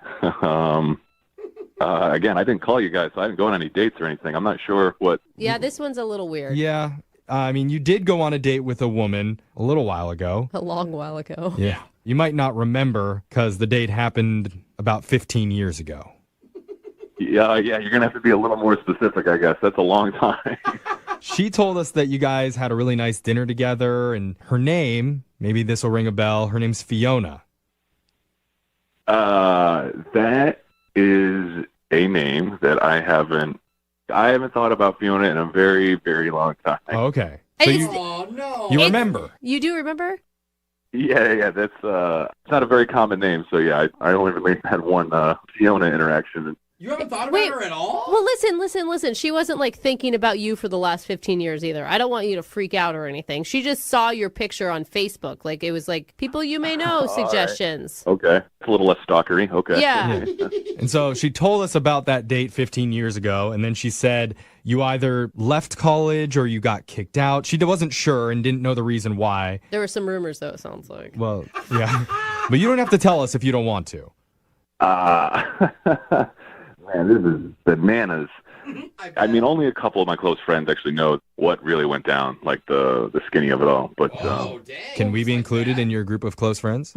E: Again, I didn't call you guys, so I didn't go on any dates or anything. I'm not sure what.
C: Yeah, this one's a little weird.
T: Yeah. I mean, you did go on a date with a woman a little while ago.
C: A long while ago.
T: Yeah. You might not remember because the date happened about 15 years ago.
E: Yeah, you're going to have to be a little more specific, I guess. That's a long time.
T: She told us that you guys had a really nice dinner together, and her name, maybe this will ring a bell, her name's Fiona.
E: That is a name that I haven't thought about Fiona in a very, very long time.
T: Oh, okay. So you remember?
C: You do remember?
E: Yeah, that's it's not a very common name, so yeah, I only really had one Fiona interaction.
S: You haven't thought about her at all?
C: Well, listen. She wasn't like thinking about you for the last 15 years either. I don't want you to freak out or anything. She just saw your picture on Facebook. Like it was like people you may know suggestions.
E: Right. Okay. It's a little less stalkery. Okay.
C: Yeah.
T: And so she told us about that date 15 years ago, and then she said you either left college or you got kicked out. She wasn't sure and didn't know the reason why.
C: There were some rumors, though, it sounds like.
T: Well, yeah. But you don't have to tell us if you don't want to.
E: Man, this is bananas. I mean, only a couple of my close friends actually know what really went down, like the skinny of it all. But
T: can we be included in your group of close friends?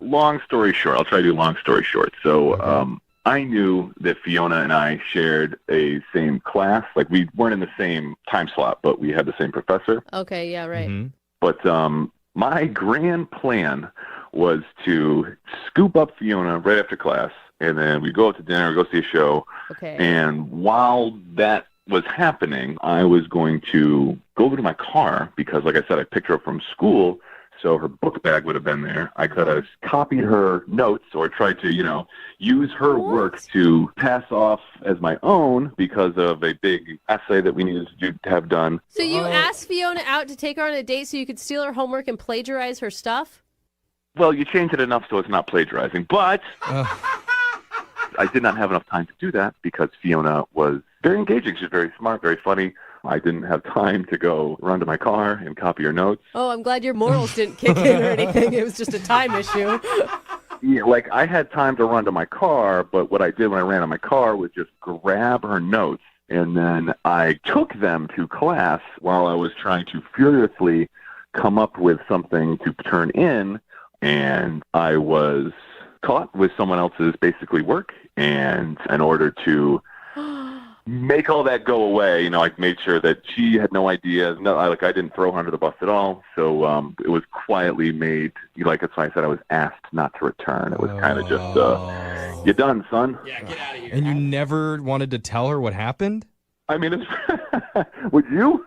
E: Long story short, I'll try to do long story short. So I knew that Fiona and I shared a same class. Like we weren't in the same time slot, but we had the same professor.
C: Okay, yeah, right.
T: Mm-hmm.
E: But my grand plan was to scoop up Fiona right after class. And then we go out to dinner, go see a show.
C: Okay.
E: And while that was happening, I was going to go over to my car because, like I said, I picked her up from school, so her book bag would have been there. I could have copied her notes or tried to, use her work to pass off as my own because of a big essay that we needed to have done.
C: So you asked Fiona out to take her on a date so you could steal her homework and plagiarize her stuff?
E: Well, you changed it enough so it's not plagiarizing, but I did not have enough time to do that because Fiona was very engaging. She's very smart, very funny. I didn't have time to go run to my car and copy her notes.
C: Oh, I'm glad your morals didn't kick in or anything. It was just a time issue.
E: Yeah, like I had time to run to my car, but what I did when I ran to my car was just grab her notes, and then I took them to class while I was trying to furiously come up with something to turn in, and I was caught with someone else's basically work, and in order to make all that go away, I made sure that she had no idea. I didn't throw her under the bus at all. So it was quietly made. That's why I said I was asked not to return. It was kind of just, you're done, son.
S: Yeah, get out of here.
T: And you never wanted to tell her what happened?
E: I mean, would you?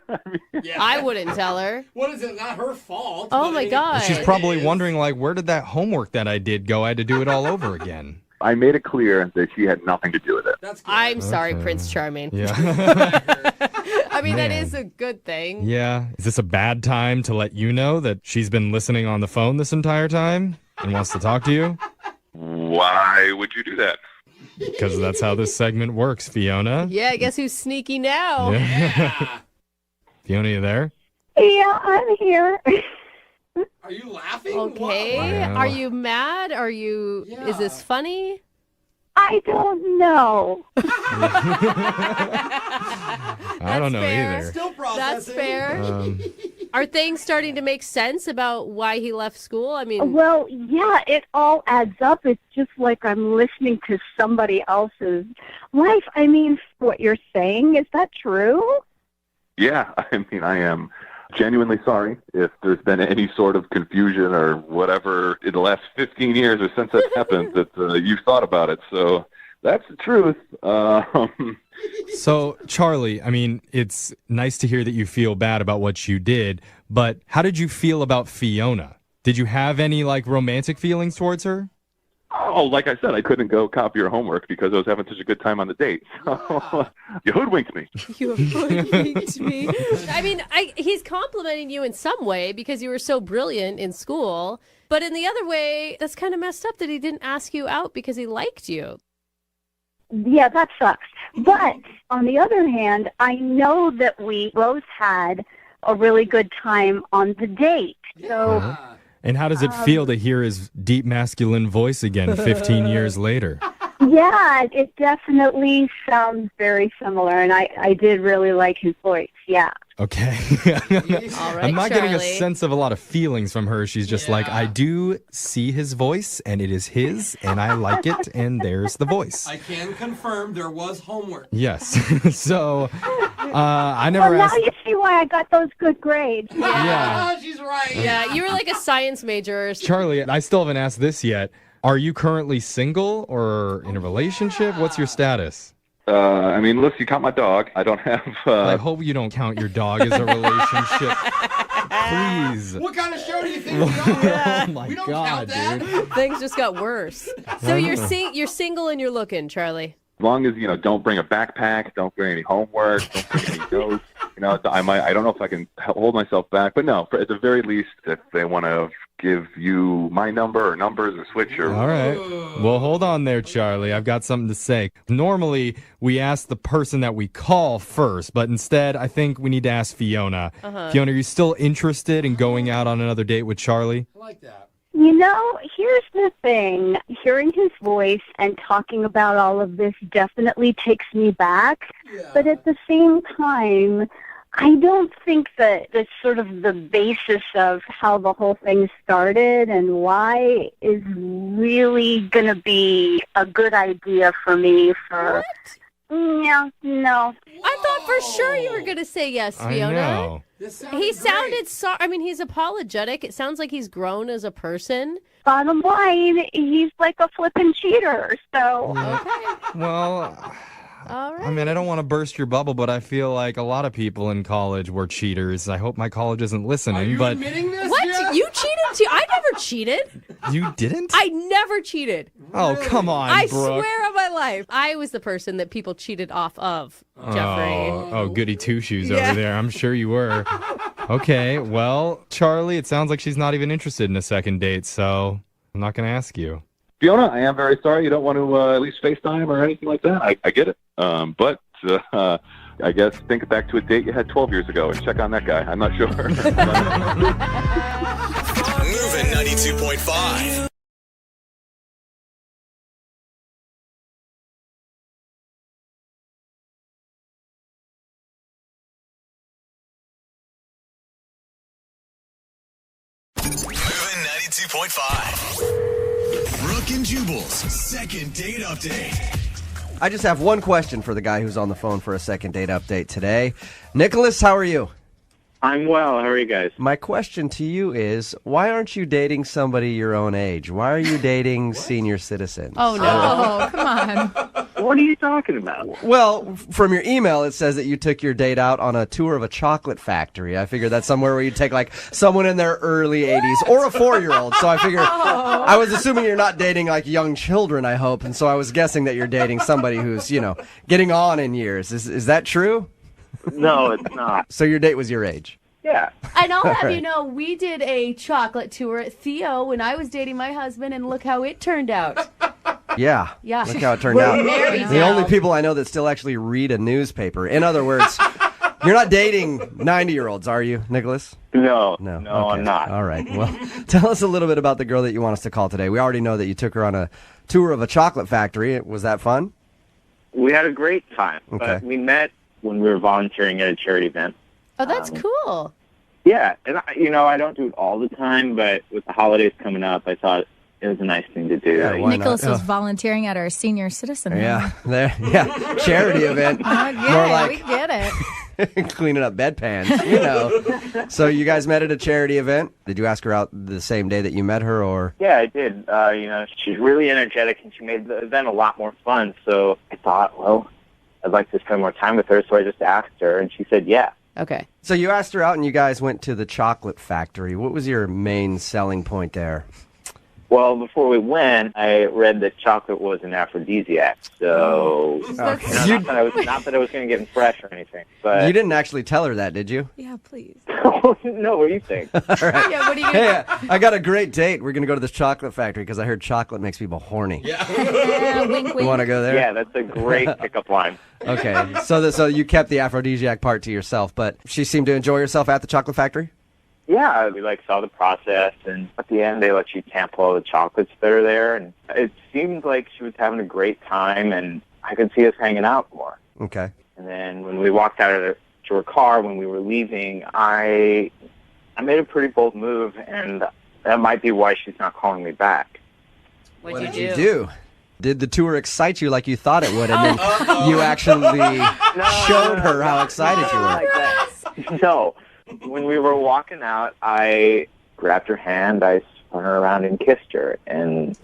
C: I wouldn't tell her.
S: What is it? Not her fault.
C: Oh my God.
T: She's probably wondering, where did that homework that I did go? I had to do it all over again.
E: I made it clear that she had nothing to do with it.
C: I'm sorry, Prince Charming.
T: Yeah.
C: I mean,
T: Man.
C: that is a good thing.
T: Yeah. Is this a bad time to let you know that she's been listening on the phone this entire time and wants to talk to you?
E: Why would you do that?
T: Because that's how this segment works, Fiona.
C: Yeah, I guess who's sneaky now?
T: Yeah. Fiona, you there?
H: Yeah, I'm here.
S: Are you laughing?
C: Okay.
T: Wow.
C: Are you mad? Is this funny?
H: I don't know.
T: All I don't know
C: fair.
T: either.
S: Still
C: That's
S: processing.
C: fair. Are things starting to make sense about why he left school? I mean,
H: Well, yeah, it all adds up. It's just like I'm listening to somebody else's life. I mean, what you're saying, is that true?
E: Yeah, I mean, I am genuinely sorry if there's been any sort of confusion or whatever in the last 15 years or since that happened that you've thought about it. So that's the truth.
T: So, Charlie, I mean, it's nice to hear that you feel bad about what you did, but how did you feel about Fiona? Did you have any, like, romantic feelings towards her?
E: Oh, like I said, I couldn't go copy your homework because I was having such a good time on the date. So you hoodwinked me.
C: You hoodwinked me. I mean, he's complimenting you in some way because you were so brilliant in school. But in the other way, that's kind of messed up that he didn't ask you out because he liked you.
H: Yeah, that sucks. But on the other hand, I know that we both had a really good time on the date. So,
T: And how does it feel to hear his deep masculine voice again 15 years later?
H: yeah, it definitely sounds very similar, and I did really like his voice, yeah.
T: Okay.
C: All right,
T: I'm not getting a
C: Charlie.
T: sense of a lot of feelings from her. She's just like, I do see his voice, and it is his, and I like it, and there's the voice.
S: I can confirm there was homework.
T: Yes. So, I never
H: Well,
T: asked.
H: now you see why I got those good grades.
T: Yeah.
S: She's right.
C: Yeah, you were like a science major or something.
T: Charlie, I still haven't asked this yet. Are you currently single or in a relationship? What's your status?
E: I mean, listen, you caught my dog. I don't have...
T: I hope you don't count your dog as a relationship. Please.
S: What kind of show do you think we are?
T: Oh my
S: We don't
T: God,
S: count that.
T: dude.
C: Things just got worse. So you're single and you're looking, Charlie.
E: As long as, don't bring a backpack, don't bring any homework, don't bring any notes. I don't know if I can hold myself back. But no, at the very least, if they want to give you my number or numbers or switch or...
T: All right. Well, hold on there, Charlie. I've got something to say. Normally, we ask the person that we call first, but instead, I think we need to ask Fiona. Fiona, are you still interested in going out on another date with Charlie?
S: I like that.
H: Here's the thing. Hearing his voice and talking about all of this definitely takes me back.
S: Yeah.
H: But at the same time, I don't think that the sort of the basis of how the whole thing started and why is really going to be a good idea for me for... No.
C: I thought for sure you were going to say yes, Fiona.
T: I know.
C: He sounded sorry. I mean, he's apologetic. It sounds like he's grown as a person.
H: Bottom line, he's like a flippin' cheater, so...
T: Well...
C: All right.
T: I mean, I don't want to burst your bubble, but I feel like a lot of people in college were cheaters. I hope my college isn't listening.
S: Are you
T: but
S: admitting this?
C: What?
S: Yeah?
C: You cheated too? I never cheated.
T: You didn't?
C: I never cheated.
T: Oh, come on,
C: I
T: Brooke.
C: swear on my life. I was the person that people cheated off of, Jeffrey.
T: Oh, goody two-shoes over there. I'm sure you were. Okay, well, Charlie, it sounds like she's not even interested in a second date, so I'm not going to ask you.
E: Fiona, I am very sorry you don't want to at least FaceTime or anything like that. I get it. But I guess think back to a date you had 12 years ago and check on that guy. I'm not sure.
F: Moving 92.5. Moving 92.5. Brooke and Jubal's second date update.
R: I just have one question for the guy who's on the phone for a second date update today. Nicholas, how are you?
J: I'm well. How are you guys?
R: My question to you is, why aren't you dating somebody your own age? Why are you dating senior citizens?
G: Oh, no. Come on.
J: What are you talking about?
R: Well, from your email, it says that you took your date out on a tour of a chocolate factory. I figured that's somewhere where you take, like, someone in their early 80s or a 4-year-old. So I figured, I was assuming you're not dating, like, young children, I hope. And so I was guessing that you're dating somebody who's, getting on in years. Is that true?
J: No, it's not.
R: So your date was your age?
J: Yeah.
G: And I'll have
R: Right.
G: you know, we did a chocolate tour at Theo when I was dating my husband, and look how it turned out.
R: Yeah.
G: Yeah.
R: Look how it turned
G: We're
R: out.
G: married
R: The
G: now.
R: only people I know that still actually read a newspaper. In other words, you're not dating 90-year-olds, are you, Nicholas?
J: No,
R: No,
J: no,
R: okay.
J: I'm not.
R: All right. Well, tell us a little bit about the girl that you want us to call today. We already know that you took her on a tour of a chocolate factory. Was that fun?
J: We had a great time.
R: Okay.
J: But we met when we were volunteering at a charity event.
C: Oh, that's cool.
J: Yeah, and I don't do it all the time, but with the holidays coming up, I thought it was a nice thing to do.
R: Yeah, why
M: Nicholas
R: not?
M: was volunteering at our senior citizen.
R: Yeah, charity event.
M: Okay,
R: More like
M: we get it.
R: cleaning up bedpans, So you guys met at a charity event. Did you ask her out the same day that you met her, or?
J: Yeah, I did. She's really energetic, and she made the event a lot more fun. So I thought, well, I'd like to spend more time with her, so I just asked her, and she said, yeah.
L: Okay.
R: So you asked her out, and you guys went to the chocolate factory. What was your main selling point there?
J: Well, before we went, I read that chocolate was an aphrodisiac. So, not that I was going to get fresh or anything. But
R: You didn't actually tell her that, did you?
M: Yeah, please.
J: No, what do you think?
R: All right.
C: Yeah, what are you
R: Hey, I got a great date. We're going to go to this chocolate factory because I heard chocolate makes people horny.
M: Yeah, wink, wink.
R: You want to go there?
J: Yeah, that's a great pickup line.
R: Okay. So you kept the aphrodisiac part to yourself, but she seemed to enjoy herself at the chocolate factory?
J: Yeah, we saw the process, and at the end they let you sample all the chocolates that are there, and it seemed like she was having a great time, and I could see us hanging out more.
R: Okay.
J: And then when we walked out to her car, when we were leaving, I made a pretty bold move, and that might be why she's not calling me back.
L: What did
R: you do? Did the tour excite you like you thought it would, and then you actually showed her how excited you were?
J: No. When we were walking out, I grabbed her hand, I spun her around and kissed her, and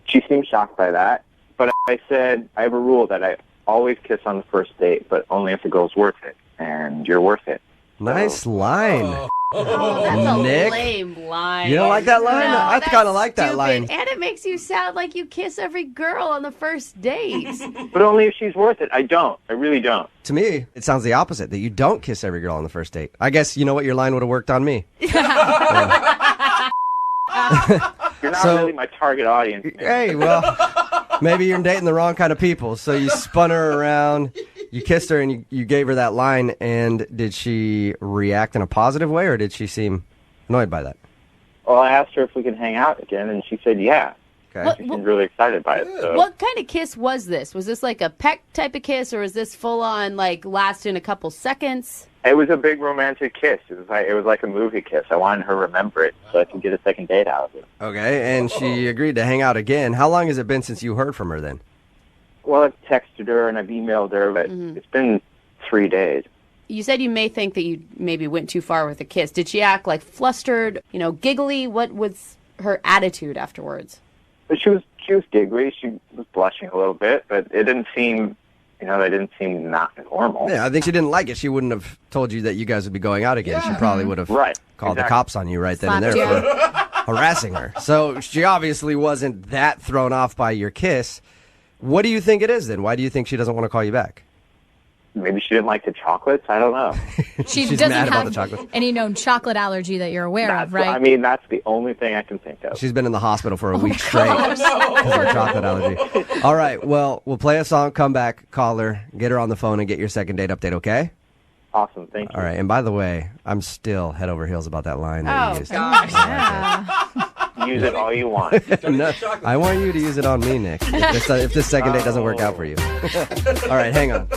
J: she seemed shocked by that. But I said, I have a rule that I always kiss on the first date, but only if the girl's worth it, and you're worth it.
R: Nice line.
C: That's
R: Nick?
C: a lame line.
R: You don't like that line?
C: No,
R: I kind of like that
C: stupid.
R: line.
C: And it makes you sound like you kiss every girl on the first date.
J: But only if she's worth it. I don't. I really don't.
R: To me, it sounds the opposite, that you don't kiss every girl on the first date. I guess you know what, your line would have worked on me.
J: You're not really my target audience.
R: Hey, well, maybe you're dating the wrong kind of people. So you spun her around, you kissed her, and you gave her that line. And did she react in a positive way, or did she seem annoyed by that?
J: Well, I asked her if we could hang out again, and she said yeah.
R: Okay.
J: She seemed really excited by it. So.
C: What kind of kiss was this? Was this like a peck type of kiss, or was this full on like lasting a couple seconds?
J: It was a big romantic kiss. It was like a movie kiss. I wanted her to remember it so I could get a second date out of it.
R: Okay, and she agreed to hang out again. How long has it been since you heard from her then?
J: Well, I've texted her and I've emailed her, but it's been 3 days.
C: You said you may think that you maybe went too far with a kiss. Did she act like flustered, giggly? What was her attitude afterwards?
J: But she was giggly. She was blushing a little bit, but it didn't seem, that didn't seem not normal.
R: Yeah, I think she didn't like it. She wouldn't have told you that you guys would be going out again. She probably would have called the cops on you right then and there for harassing her. So she obviously wasn't that thrown off by your kiss. What do you think it is then? Why do you think she doesn't want to call you back?
J: Maybe she didn't like the chocolates. I don't know.
M: She
R: She's
M: doesn't
R: mad about
M: have
R: the chocolates.
M: any known chocolate allergy that you're aware of, right?
J: I mean, that's the only thing I can think of.
R: She's been in the hospital for a week straight because of chocolate allergy. All right, well, we'll play a song, come back, call her, get her on the phone, and get your second date update, okay?
J: Awesome, thank you.
R: All right, and by the way, I'm still head over heels about that line that you used.
J: Gosh. Use it all you want.
R: No, I want you to use it on me, Nick, if this second date doesn't work out for you. All right, hang on.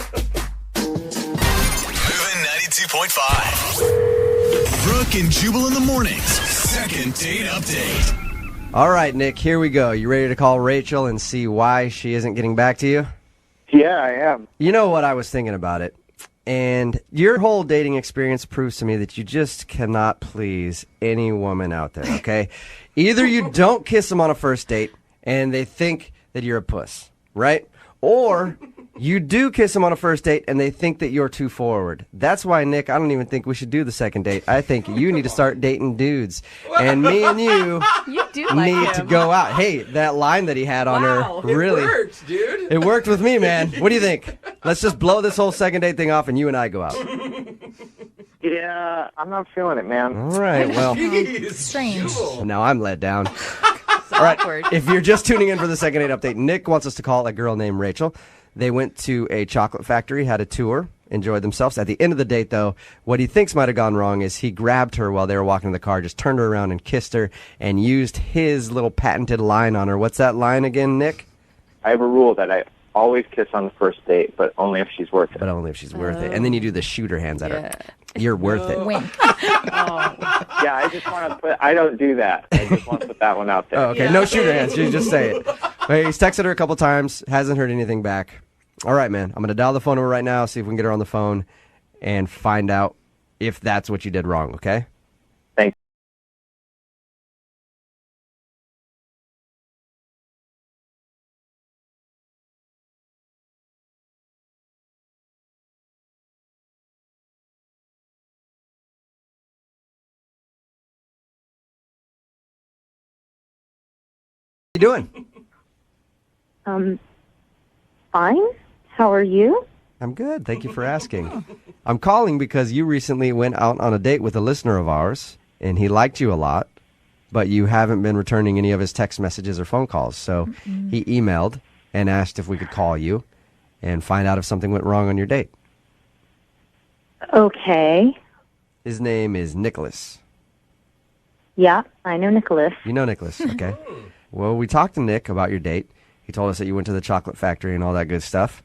F: 92.5. Brooke and Jubal in the mornings. Second date update.
R: All right, Nick, here we go. You ready to call Rachel and see why she isn't getting back to you?
J: Yeah, I am.
R: You know what, I was thinking about it. And your whole dating experience proves to me that you just cannot please any woman out there, okay? Either you don't kiss them on a first date and they think that you're a puss, right? Or you do kiss them on a first date and they think that you're too forward. That's why, Nick, I don't even think we should do the second date. I think you need to start dating dudes. And me and you need to go out. Hey, that line that he had on her, really.
S: It worked, dude.
R: It worked with me, man. What do you think? Let's just blow this whole second date thing off and you and I go out.
J: Yeah, I'm not feeling it, man.
R: All right, well.
M: Strange.
R: Now I'm let down. All right, if you're just tuning in for the second date update, Nick wants us to call a girl named Rachel. They went to a chocolate factory, had a tour, enjoyed themselves. At the end of the date, though, what he thinks might have gone wrong is he grabbed her while they were walking in the car, just turned her around and kissed her, and used his little patented line on her. What's that line again, Nick?
J: I have a rule that I always kiss on the first date, but only if she's worth it.
B: But only if she's worth it. And then you do the shooter hands at her. You're worth it.
M: Wink.
J: Yeah, I just want to put. I don't do that. I just want to put that one out there.
B: Oh, okay. No shooter hands. You just say it. Hey, he's texted her a couple times. Hasn't heard anything back. All right, man. I'm going to dial the phone number right now, see if we can get her on the phone, and find out if that's what you did wrong, okay?
J: Thanks.
B: How you doing?
H: Fine. How are you?
B: I'm good. Thank you for asking. I'm calling because you recently went out on a date with a listener of ours, and he liked you a lot, but you haven't been returning any of his text messages or phone calls. So he emailed and asked if we could call you and find out if something went wrong on your date.
H: Okay.
B: His name is Nicholas.
H: Yeah, I know Nicholas.
B: You know Nicholas, okay. Well, we talked to Nick about your date. He told us that you went to the chocolate factory and all that good stuff.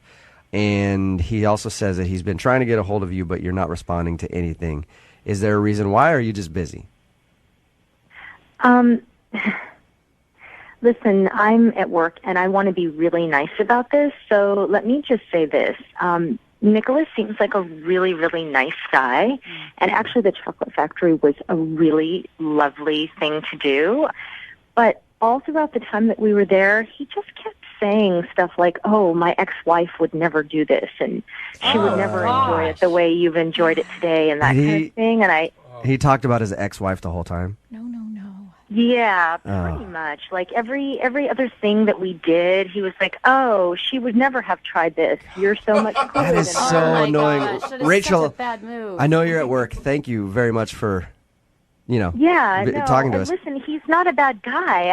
B: And he also says that he's been trying to get a hold of you, but you're not responding to anything. Is there a reason why, or are you just busy?
H: Listen, I'm at work, and I want to be really nice about this, so let me just say this. Nicholas seems like a really, really nice guy, and actually the chocolate factory was a really lovely thing to do. But all throughout the time that we were there, he just kept saying stuff like, oh, my ex-wife would never do this, and she would never enjoy it the way you've enjoyed it today, and that kind of thing. And
B: He talked about his ex-wife the whole time?
H: Yeah, pretty much. Like every other thing that we did, he was like, "Oh, she would never have tried this. You're so much cooler
B: That is
H: than
B: so
H: her."
B: annoying.
H: Gosh, that is
B: Rachel,
H: such a bad move.
B: I know you're at work. Thank you very much for,
H: Yeah, no,
B: talking to us.
H: Listen, he's not a bad guy.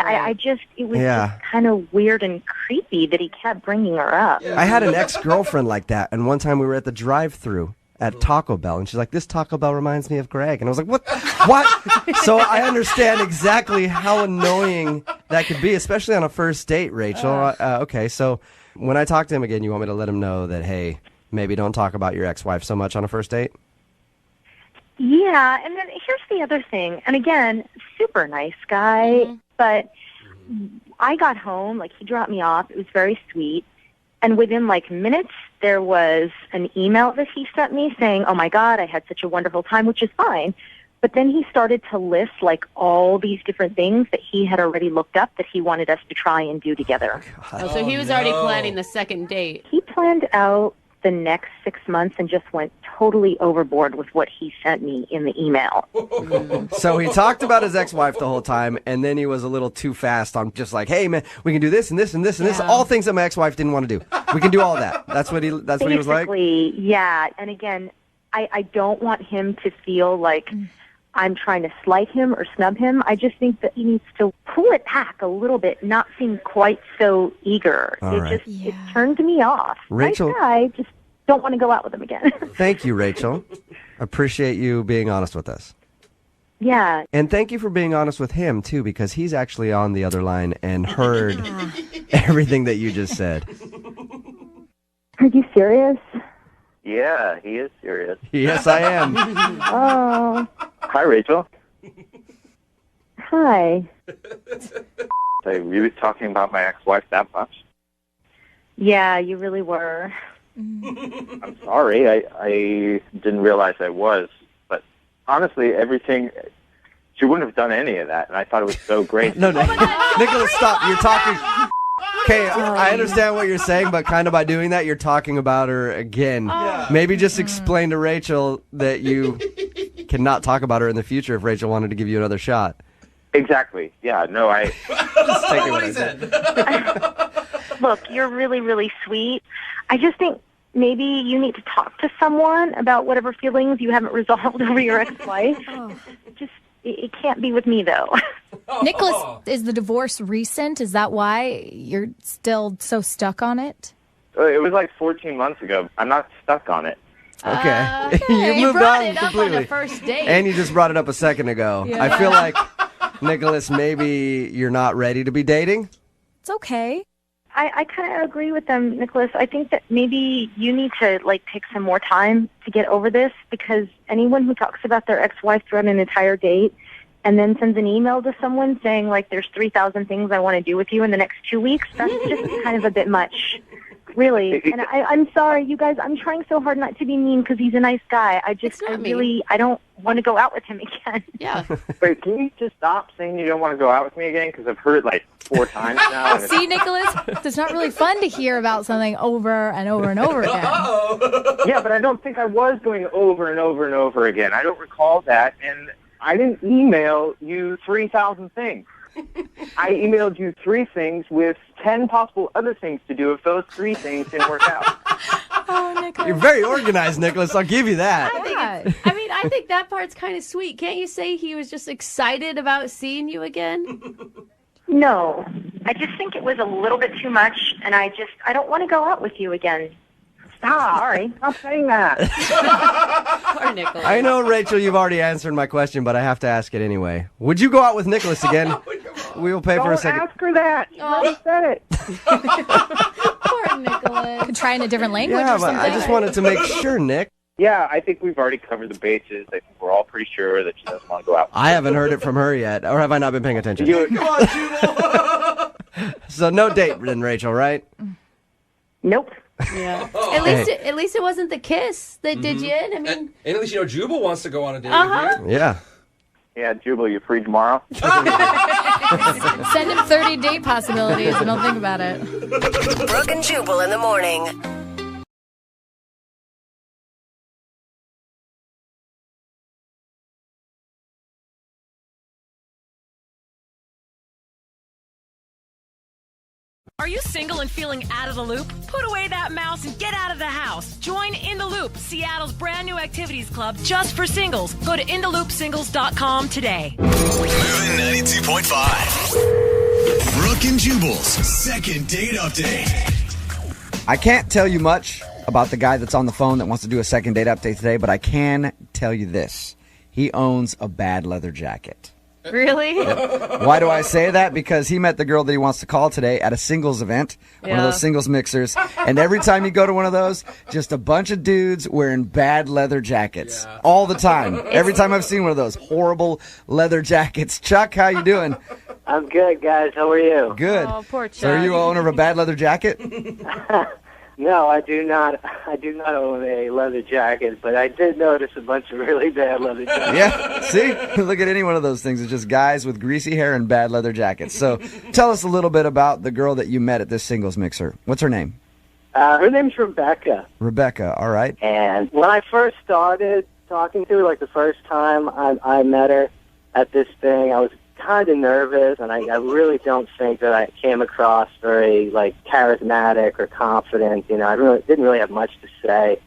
H: It was just kind of weird and creepy that he kept bringing her up.
B: I had an ex-girlfriend like that, and one time we were at the drive-thru at Taco Bell, and she's like, this Taco Bell reminds me of Greg. And I was like, what? So I understand exactly how annoying that could be, especially on a first date, Rachel. Okay, so when I talk to him again, you want me to let him know that, hey, maybe don't talk about your ex-wife so much on a first date?
H: Yeah, and then here's the other thing. And again, super nice guy, but I got home, like he dropped me off. It was very sweet. And within like minutes, there was an email that he sent me saying, oh my God, I had such a wonderful time, which is fine. But then he started to list like all these different things that he had already looked up that he wanted us to try and do together.
L: So he was already planning the second date.
H: He planned out the next 6 months and just went totally overboard with what he sent me in the email.
B: So he talked about his ex-wife the whole time, and then he was a little too fast on just like, hey, man, we can do this and this and this and this. All things that my ex-wife didn't want to do. We can do all that. That's what he was like?
H: Basically, yeah. And again, I don't want him to feel like I'm trying to slight him or snub him. I just think that he needs to pull it back a little bit, not seem quite so eager. It turned me off.
B: Rachel,
H: nice guy, just don't want to go out with him again.
B: Thank you, Rachel. Appreciate you being honest with us.
H: Yeah.
B: And thank you for being honest with him, too, because he's actually on the other line and heard everything that you just said.
H: Are you serious?
J: Yeah, he is serious.
B: Yes, I am.
H: Oh.
J: Hi, Rachel.
H: Hi.
J: So you were talking about my ex-wife that much?
H: Yeah, you really were.
J: I'm sorry. I didn't realize I was. But honestly, she wouldn't have done any of that, and I thought it was so great.
B: No, Nicholas, stop. You're talking... Okay, I understand what you're saying, but kind of by doing that, you're talking about her again. Maybe just explain to Rachel that you cannot talk about her in the future if Rachel wanted to give you another shot.
J: Exactly. Yeah, no, I...
B: Just take what he said.
H: Look, you're really, really sweet. I just think maybe you need to talk to someone about whatever feelings you haven't resolved over your ex-wife. It can't be with me, though.
M: Nicholas, is the divorce recent? Is that why you're still so stuck on it?
J: It was like 14 months ago. I'm not stuck on it.
B: Okay. You moved
L: brought
B: on
L: it up
B: completely.
L: on the first date.
B: And you just brought it up a second ago.
M: Yeah.
B: I feel like, Nicholas, maybe you're not ready to be dating.
M: It's okay.
O: I kind of agree with them, Nicholas. I think that maybe you need to take some more time to get over this, because anyone who talks about their ex-wife throughout an entire date and then sends an email to someone saying there's 3,000 things I want to do with you in the next 2 weeks, that's just kind of a bit much. Really. And I'm sorry, you guys, I'm trying so hard not to be mean because he's a nice guy. I don't want to go out with him again.
L: Yeah.
J: Wait, can you just stop saying you don't want to go out with me again? Because I've heard it 4 times now. And
M: See, Nicholas, it's not really fun to hear about something over and over and over again.
J: Yeah, but I don't think I was going over and over and over again. I don't recall that, and I didn't email you 3,000 things. I emailed you 3 things with 10 possible other things to do if those 3 things didn't work out.
M: Oh, Nicholas.
R: You're very organized, Nicholas. I'll give you that.
C: I think that part's kind of sweet. Can't you say he was just excited about seeing you again?
O: No. I just think it was a little bit too much, and I don't want to go out with you again.
J: Stop. Sorry. Stop saying that.
L: Poor Nicholas.
R: I know, Rachel, you've already answered my question, but I have to ask it anyway. Would you go out with Nicholas again? We will pay for a second.
J: Don't ask her that. She already said it.
C: Poor Nicholas.
M: Could try in a different language
R: Yeah,
M: or
R: but
M: something.
R: I just wanted to make sure, Nick.
J: Yeah, I think we've already covered the bases. I think we're all pretty sure that she doesn't want to go out.
R: I haven't heard it from her yet, or have I not been paying attention?
J: Come on, Jubal.
R: So no date then, Rachel, right?
O: Nope.
C: Yeah.
R: Hey.
C: At least it wasn't the kiss that did you in. I mean,
S: And at least Jubal wants to go on a date with
R: Yeah.
J: Yeah, Jubal, you free tomorrow?
M: Send him 30 date possibilities and don't think about it.
I: Brooke and Jubal in the morning.
P: Are you single and feeling out of the loop? Put away that mouse and get out of the house. Join In the Loop, Seattle's brand new activities club just for singles. Go to intheloopsingles.com today.
F: Moving 92.5. Brooke and Jubal's second date update.
B: I can't tell you much about the guy that's on the phone that wants to do a second date update today, but I can tell you this. He owns a bad leather jacket.
C: really?
B: Why do I say that? Because he met the girl that he wants to call today at a singles event, one of those singles mixers. And every time you go to one of those, just a bunch of dudes wearing bad leather jackets all the time. Every time I've seen one of those horrible leather jackets. Chuck, how you doing?
W: I'm good, guys. How are you?
B: Good.
C: Oh, poor Chuck.
B: So are you owner of a bad leather jacket?
W: No, I do not. I do not own a leather jacket, but I did notice a bunch of really bad leather jackets.
B: Yeah, see? Look at any one of those things. It's just guys with greasy hair and bad leather jackets. So tell us a little bit about the girl that you met at this singles mixer. What's her name?
W: Her name's Rebecca.
B: Rebecca, all right.
W: And when I first started talking to her, like the first time I met her at this thing, I was kind of nervous, and I really don't think that I came across very charismatic or confident. You know, I didn't really have much to say.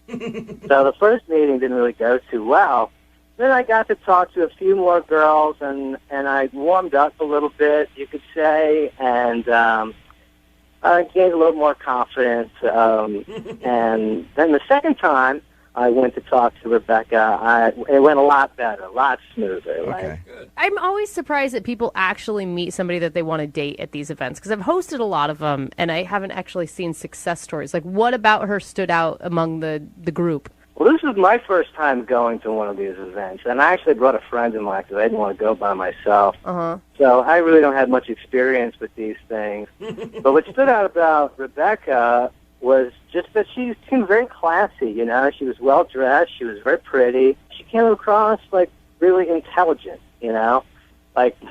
W: So the first meeting didn't really go too well. Then I got to talk to a few more girls, and I warmed up a little bit, you could say, and I gained a little more confidence. And then the second time I went to talk to Rebecca, it went a lot better, a lot smoother.
B: Okay.
C: I'm always surprised that people actually meet somebody that they want to date at these events, because I've hosted a lot of them, and I haven't actually seen success stories. Like, what about her stood out among the group?
W: Well, this was my first time going to one of these events, and I actually brought a friend in because I didn't want to go by myself.
C: Uh-huh.
W: So I really don't have much experience with these things. But what stood out about Rebecca was just that she seemed very classy, you know. She was well-dressed. She was very pretty. She came across, really intelligent, you know.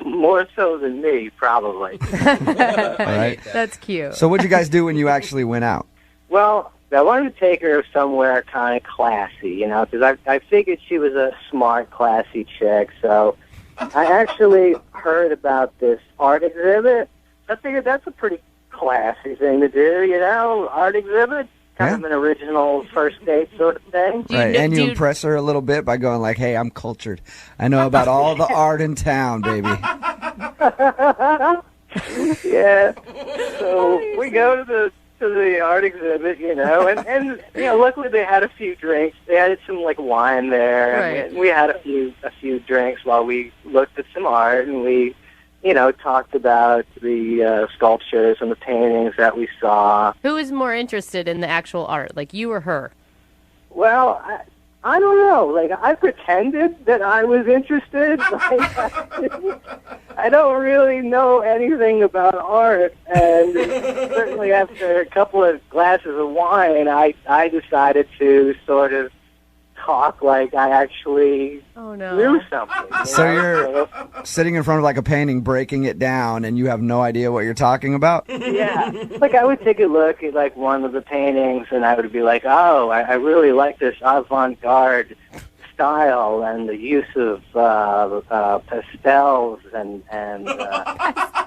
W: More so than me, probably.
B: All right.
C: That's cute.
B: So what'd you guys do when you actually went out?
W: Well, I wanted to take her somewhere kind of classy, you know, because I figured she was a smart, classy chick. So I actually heard about this art exhibit. I figured that's a pretty classy thing to do, you know, art exhibit. Kind of an original first date sort of thing.
B: Right, and you impress her a little bit by going hey, I'm cultured. I know about all the art in town, baby.
W: Yeah. So we go to the art exhibit, you know, and you know, luckily they had a few drinks. They had some wine there,
C: right.
W: and we had a few drinks while we looked at some art, and we talked about the sculptures and the paintings that we saw.
L: Who is more interested in the actual art, like you or her?
W: Well, I don't know. Like, I pretended that I was interested. I don't really know anything about art, and certainly after a couple of glasses of wine, I decided to sort of talk like I actually knew something.
B: So you're sitting in front of like a painting, breaking it down, and you have no idea what you're talking about?
W: Yeah. Like, I would take a look at, like, one of the paintings, and I would be like, oh, I really like this avant-garde style and the use of pastels and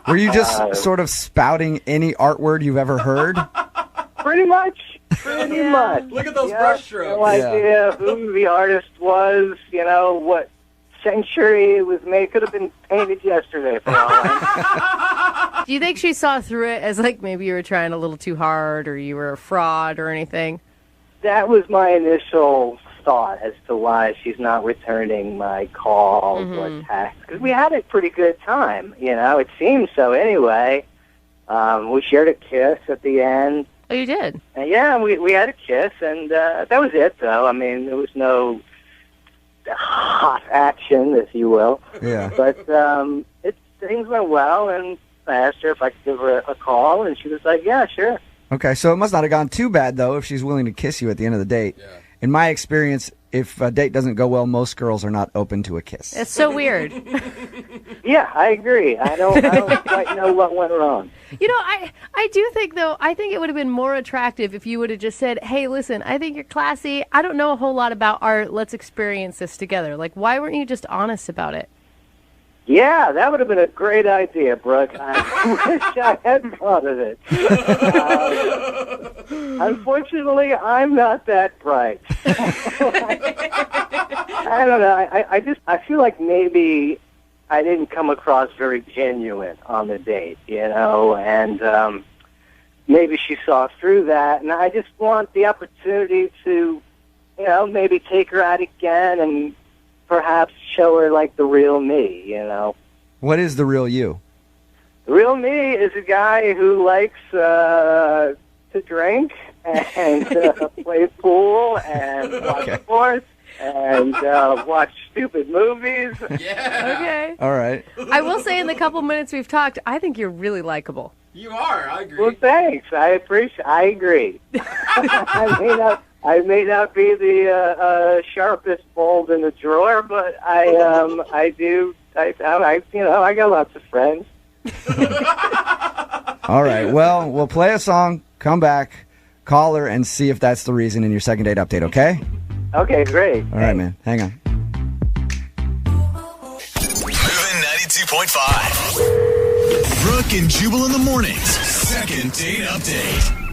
B: Were you just sort of spouting any art word you've ever heard?
W: Pretty much.
S: Look at those brushstrokes.
W: No idea who the artist was, what century it was made. Could have been painted yesterday for all I know.
L: Do you think she saw through it as like maybe you were trying a little too hard or you were a fraud or anything?
W: That was my initial thought as to why she's not returning my calls or texts. Because we had a pretty good time, It seemed so anyway. We shared a kiss at the end.
L: Oh, you did?
W: Yeah, we had a kiss, and that was it, though. I mean, there was no hot action, if you will.
B: Yeah.
W: But things went well, and I asked her if I could give her a call, and she was like, yeah, sure.
B: Okay, so it must not have gone too bad, though, if she's willing to kiss you at the end of the date. Yeah. In my experience, if a date doesn't go well, most girls are not open to a kiss.
L: It's so weird.
W: Yeah, I agree. I don't quite know what went wrong.
L: I do think, though, I think it would have been more attractive if you would have just said, hey, listen, I think you're classy. I don't know a whole lot about art. Let's experience this together. Like, why weren't you just honest about it?
W: Yeah, that would have been a great idea, Brooke. I wish I had thought of it. Unfortunately, I'm not that bright. I don't know. I feel like maybe I didn't come across very genuine on the date, and maybe she saw through that, and I just want the opportunity to, maybe take her out again and perhaps show her, like, the real me,
B: What is the real you?
W: The real me is a guy who likes to drink and play pool and watch sports and watch stupid movies.
S: Yeah.
L: Okay.
B: All right.
L: I will say in the couple minutes we've talked, I think you're really likable.
S: You are. I agree.
W: Well, thanks. I agree. I may not be the sharpest bulb in the drawer, but I got lots of friends.
B: All right. Well, we'll play a song, come back, call her, and see if that's the reason in your second date update, okay?
W: Okay, great.
B: All right, man. Hang on.
F: Moving 92.5. Brooke and Jubal in the mornings. Second date update.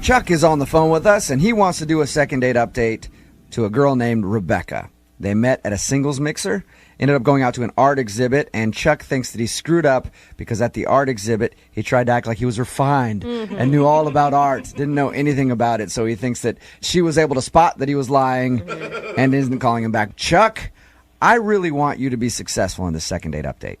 B: Chuck is on the phone with us, and he wants to do a second date update to a girl named Rebecca. They met at a singles mixer, ended up going out to an art exhibit, and Chuck thinks that he screwed up because at the art exhibit, he tried to act like he was refined and knew all about art, didn't know anything about it, so he thinks that she was able to spot that he was lying and isn't calling him back. Chuck, I really want you to be successful in this second date update.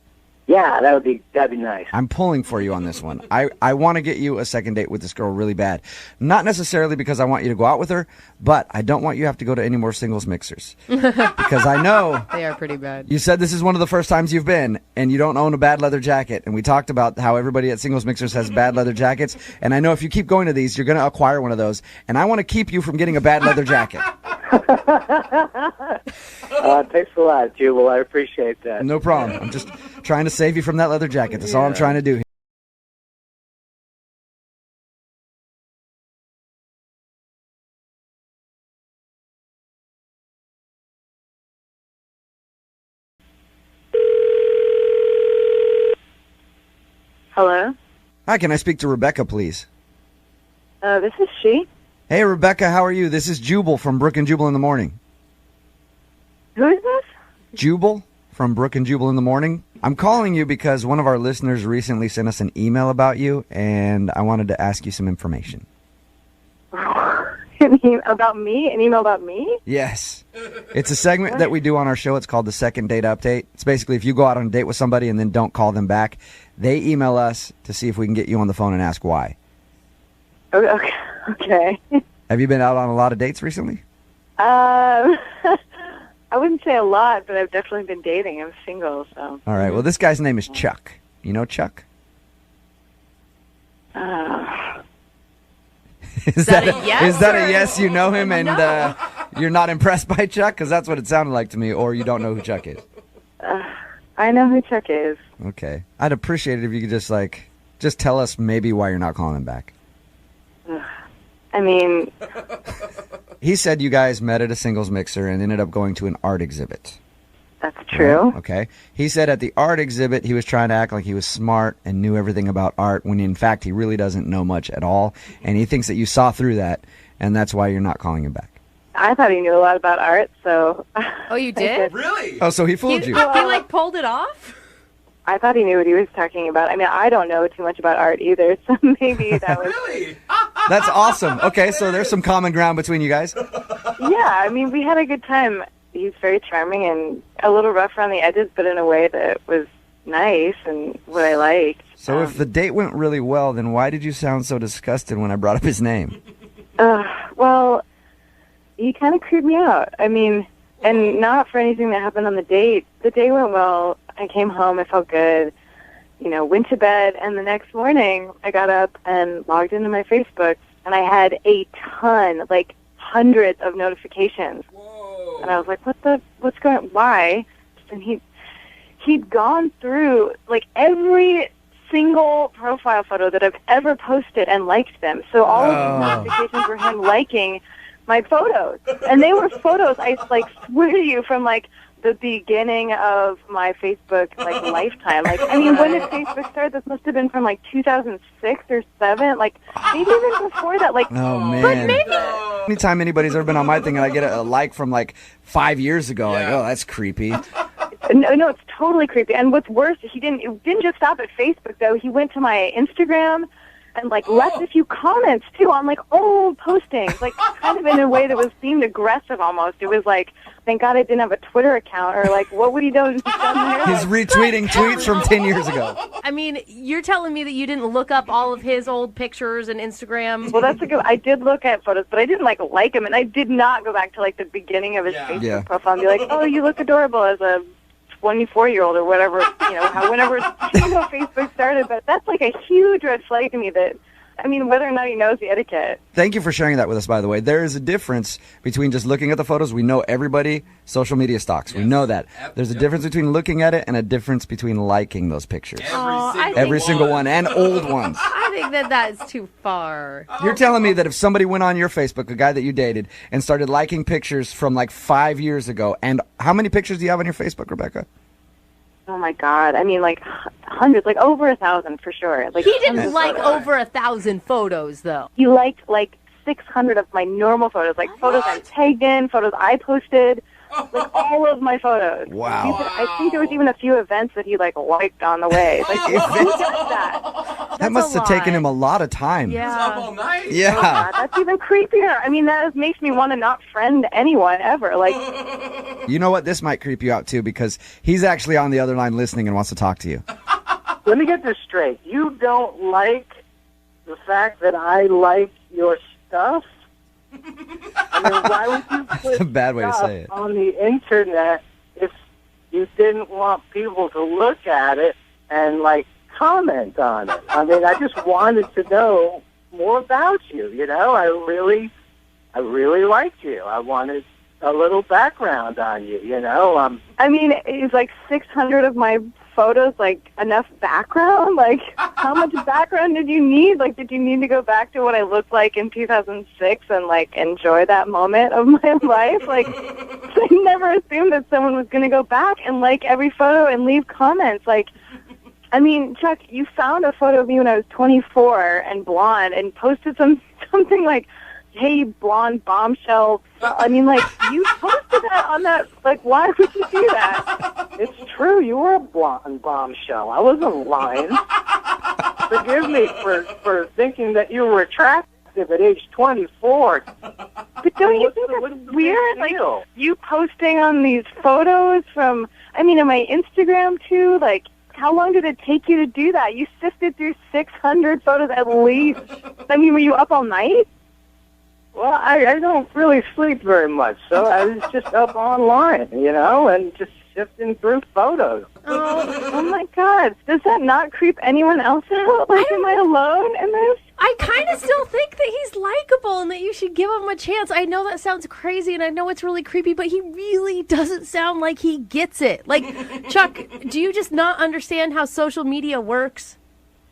W: Yeah, that'd be nice.
B: I'm pulling for you on this one. I want to get you a second date with this girl really bad. Not necessarily because I want you to go out with her, but I don't want you to have to go to any more singles mixers. Because I know
L: they are pretty bad.
B: You said this is one of the first times you've been, and you don't own a bad leather jacket. And we talked about how everybody at singles mixers has bad leather jackets. And I know if you keep going to these, you're going to acquire one of those. And I want to keep you from getting a bad leather jacket.
W: Thanks a lot, Jubal. I appreciate that.
B: No problem. I'm just trying to save you from that leather jacket. That's all I'm trying to do here.
D: Hello?
B: Hi, can I speak to Rebecca, please?
D: This is she.
B: Hey, Rebecca, how are you? This is Jubal from Brooke and Jubal in the Morning.
D: Who is this?
B: Jubal from Brooke and Jubal in the Morning. I'm calling you because one of our listeners recently sent us an email about you, and I wanted to ask you some information.
D: About me? An email about me?
B: Yes. It's a segment that we do on our show. It's called the Second Date Update. It's basically if you go out on a date with somebody and then don't call them back, they email us to see if we can get you on the phone and ask why.
D: Okay.
B: Have you been out on a lot of dates recently?
D: I wouldn't say a lot, but I've definitely been dating. I'm single, so.
B: All right. Well, this guy's name is Chuck. You know Chuck? Is that a yes? Is that a yes? You know him and you're not impressed by Chuck? Because that's what it sounded like to me. Or you don't know who Chuck is.
D: I know who Chuck is.
B: Okay. I'd appreciate it if you could just tell us maybe why you're not calling him back.
D: I mean...
B: He said you guys met at a singles mixer and ended up going to an art exhibit.
D: That's true.
B: Yeah, okay. He said at the art exhibit he was trying to act like he was smart and knew everything about art when in fact he really doesn't know much at all. And he thinks that you saw through that, and that's why you're not calling him back.
D: I thought he knew a lot about art, so...
L: Oh, you did?
S: Really?
B: Oh, so he fooled you.
L: He like pulled it off?
D: I thought he knew what he was talking about. I mean, I don't know too much about art either, so maybe that was...
S: Really?
B: That's awesome. Okay, so there's some common ground between you guys.
D: Yeah, I mean, we had a good time. He's very charming and a little rough around the edges, but in a way that was nice and what I liked.
B: So if the date went really well, then why did you sound so disgusted when I brought up his name?
D: Well, he kind of creeped me out. I mean, and not for anything that happened on the date. The date went well. I came home. I felt good. You know, went to bed, and the next morning I got up and logged into my Facebook, and I had a ton, like hundreds of notifications. Whoa. And I was like, what's going, why? And he'd gone through like every single profile photo that I've ever posted and liked them. So all of these notifications were him liking my photos. And they were photos, I like swear to you, from like the beginning of my Facebook like lifetime. Like, I mean, when did Facebook start? This must have been from like 2006 or 7. Like, maybe even before that. Like,
B: oh man!
D: But maybe.
B: Anytime anybody's ever been on my thing and I get a like from like 5 years ago, like, oh, that's creepy.
D: No, it's totally creepy. And what's worse, it didn't just stop at Facebook though. He went to my Instagram and like left a few comments too on like old postings, like kind of in a way that seemed aggressive almost. It was like, thank God I didn't have a Twitter account, or like, what would he do? He's
B: retweeting tweets from 10 years ago.
L: I mean, you're telling me that you didn't look up all of his old pictures and Instagram.
D: Well, that's a good. I did look at photos, but I didn't like him, and I did not go back to like the beginning of his Facebook profile and be like, oh, you look adorable as a 24-year-old or whatever, whenever Facebook started. But that's like a huge red flag to me that, I mean, whether or not he knows the etiquette.
B: Thank you for sharing that with us, by the way. There is a difference between just looking at the photos. We know everybody social media stalks. We know that. There's a difference between looking at it and a difference between liking those pictures. Every single one, and old ones.
L: I think that's too far.
B: You're telling me that if somebody went on your Facebook, a guy that you dated, and started liking pictures from like 5 years ago, and how many pictures do you have on your Facebook, Rebecca?
D: Oh my God! I mean, like hundreds, like over 1,000 for sure. Like
L: he didn't like over 1,000 photos, though.
D: He liked like 600 of my normal photos, like photos I'm tagged in, photos I posted, like all of my photos.
B: Wow!
D: I think there was even a few events that he like liked on the way. Like who does that?
B: That must have taken him a lot of time.
L: Yeah.
S: Up all night.
B: Yeah.
D: Oh God, that's even creepier. I mean, that makes me want to not friend anyone ever. Like,
B: you know what? This might creep you out too, because he's actually on the other line listening and wants to talk to you.
W: Let me get this straight. You don't like the fact that I like your stuff? I mean, why would you put
B: That's a bad way to
W: stuff
B: say it.
W: on the internet if you didn't want people to look at it and like comment on it? I mean, I just wanted to know more about you. You know, I really liked you. I wanted a little background on you. You know,
D: I mean, is like 600 of my photos like enough background? Like, how much background did you need? Like, did you need to go back to what I looked like in 2006 and like enjoy that moment of my life? Like, I never assumed that someone was going to go back and like every photo and leave comments. Like, I mean, Chuck, you found a photo of me when I was 24 and blonde and posted something like, hey, blonde bombshell. I mean, like, you posted that on that. Like, why would you do that?
W: it's true. You were a blonde bombshell. I wasn't lying. Forgive me for thinking that you were attractive. attractive at age 24.
D: But don't you think that's weird? Like, you posting on these photos from, I mean, on my Instagram, too, like, how long did it take you to do that? You sifted through 600 photos at least. I mean, were you up all night?
W: Well, I don't really sleep very much, so I was just up online, and just sifting through photos.
D: Oh my God. Does that not creep anyone else out? Like, am I alone in this?
L: I kind of still think that he's likable and that you should give him a chance. I know that sounds crazy and I know it's really creepy, but he really doesn't sound like he gets it. Like, Chuck, do you just not understand how social media works?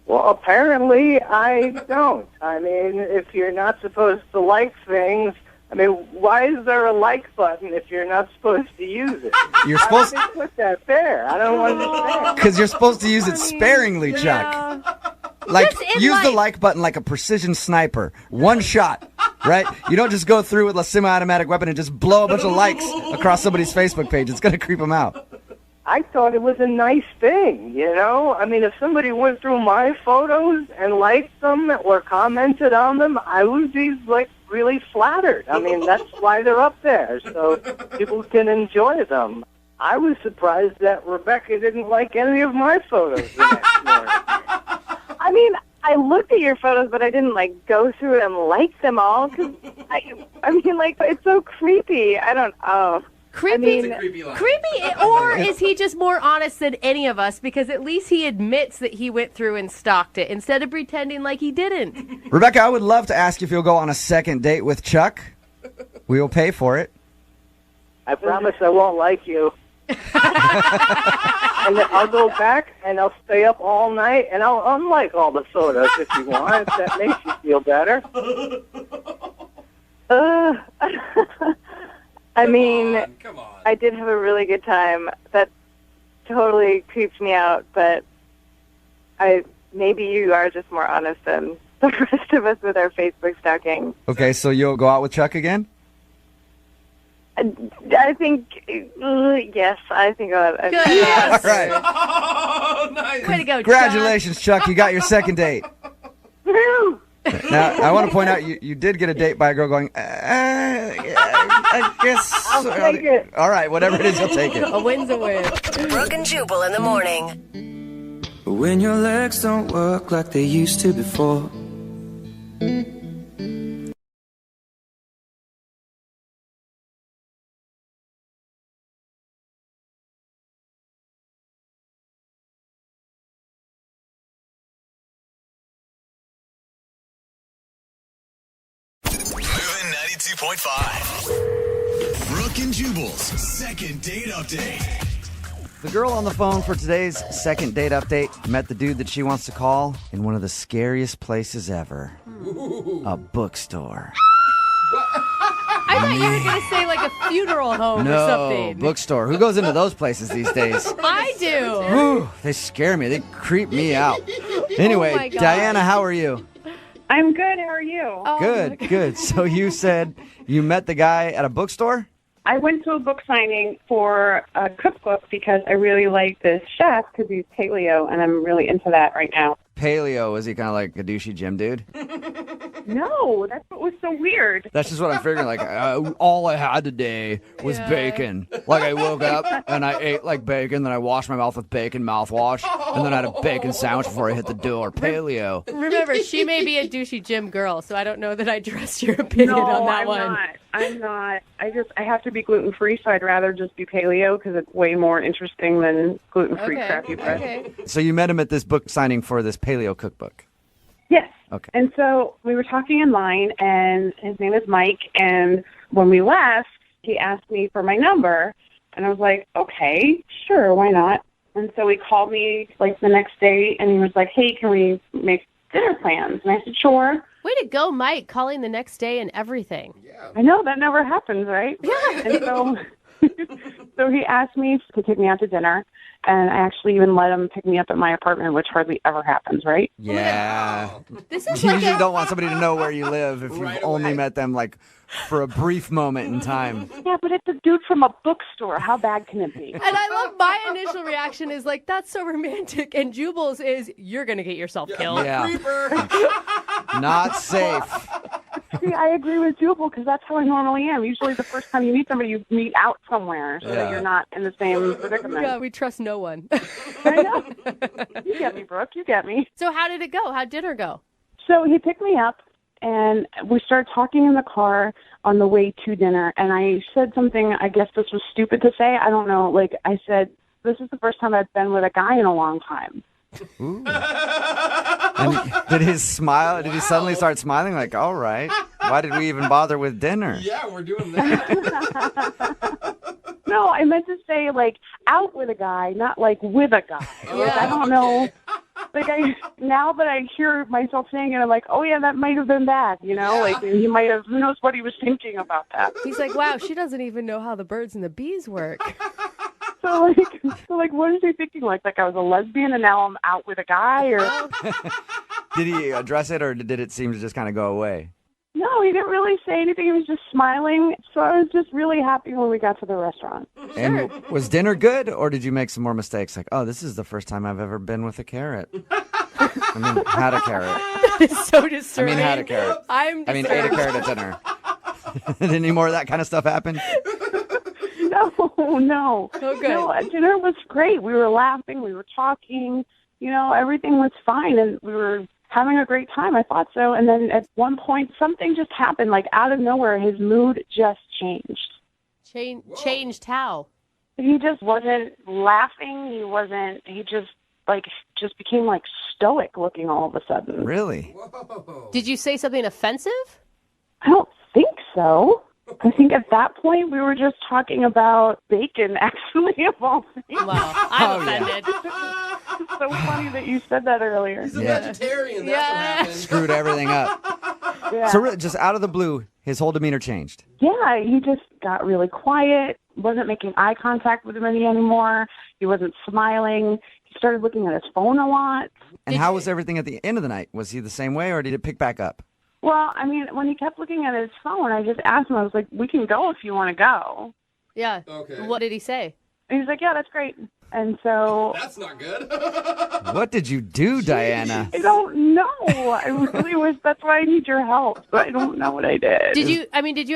W: Well, apparently I don't. I mean, if you're not supposed to like things, I mean, why is there a like button if you're not supposed to use it?
R: You're supposed
W: to put that there. I don't understand.
R: Because you're supposed to use it sparingly, Chuck. Like, use the like button like a precision sniper. One shot, right? You don't just go through with a semi-automatic weapon and just blow a bunch of likes across somebody's Facebook page. It's going to creep them out.
W: I thought it was a nice thing, I mean, if somebody went through my photos and liked them or commented on them, I would be, really flattered. I mean, that's why they're up there, so people can enjoy them. I was surprised that Rebecca didn't like any of my photos the next morning.
D: I mean, I looked at your photos, but I didn't, go through and like them all, because, I mean, it's so creepy. I don't,
L: Creepy, or is he just more honest than any of us? Because at least he admits that he went through and stalked it instead of pretending like he didn't.
R: Rebecca, I would love to ask if you'll go on a second date with Chuck. We will pay for it.
W: I promise I won't like you. And then I'll go back and I'll stay up all night and I'll unlike all the photos if you want. If that makes you feel better.
D: I mean, I did have a really good time. That totally creeps me out, but maybe you are just more honest than the rest of us with our Facebook stalking.
R: Okay, so you'll go out with Chuck again?
D: I think, yes, I think I'll...
L: Yes.
R: All right.
S: Oh, nice.
L: Way to go,
R: Congratulations, Chuck. You got your second date. Now, I want to point out, you did get a date by a girl going, I guess...
W: I'll take it.
R: All right, whatever it is, you'll take it.
L: A win's a win.
I: Brooke and Jubal in the morning.
B: When your legs don't work like they used to before.
F: Moving 92.5. Brooke and Jubal's second date update.
B: The girl on the phone for today's second date update met the dude that she wants to call in one of the scariest places ever. A bookstore.
L: I thought you were going to say like a funeral home or something.
B: No, bookstore. Who goes into those places these days?
L: I do.
B: Whew, they scare me. They creep me out. Anyway,
L: my God.
B: Diana, how are you?
N: I'm good. How are you?
L: Oh,
B: Good. So you said you met the guy at a bookstore?
N: I went to a book signing for a cookbook because I really like this chef because he's paleo, and I'm really into that right now.
B: Paleo, is he kind of like a douchey gym dude?
N: No, that's what was so weird.
B: That's just what I'm figuring. Like, all I had today was bacon. Like, I woke up and I ate like bacon, then I washed my mouth with bacon mouthwash, and then I had a bacon sandwich before I hit the door. Paleo.
L: Remember, she may be a douchey gym girl, so I don't know that I trust your opinion on that one.
N: I'm not. I have to be gluten-free, so I'd rather just be paleo because it's way more interesting than gluten-free crappy bread.
L: Okay.
B: So you met him at this book signing for this paleo cookbook?
N: Yes.
B: Okay.
N: And so we were talking in line, and his name is Mike, and when we left, he asked me for my number, and I was like, okay, sure, why not? And so he called me, like, the next day, and he was like, hey, can we make dinner plans? And I said, sure.
L: Way to go, Mike, calling the next day and everything.
N: I know, that never happens, right?
L: Yeah.
N: And so So he asked me to take me out to dinner, and I actually even let him pick me up at my apartment, which hardly ever happens, right?
B: Yeah.
C: This is
B: You
C: like
B: usually
C: a-
B: don't want somebody to know where you live if you've only met them like for a brief moment in time.
N: Yeah, but it's a dude from a bookstore. How bad can it be?
C: And I love my initial reaction is like, that's so romantic. And Jubal's is, you're going to get yourself killed.
B: Yeah. Not safe.
N: See, I agree with Jubal because that's how I normally am. Usually the first time you meet somebody, you meet out somewhere so that you're not in the same predicament.
C: Yeah, we trust no one.
N: I know. You get me, Brooke. You get me.
C: So how did it go? How'd dinner go?
N: So he picked me up, and we started talking in the car on the way to dinner, and I said something, I guess this was stupid to say. I don't know. Like, I said, this is the first time I've been with a guy in a long time.
B: Ooh. And did he smile? Did he suddenly start smiling? Like, all right, why did we even bother with dinner?
S: Yeah, we're doing that.
N: No, I meant to say, like, out with a guy, not, like, with a guy. Like, I don't know. Like, now that I hear myself saying it, I'm like, oh, yeah, that might have been bad, you know? Yeah. Like, he might have, who knows what he was thinking about that.
C: He's like, wow, she doesn't even know how the birds and the bees work.
N: So, what is he thinking? Like I was a lesbian and now I'm out with a guy? Or
B: Did he address it, or did it seem to just kind of go away?
N: No, he didn't really say anything. He was just smiling. So I was just really happy when we got to the restaurant.
B: And was dinner good, or did you make some more mistakes? Like, oh, this is the first time I've ever been with a carrot. I mean, had a carrot.
C: It's so disturbing.
B: I mean, had a carrot.
C: I'm
B: ate a carrot at dinner. Did any more of that kind of stuff happen?
N: No.
C: Oh, good.
N: No, dinner was great. We were laughing. We were talking. You know, everything was fine, and we were having a great time. I thought so. And then at one point, something just happened. Like, out of nowhere, his mood just changed.
C: Changed how?
N: He just wasn't laughing. He just became, like, stoic looking all of a sudden.
B: Really?
C: Did you say something offensive?
N: I don't think so. I think at that point we were just talking about bacon, actually, of all things.
C: Wow, I'm offended.
N: It's so funny that you said that earlier.
S: He's a vegetarian. That's what happened.
B: Screwed everything up.
N: Yeah.
B: So really, just out of the blue, his whole demeanor changed.
N: Yeah, he just got really quiet, wasn't making eye contact with me anymore. He wasn't smiling. He started looking at his phone a lot.
B: And how was everything at the end of the night? Was he the same way, or did it pick back up?
N: Well, I mean, when he kept looking at his phone, I just asked him, I was like, we can go if you want to go.
C: Yeah.
S: Okay.
C: What did he say?
N: And he's like, yeah, that's great. And so...
S: That's not good.
B: What did you do, Diana?
N: I don't know. I really wish. That's why I need your help. But I don't know what I did.
C: Did you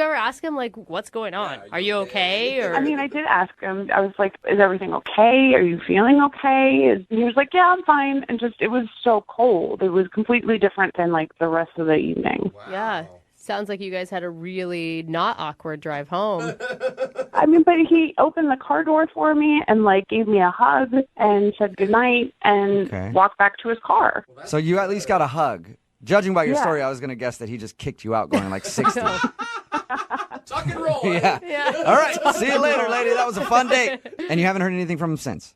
C: ever ask him, like, what's going on? Are you okay? Or...
N: I mean, I did ask him. I was like, is everything okay? Are you feeling okay? And he was like, yeah, I'm fine. And just, it was so cold. It was completely different than, like, the rest of the evening.
S: Wow.
C: Yeah. Sounds like you guys had a really not awkward drive home.
N: I mean, but he opened the car door for me and, like, gave me a hug and said goodnight and walked back to his car.
B: So you at least got a hug. Judging by your story, I was going to guess that he just kicked you out going like 60.
S: Tuck and roll.
B: Yeah. All right. See you later, lady. That was a fun date. And you haven't heard anything from him since?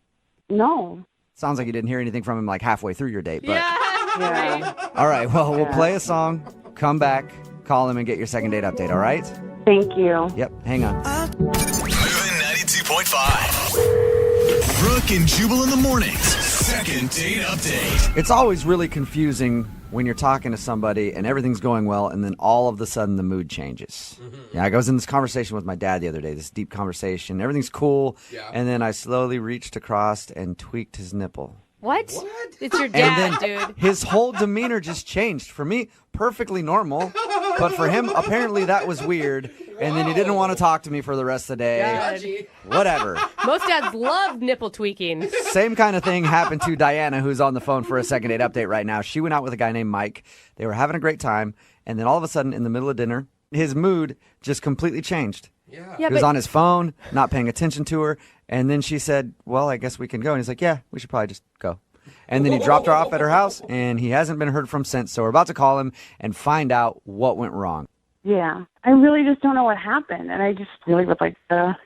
N: No.
B: Sounds like you didn't hear anything from him like halfway through your date. But...
N: Yeah.
B: All right. Well, we'll play a song, come back, call him, and get your second date update, all right?
N: Thank you.
B: Yep. Hang on.
F: Moving 92.5. Brooke and Jubal in the mornings. Second date update.
B: It's always really confusing when you're talking to somebody and everything's going well, and then all of a sudden the mood changes. Yeah, I was in this conversation with my dad the other day, this deep conversation. Everything's cool, and then I slowly reached across and tweaked his nipple.
C: What? It's your dad,
B: and then
C: dude.
B: His whole demeanor just changed. For me, perfectly normal. But for him, apparently that was weird. And then he didn't want to talk to me for the rest of the day.
C: God.
B: Whatever.
C: Most dads love nipple tweaking.
B: Same kind of thing happened to Diana, who's on the phone for a second date update right now. She went out with a guy named Mike. They were having a great time. And then all of a sudden, in the middle of dinner, his mood just completely changed.
C: Yeah,
B: he was on his phone, not paying attention to her. And then she said, well, I guess we can go. And he's like, yeah, we should probably just go. And then he dropped her off at her house, and he hasn't been heard from since. So we're about to call him and find out what went wrong.
N: Yeah. I really just don't know what happened, and I just really would like to,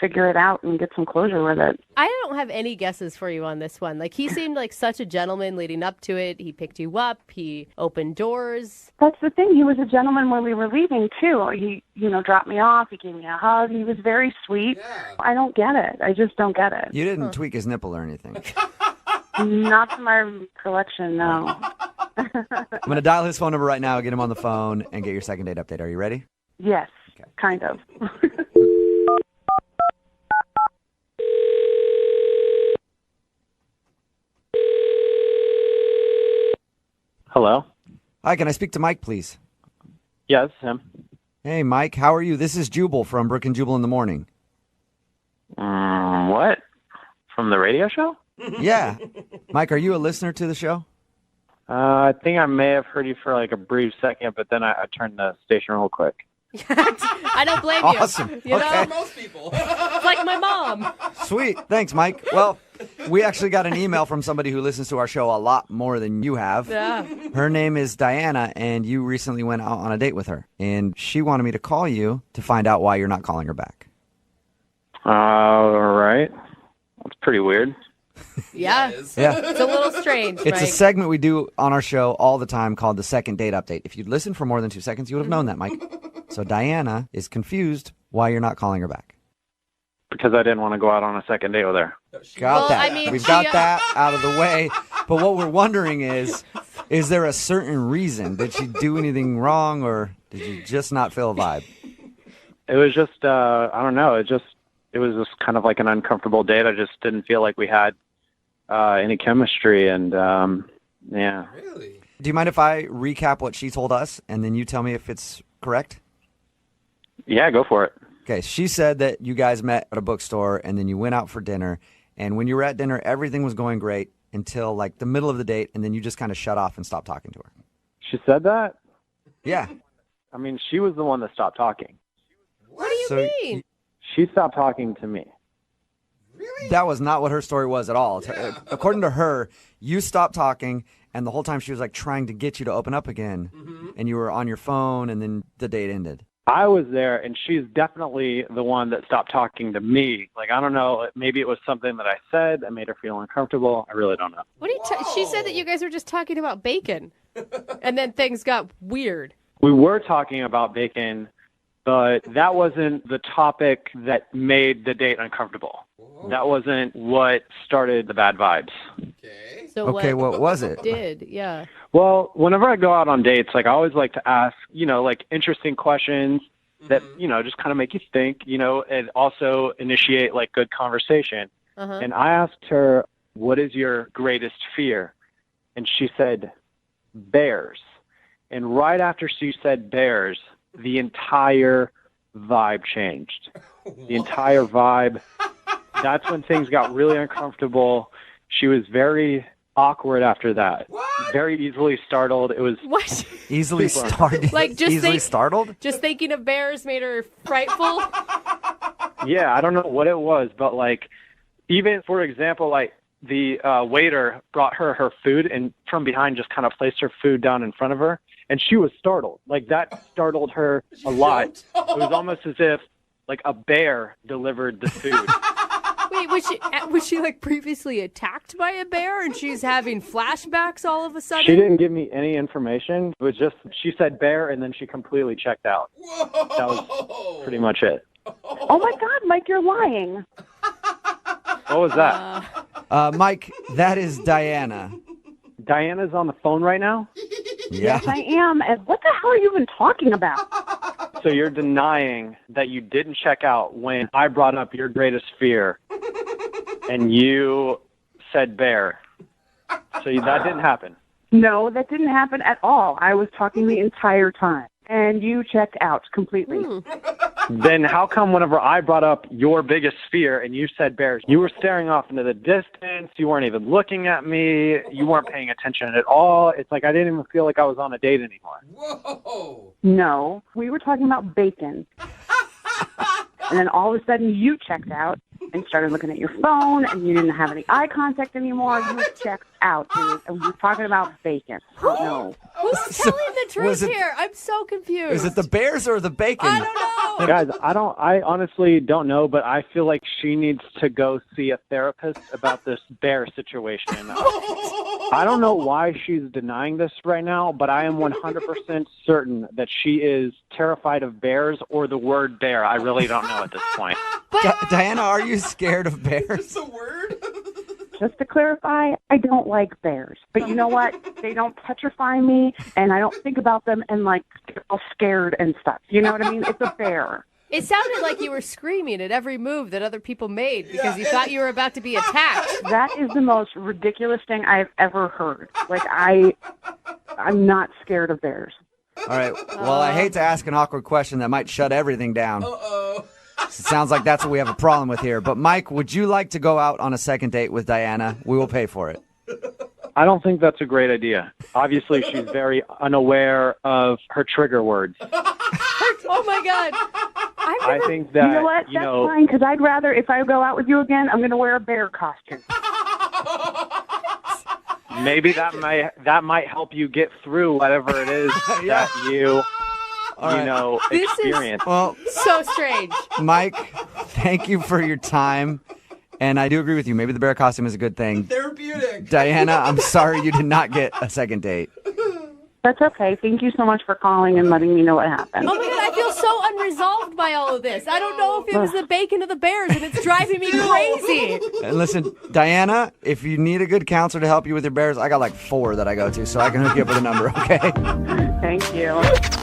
N: figure it out and get some closure with it.
L: I don't have any guesses for you on this one. Like, he seemed like such a gentleman leading up to it. He picked you up. He opened doors.
N: That's the thing. He was a gentleman when we were leaving, too. He, dropped me off. He gave me a hug. He was very sweet. Yeah. I don't get it. I just don't get it.
B: You didn't tweak his nipple or anything.
N: Not to my recollection, no.
B: I'm going to dial his phone number right now, get him on the phone, and get your second date update. Are you ready?
N: Yes, kind of.
K: Hello?
B: Hi, can I speak to Mike, please?
K: Yeah, this is him.
B: Hey, Mike, how are you? This is Jubal from Brooke and Jubal in the Morning.
K: What? From the radio show?
B: Yeah. Mike, are you a listener to the show?
K: I think I may have heard you for like a brief second, but then I turned the station real quick.
L: I don't blame you.
B: Awesome.
L: You
B: Okay.
L: know? Most people. It's like my mom.
B: Sweet. Thanks, Mike. Well, we actually got an email from somebody who listens to our show a lot more than you have.
L: Yeah.
B: Her name is Diana, and you recently went out on a date with her. And she wanted me to call you to find out why you're not calling her back.
K: All right. That's pretty weird.
L: Yeah.
B: Yeah.
L: It's a little strange,
B: It's
L: Mike.
B: a segment we do on our show all the time called the Second Date Update. If you'd listened for more than 2 seconds, you would have known that, Mike. So Diana is confused why you're not calling her back.
K: Because I didn't want to go out on a second date with her.
B: Got that. We've got that out of the way. But what we're wondering is there a certain reason? Did she do anything wrong, or did you just not feel a vibe?
K: It was just, I don't know. It was just kind of like an uncomfortable date. I just didn't feel like we had any chemistry, and yeah.
S: Really?
B: Do you mind if I recap what she told us, and then you tell me if it's correct?
K: Yeah, go for it.
B: Okay, she said that you guys met at a bookstore, and then you went out for dinner, and when you were at dinner, everything was going great until like the middle of the date, and then you just kind of shut off and stopped talking to her.
K: She said that?
B: Yeah.
K: I mean, she was the one that stopped talking.
L: What do you mean?
K: She stopped talking to me.
B: That was not what her story was at all. According to her, you stopped talking, and the whole time she was like trying to get you to open up again, and you were on your phone, and then the date ended.
K: I was there, and she's definitely the one that stopped talking to me. Like, I don't know, maybe it was something that I said that made her feel uncomfortable. I really don't know.
L: What are you she said that you guys were just talking about bacon, and then things got weird.
K: We were talking about bacon, but that wasn't the topic that made the date uncomfortable. That wasn't what started the bad vibes.
L: So
B: Okay, what was it?
L: Did yeah.
K: Well, whenever I go out on dates, like I always like to ask, like interesting questions that, just kind of make you think, and also initiate like good conversation. And I asked her, what is your greatest fear? And she said, bears. And right after she said bears, the entire vibe changed. The entire vibe. That's when things got really uncomfortable. She was very awkward after that. What? Very easily startled. It was
L: what?
B: Easily startled.
L: Like just
B: easily startled.
L: Just thinking of bears made her frightful.
K: Yeah, I don't know what it was, but like, even for example, like the waiter brought her food and from behind just kind of placed her food down in front of her, and she was startled. Like that startled her a lot. It was almost as if like a bear delivered the food.
L: Wait, was she like previously attacked by a bear and she's having flashbacks all of a sudden?
K: She didn't give me any information. It was just, she said bear and then she completely checked out. Whoa. That was pretty much it.
N: Oh my God, Mike, you're lying.
K: What was that?
B: Mike, that is Diana.
K: Diana's on the phone right now?
B: Yeah.
N: Yes, I am. And what the hell are you even talking about?
K: So you're denying that you didn't check out when I brought up your greatest fear and you said bear. So that didn't happen.
N: No, that didn't happen at all. I was talking the entire time. And you checked out completely.
K: Then how come whenever I brought up your biggest fear and you said bears, you were staring off into the distance, you weren't even looking at me, you weren't paying attention at all? It's like I didn't even feel like I was on a date anymore.
S: Whoa!
N: No, we were talking about bacon. And then all of a sudden you checked out and started looking at your phone, and you didn't have any eye contact anymore. You were checked out, dude. And we were talking about bacon. Oh, no.
L: Who's telling the truth
B: was it-
L: here? I'm so confused.
B: Is it the bears or the bacon?
L: I don't know.
K: Guys, I honestly don't know, but I feel like she needs to go see a therapist about this bear situation. I don't know why she's denying this right now, but I am 100% certain that she is terrified of bears or the word bear. I really don't know at this point.
B: Diana, are you scared of bears?
N: Just to clarify, I don't like bears. But you know what? They don't petrify me, and I don't think about them and, like, get all scared and stuff. You know what I mean? It's a bear.
L: It sounded like you were screaming at every move that other people made because you thought you were about to be attacked.
N: That is the most ridiculous thing I've ever heard. Like, I'm not scared of bears.
B: All right. Well, I hate to ask an awkward question that might shut everything down. It sounds like that's what we have a problem with here. But, Mike, would you like to go out on a second date with Diana? We will pay for it.
K: I don't think that's a great idea. Obviously, she's very unaware of her trigger words.
L: Oh, my God.
K: I think that,
N: You know what? That's fine, because I'd rather, if I go out with you again, I'm going to wear a bear costume.
K: maybe that might help you get through whatever it is that you experience.
B: Well,
L: so strange.
B: Mike, thank you for your time. And I do agree with you. Maybe the bear costume is a good thing.
S: Therapeutic.
B: Diana, I'm sorry you did not get a second date.
N: That's okay. Thank you so much for calling and letting me know what happened.
L: Oh, my God, I feel so unresolved by all of this. I don't know if it was the bacon or the bears, and it's driving me crazy.
B: And listen, Diana, if you need a good counselor to help you with your bears, I got like 4 that I go to, so I can hook you up with a number, okay?
N: Thank you.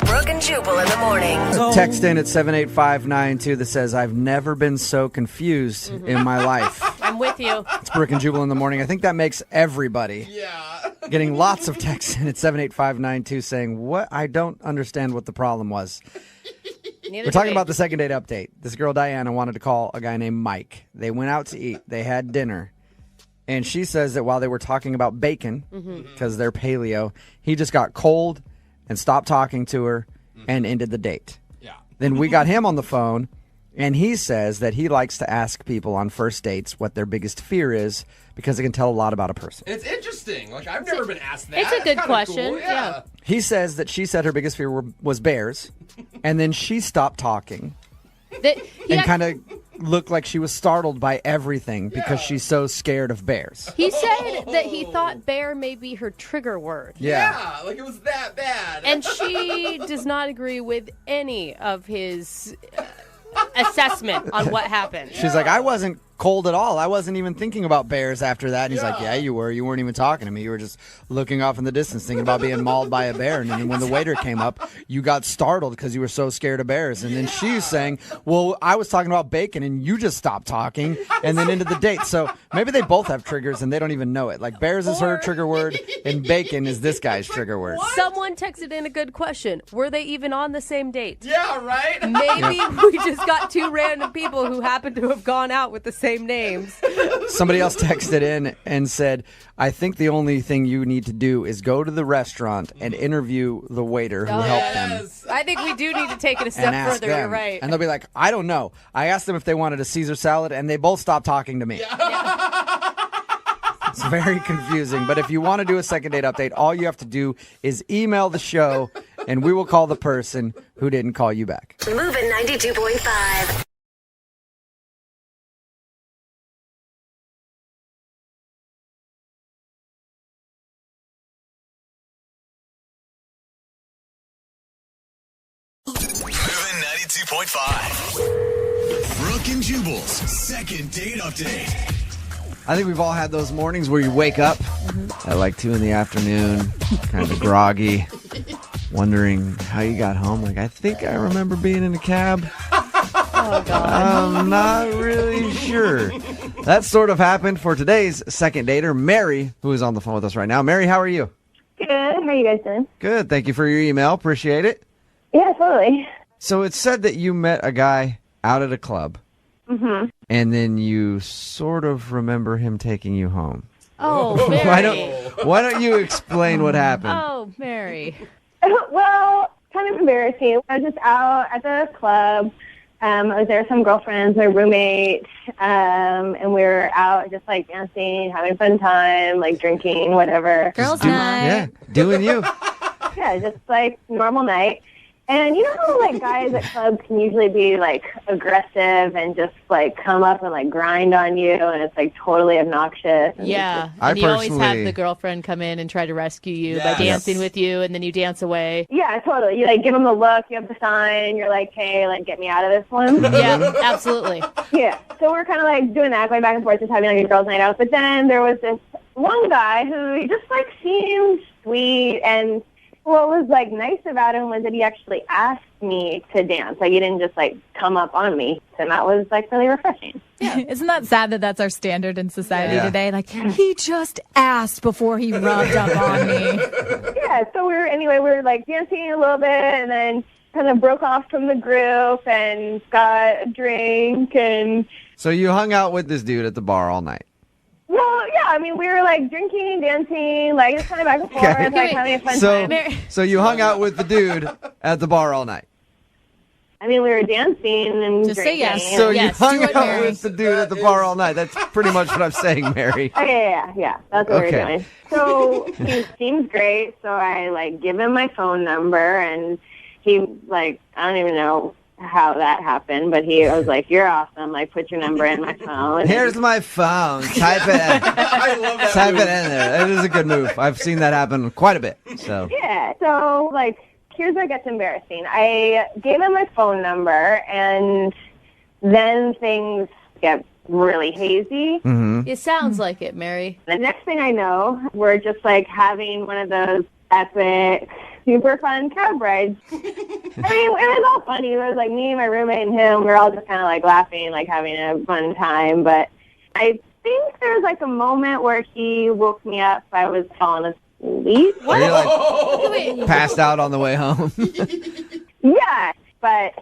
I: Brooke and Jubal in the morning.
B: Text in at 78592 that says, I've never been so confused in my life.
L: I'm with you.
B: It's Brooke and Jubal in the morning. I think that makes everybody. Yeah. Getting lots of texts in at 78592 saying, what? I don't understand what the problem was. We're talking about the second date update. This girl, Diana, wanted to call a guy named Mike. They went out to eat. They had dinner. And she says that while they were talking about bacon, because they're paleo, he just got cold and stopped talking to her and ended the date. Yeah. Then we got him on the phone, and he says that he likes to ask people on first dates what their biggest fear is because it can tell a lot about a person.
S: It's interesting. Like, I've never been asked that.
L: It's a good
S: Kinda
L: question.
S: cool. Yeah.
B: He says that she said her biggest fear was bears, and then she stopped talking and kind of looked like she was startled by everything because she's so scared of bears.
L: He said that he thought bear may be her trigger word.
B: Yeah.
S: Like it was that bad.
L: And she does not agree with any of his assessment on what happened.
B: She's like, I wasn't cold at all. I wasn't even thinking about bears after that. And he's like, yeah, you were. You weren't even talking to me. You were just looking off in the distance thinking about being mauled by a bear. And then when the waiter came up, you got startled because you were so scared of bears. And then she's saying, well, I was talking about bacon and you just stopped talking and then into the date. So maybe they both have triggers and they don't even know it. Like bears is her trigger word and bacon is this guy's trigger word.
L: Someone texted in a good question. Were they even on the same date?
S: Yeah, right?
L: Maybe we just got 2 random people who happen to have gone out with the same names.
B: Somebody else texted in and said, I think the only thing you need to do is go to the restaurant and interview the waiter who helped them.
L: I think we do need to take it a step
B: And ask
L: further.
B: them.
L: You're right.
B: And they'll be like, I don't know. I asked them if they wanted a Caesar salad, and they both stopped talking to me. It's very confusing. But if you want to do a second date update, all you have to do is email the show, and we will call the person who didn't call you back.
I: Moving 92.5.
F: Moving 92.5. Brooke and Jubal's second date update.
B: I think we've all had those mornings where you wake up at like 2 in the afternoon, kind of groggy, wondering how you got home. Like, I think I remember being in a cab.
L: Oh, God.
B: I'm not really sure. That sort of happened for today's second dater, Mary, who is on the phone with us right now. Mary, how are you?
O: Good. How are you guys doing?
B: Good. Thank you for your email. Appreciate it.
O: Yeah, totally.
B: So it said that you met a guy out at a club, and then you sort of remember him taking you home.
L: Oh, Mary.
B: Why don't you explain what happened?
L: Oh, Mary.
O: Well, kind of embarrassing. I was just out at the club,
D: I was there with some girlfriends, my roommate, and we were out just like dancing, having a fun time, like drinking, whatever.
M: Girls' night.
B: Yeah, doing you.
D: Yeah, just like normal night. And you know how like guys at clubs can usually be like aggressive and just like come up and like grind on you, and it's like totally obnoxious. And
L: Yeah,
B: I
L: and you always have
B: personally-
L: the girlfriend come in and try to rescue you by
S: Yes.
L: dancing with you, and then you dance away.
D: yeah, totally. You like give them the look, you have the sign, and you're like, hey, like get me out of this one.
L: Yeah, absolutely.
D: Yeah, so we're kind of like doing that, going back and forth, just having like a girls' night out. But then there was this one guy who just like seemed sweet, and what was like nice about him was that he actually asked me to dance. Like he didn't just like come up on me, and that was like really refreshing.
M: Isn't that sad that that's our standard in society
B: Yeah.
M: today? Like, he just asked before he rubbed up on me.
D: Yeah, so we were like dancing a little bit, and then kind of broke off from the group and got a drink, and
B: So you hung out with this dude at the bar all night.
D: well, yeah, I mean we were like drinking, dancing, like just kind of back and forth,
B: Okay.
D: like having a fun
B: So,
D: time.
B: so you hung out with the dude at the bar all night.
D: I mean we were dancing and
L: Just say
D: drinking.
L: yes.
B: So
L: Yes,
B: you hung
L: do it,
B: out
L: Mary.
B: with the dude at the bar all night. That's pretty much what I'm saying, Mary.
D: Oh, yeah. That's what we
B: Okay.
D: were doing. So he seems great. So I like give him my phone number, and he like I don't even know how that happened, but he was like, "You're awesome. Like put your number in my phone."
B: Here's my phone. Type it in.
S: I love that.
B: Type
S: move.
B: it in there. It is a good move. I've seen that happen quite a bit. So
D: Yeah. So like here's where it gets embarrassing. I gave him my phone number, and then things get really hazy.
L: It sounds like it, Mary.
D: The next thing I know, we're just like having one of those epic, super fun cab rides. I mean, it was all funny. It was like me, my roommate, and him. We were all just kind of like laughing, like having a fun time. But I think there was like a moment where he woke me up. I was falling asleep.
B: Were you like passed out on the way home?
D: Yeah, but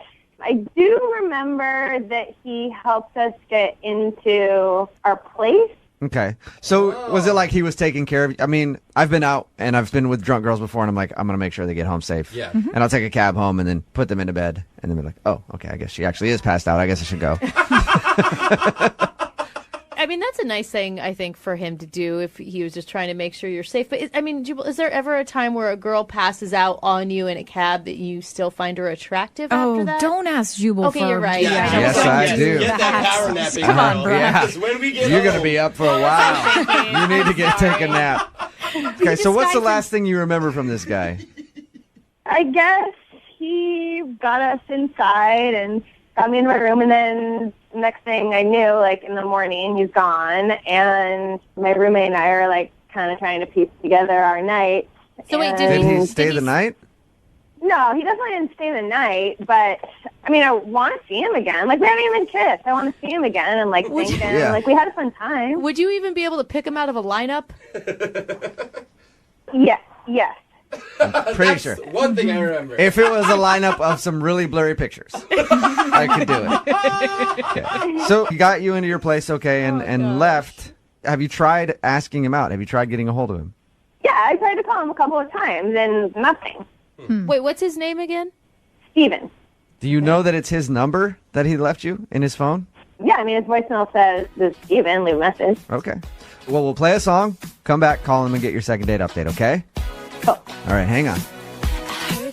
D: I do remember that he helped us get into our place.
B: Okay. So was it like he was taking care of you? I mean, I've been out and I've been with drunk girls before, and I'm like, I'm going to make sure they get home safe.
S: Yeah.
B: And I'll take a cab home and then put them into bed. And then be like, oh, okay, I guess she actually is passed out. I guess I should go.
L: I mean, that's a nice thing, I think, for him to do if he was just trying to make sure you're safe. But, I mean, Jubal, is there ever a time where a girl passes out on you in a cab that you still find her attractive after that?
M: Don't ask Jubal
L: Okay,
M: for
L: you're right.
S: Yeah.
L: I know.
B: Yes,
L: Don't
B: I
L: do
B: do.
S: Get that power napping,
M: Come on,
S: girl.
M: bro.
B: Yeah.
S: Because when we get
B: You're going to
S: home-
B: be up for a while. You need to take a nap. Okay, so what's the
L: disguised
B: last thing you remember from this guy?
D: I guess he got us inside and got me in my room, and then next thing I knew, like in the morning, he's gone, and my roommate and I are like kind of trying to piece together our night.
L: So wait,
B: Did he stay the night?
D: No, he definitely didn't stay the night, but I mean, I want to see him again. Like we haven't even kissed. I want to see him again, and like thinking,
B: Yeah.
D: like we had a fun time.
L: Would you even be able to pick him out of a lineup?
D: Yes.
B: Pretty sure.
S: One thing I remember.
B: If it was a lineup of some really blurry pictures, I could do it. Okay. So he got you into your place, okay, and left. Have you tried asking him out? Have you tried getting a hold of him?
D: Yeah, I tried to call him a couple of times, and nothing.
L: Wait, what's his name again?
D: Steven.
B: Do you know that it's his number that he left you in his phone?
D: Yeah, I mean, his voicemail says, "This is Steven, leave a message."
B: Okay. Well, we'll play a song, come back, call him, and get your second date update, okay?
D: Cool.
B: All right, hang on.
F: Moving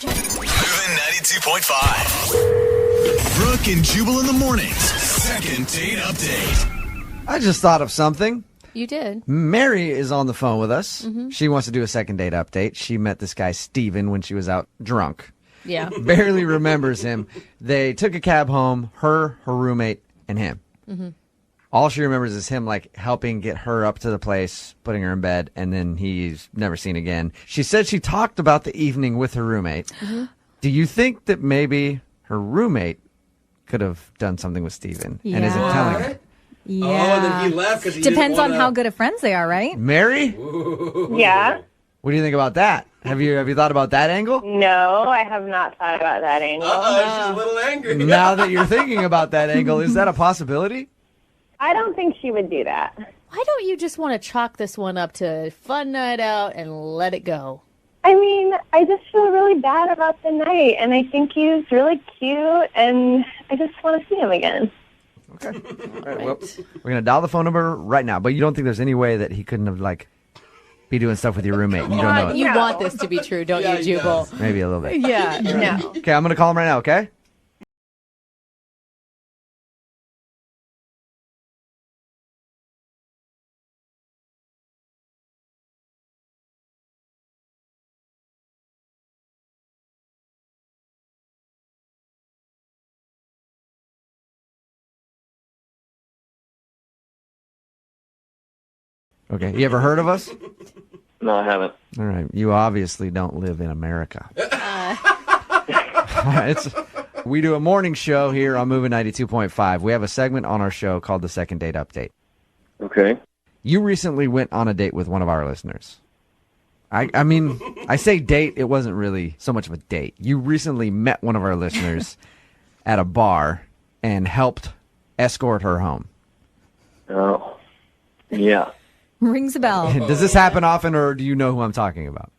F: 92.5. Brooke and Jubal in the mornings. Second date update.
B: I just thought of something.
L: You did.
B: Mary is on the phone with us.
L: Mm-hmm.
B: She wants to do a second date update. She met this guy, Steven, when she was out drunk.
L: Yeah.
B: Barely remembers him. They took a cab home, her roommate, and him.
L: Mm-hmm.
B: All she remembers is him, like, helping get her up to the place, putting her in bed, and then he's never seen again. She said she talked about the evening with her roommate.
L: Mm-hmm.
B: Do you think that maybe her roommate could have done something with Steven and isn't telling her?
M: Yeah.
S: Oh, and then he left because he
M: Depends
S: didn't
M: on how good of friends they are, right?
B: Mary?
D: Yeah.
B: What do you think about that? Have you thought about that angle?
D: No, I have not thought about that angle.
S: She's a little angry.
B: Now that you're thinking about that angle, is that a possibility?
D: I don't think she would do that.
L: Why don't you just want to chalk this one up to fun night out and let it go?
D: I mean, I just feel really bad about the night, and I think he's really cute, and I just want to see him again.
B: Okay. All right, well, we're going to dial the phone number right now, but you don't think there's any way that he couldn't have, like, be doing stuff with your roommate and you don't know it?
L: You want this to be true, don't you, Jubal?
B: Maybe a little bit.
L: Yeah, no.
B: Okay, I'm going to call him right now, okay? Okay, you ever heard of us?
J: No, I haven't.
B: All right, you obviously don't live in America. We do a morning show here on Moving 92.5. We have a segment on our show called the Second Date Update.
J: Okay.
B: You recently went on a date with one of our listeners. I mean, I say date, it wasn't really so much of a date. You recently met one of our listeners at a bar and helped escort her home.
J: Oh, yeah.
M: Rings a bell.
B: Does this happen often, or do you know who I'm talking about?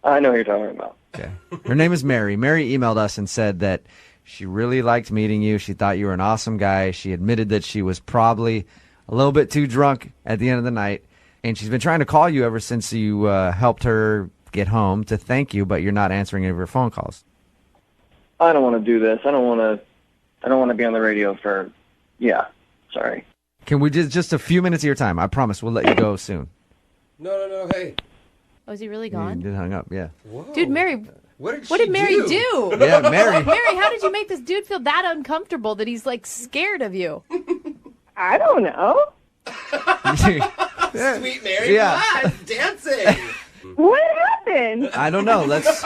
J: I know who you're talking about.
B: Okay. Her name is Mary. Mary emailed us and said that she really liked meeting you. She thought you were an awesome guy. She admitted that she was probably a little bit too drunk at the end of the night, and she's been trying to call you ever since you helped her get home to thank you, but you're not answering any of her phone calls.
J: I don't want to do this. I don't want to be on the radio for. Yeah. Sorry.
B: Can we just a few minutes of your time? I promise we'll let you go soon.
S: No, hey.
L: Oh, is he really gone?
B: You did hung up, yeah.
S: Whoa.
L: Dude, Mary,
S: what
L: did Mary do?
B: Yeah, Mary.
L: Mary, how did you make this dude feel that uncomfortable that he's, like, scared of you?
D: I don't know.
S: Sweet Mary,
B: Yeah.
S: dancing.
D: What happened?
B: I don't know. Let's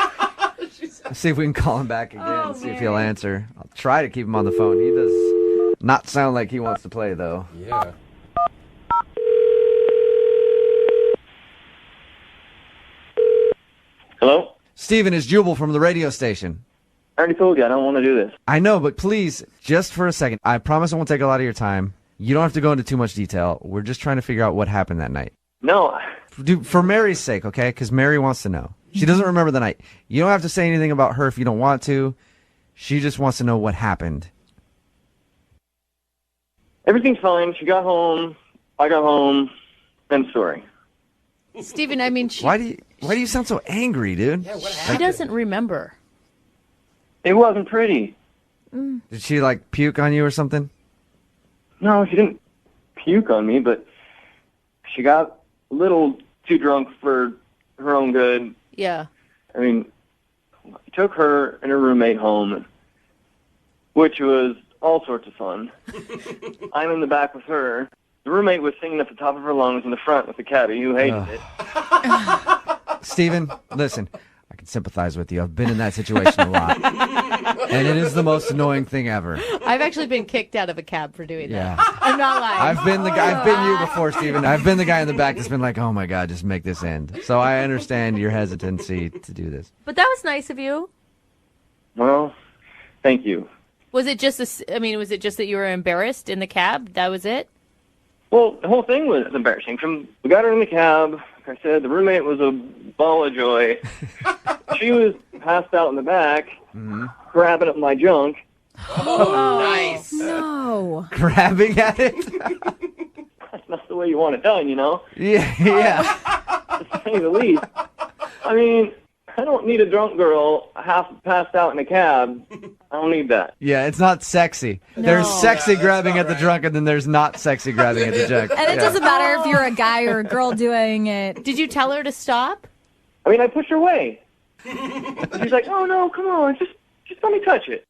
B: see if we can call him back again, see if he'll answer. I'll try to keep him on the phone. He does not sound like he wants to play, though.
S: Yeah.
J: Hello?
B: Steven, is Jubal from the radio station.
J: I already told you I don't want to do this.
B: I know, but please, just for a second, I promise I won't take a lot of your time. You don't have to go into too much detail. We're just trying to figure out what happened that night.
J: No.
B: Dude, for Mary's sake, okay? Because Mary wants to know. She doesn't remember the night. You don't have to say anything about her if you don't want to. She just wants to know what happened.
J: Everything's fine. She got home. I got home. End story.
L: Steven, I mean,
B: Why do you sound so angry, dude?
S: Yeah, what
L: she
S: happened?
L: doesn't remember.
J: It wasn't pretty.
B: Did she, like, puke on you or something?
J: No, she didn't puke on me, but she got a little too drunk for her own good.
L: Yeah.
J: I mean, I took her and her roommate home, which was all sorts of fun. I'm in the back with her. The roommate was singing at the top of her lungs in the front with the cabbie who hated it.
B: Steven, listen, I can sympathize with you. I've been in that situation a lot. And it is the most annoying thing ever.
L: I've actually been kicked out of a cab for doing
B: Yeah.
L: that. I'm not lying.
B: I've been you before, Steven. I've been the guy in the back that's been like, oh my God, just make this end. So I understand your hesitancy to do this.
L: But that was nice of you.
J: Well, thank you.
L: Was it just was it just that you were embarrassed in the cab? That was it?
J: Well, the whole thing was embarrassing. We got her in the cab. Like I said, the roommate was a ball of joy. She was passed out in the back, grabbing at my junk.
S: Oh, nice.
M: No.
B: Grabbing at it?
J: That's not the way you want it done, you know?
B: Yeah.
J: To say the least. I mean, I don't need a drunk girl half passed out in a cab. I don't need that.
B: Yeah, it's not sexy.
L: No.
B: There's sexy grabbing at the drunk, and then there's not sexy grabbing at the junk.
M: And it doesn't matter if you're a guy or a girl doing it.
L: Did you tell her to stop?
J: I mean, I pushed her away. She's like, oh, no, come on, just let me touch it.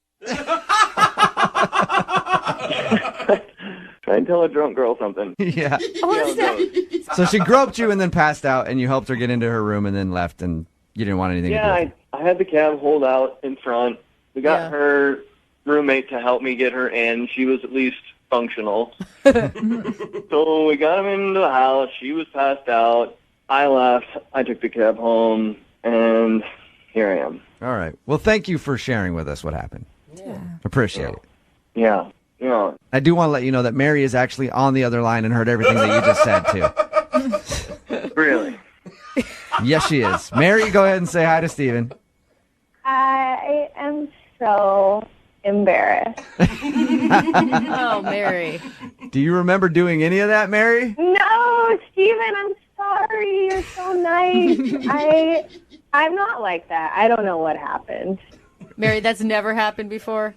J: Try and tell a drunk girl something.
B: Yeah.
L: What's that?
B: So she groped you and then passed out, and you helped her get into her room and then left, and you didn't want anything to do with it.
J: I had the cab hold out in front. We got her roommate to help me get her in. She was at least functional. So we got him into the house. She was passed out. I left. I took the cab home, and here I am.
B: All right. Well, thank you for sharing with us what happened.
L: Yeah.
B: Appreciate it.
J: Yeah.
B: I do want to let you know that Mary is actually on the other line and heard everything that you just said, too.
J: Really?
B: Yes, she is. Mary, go ahead and say hi to Steven.
A: I am so embarrassed.
L: Oh, Mary.
B: Do you remember doing any of that, Mary?
A: No, Steven, I'm sorry. You're so nice. I'm not like that. I don't know what happened.
L: Mary, that's never happened before?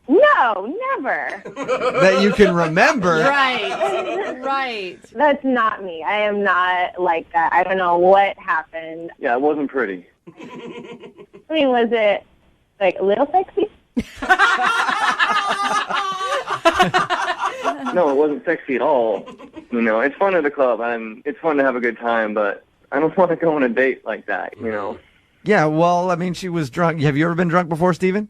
A: No, never.
B: That you can remember.
L: Right.
A: That's not me. I am not like that. I don't know what happened.
J: Yeah, it wasn't pretty.
A: I mean, was it like a little sexy?
J: No, it wasn't sexy at all. You know, it's fun at the club, and it's fun to have a good time, but I don't want to go on a date like that, you know?
B: Yeah, well, I mean, she was drunk. Have you ever been drunk before, Steven?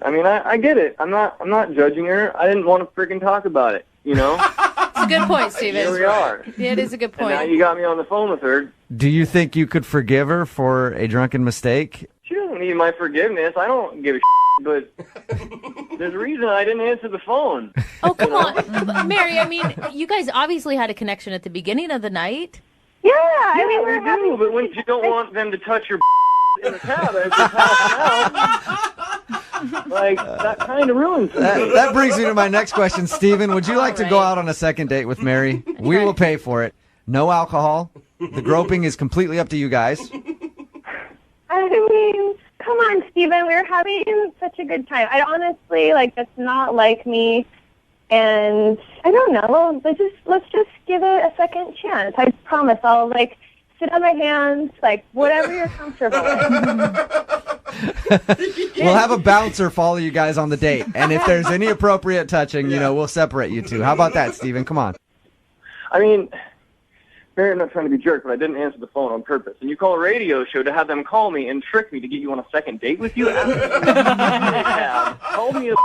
J: I mean, I get it. I'm not judging her. I didn't want to freaking talk about it, you know?
L: It's a good point, Steven.
J: Here we are.
L: Yeah, it is a good point.
J: And now you got me on the phone with her.
B: Do you think you could forgive her for a drunken mistake?
J: She doesn't need my forgiveness. I don't give a but there's a reason I didn't answer the phone.
L: Oh, come on. Mary, I mean, you guys obviously had a connection at the beginning of the night.
A: Yeah,
J: I mean, we do, but when you don't want them to touch your in the cab as you're passing out, like, that kind of ruins it.
B: That brings me to my next question. Steven, would you like to go out on a second date with Mary? We will pay for it. No alcohol. The groping is completely up to you guys.
A: I mean, come on, Steven. We were having such a good time. I honestly, that's not like me. And I don't know. Let's just give it a second chance. I promise I'll, sit on my hands, whatever you're comfortable with.
B: We'll have a bouncer follow you guys on the date. And if there's any appropriate touching, we'll separate you two. How about that, Steven? Come on.
J: I mean, Mary, I'm not trying to be a jerk, but I didn't answer the phone on purpose. And you call a radio show to have them call me and trick me to get you on a second date with you? Called me a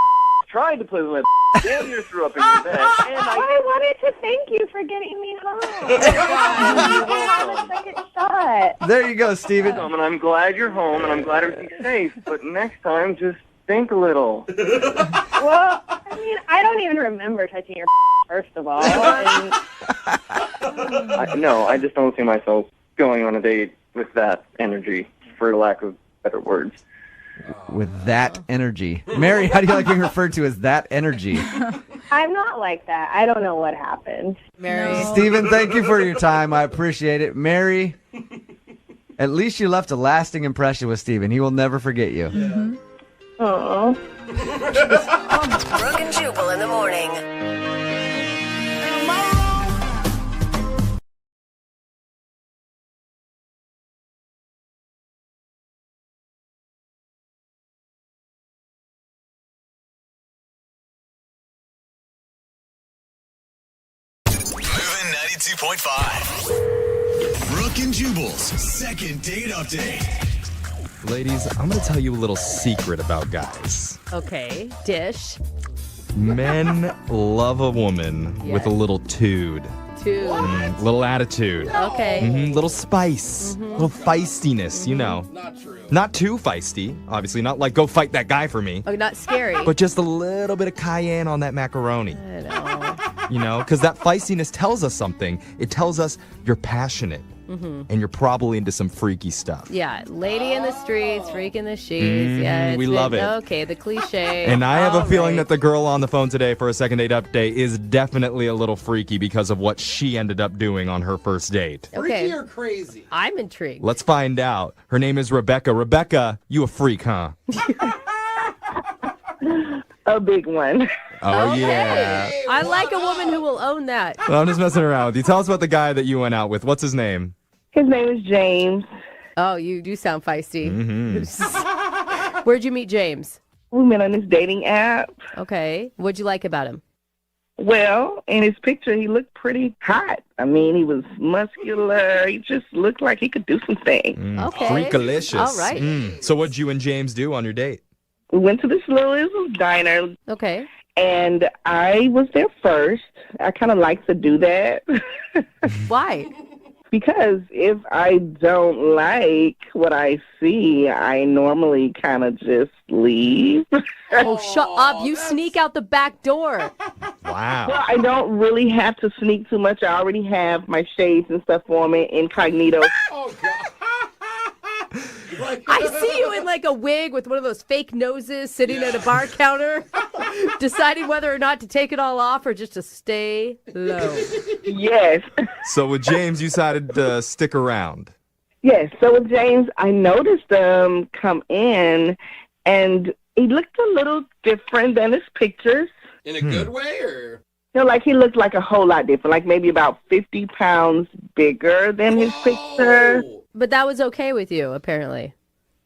J: tried to play with my damn near threw up in your bed. And
A: I wanted to thank you for getting me home. Have a second shot.
B: There you go, Steven.
J: And I'm glad you're home, and I'm glad everything's safe. But next time, just think a little.
A: Well, I mean, I don't even remember touching your first of all. And
J: No, I just don't see myself going on a date with that energy, for lack of better words.
B: With that energy. Mary, how do you like being referred to as that energy?
A: I'm not like that. I don't know what happened.
L: Mary.
B: Steven, thank you for your time. I appreciate it. Mary, at least you left a lasting impression with Steven. He will never forget you.
A: Mm-hmm. Oh.
I: Brooke and Jubal in the morning.
F: Moving 92.5. Brooke and Jubal's second date update.
T: Ladies, I'm going to tell you a little secret about guys.
L: Okay, dish.
T: Men love a woman with a little tude. Little attitude.
L: Okay.
T: Little spice. Little feistiness,
S: Not true.
T: Not too feisty, obviously. Not like, go fight that guy for me.
L: Oh, not scary.
T: But just a little bit of cayenne on that macaroni.
L: I know.
T: Because that feistiness tells us something. It tells us you're passionate. And you're probably into some freaky stuff.
L: Yeah, lady in the streets, freak in the sheets. Yeah,
T: we love it.
L: Okay, the cliche.
T: And I have a feeling that the girl on the phone today for a second date update is definitely a little freaky because of what she ended up doing on her first date.
S: Freaky or crazy?
L: I'm intrigued.
T: Let's find out. Her name is Rebecca. Rebecca, you a freak, huh?
U: A big one.
T: Oh, yeah.
L: I like a woman who will own that.
T: Well, I'm just messing around with you. Tell us about the guy that you went out with. What's his name?
U: His name is James.
L: Oh, you do sound feisty. Where'd you meet James?
U: We met on this dating app.
L: Okay. What'd you like about him?
U: Well, in his picture, he looked pretty hot. I mean, he was muscular. He just looked like he could do some things.
L: Okay.
T: Freakalicious.
L: All right.
T: So what'd you and James do on your date?
U: We went to this little diner.
L: Okay.
U: And I was there first. I kind of like to do that.
L: Why?
E: Because if I don't like what I see, I normally kind of just leave.
L: Oh, shut up. You sneak out the back door.
T: Wow.
E: Well, I don't really have to sneak too much. I already have my shades and stuff on me, incognito.
S: Oh, God.
L: I see you in like a wig with one of those fake noses sitting at a bar counter, deciding whether or not to take it all off or just to stay low.
E: Yes.
T: So with James, you decided to stick around.
E: Yes. So with James, I noticed him come in, and he looked a little different than his pictures.
S: In a good way, or?
E: Like he looked like a whole lot different, like maybe about 50 pounds bigger than his picture.
L: But that was okay with you, apparently.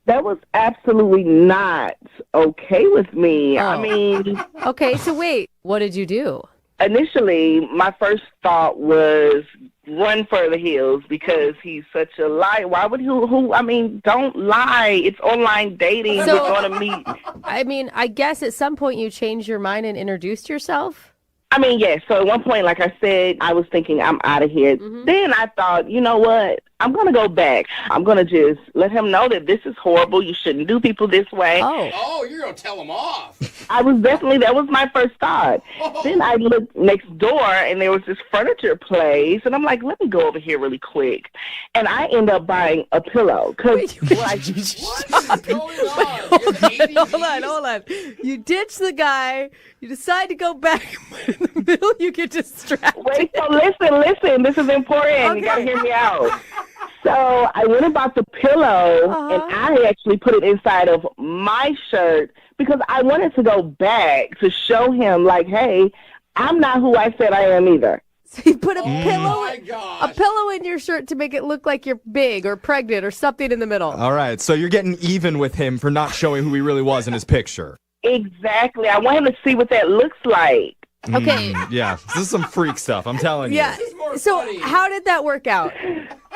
E: That was absolutely not okay with me. I mean...
L: Okay, so wait, what did you do?
E: Initially, my first thought was run for the hills because he's such a liar. Why would I mean, don't lie. It's online dating.
L: So,
E: You're going to meet...
L: I mean, I guess at some point you changed your mind and introduced yourself?
E: I mean, yes. So at one point, like I said, I was thinking I'm out of here. Then I thought, you know what? I'm going to go back. I'm going to just let him know that this is horrible. You shouldn't do people this way.
S: Oh, you're going to tell him off.
E: That was my first thought. Then I looked next door, and there was this furniture place, and I'm like, let me go over here really quick. And I end up buying a pillow.
S: What's going on?
L: Hold on. You ditch the guy. You decide to go back. In the middle, you get distracted.
E: Wait, so listen. This is important. Okay. You got to hear me out. So I went and bought the pillow, and I actually put it inside of my shirt because I wanted to go back to show him, like, hey, I'm not who I said I am either.
L: So you put a pillow in your shirt to make it look like you're big or pregnant or something in the middle.
T: All right, so you're getting even with him for not showing who he really was in his picture.
E: Exactly. I want him to see what that looks like.
L: Okay.
T: Yeah, this is some freak stuff, I'm telling you.
L: Yeah. So how did that work out?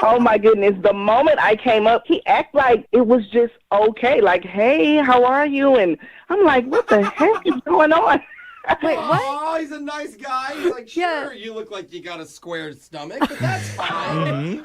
E: Oh, my goodness. The moment I came up, he acted like it was just okay. Like, hey, how are you? And I'm like, what the heck is going on?
L: Wait, what?
S: Oh, he's a nice guy. He's like, sure, you look like you got a square stomach, but that's fine.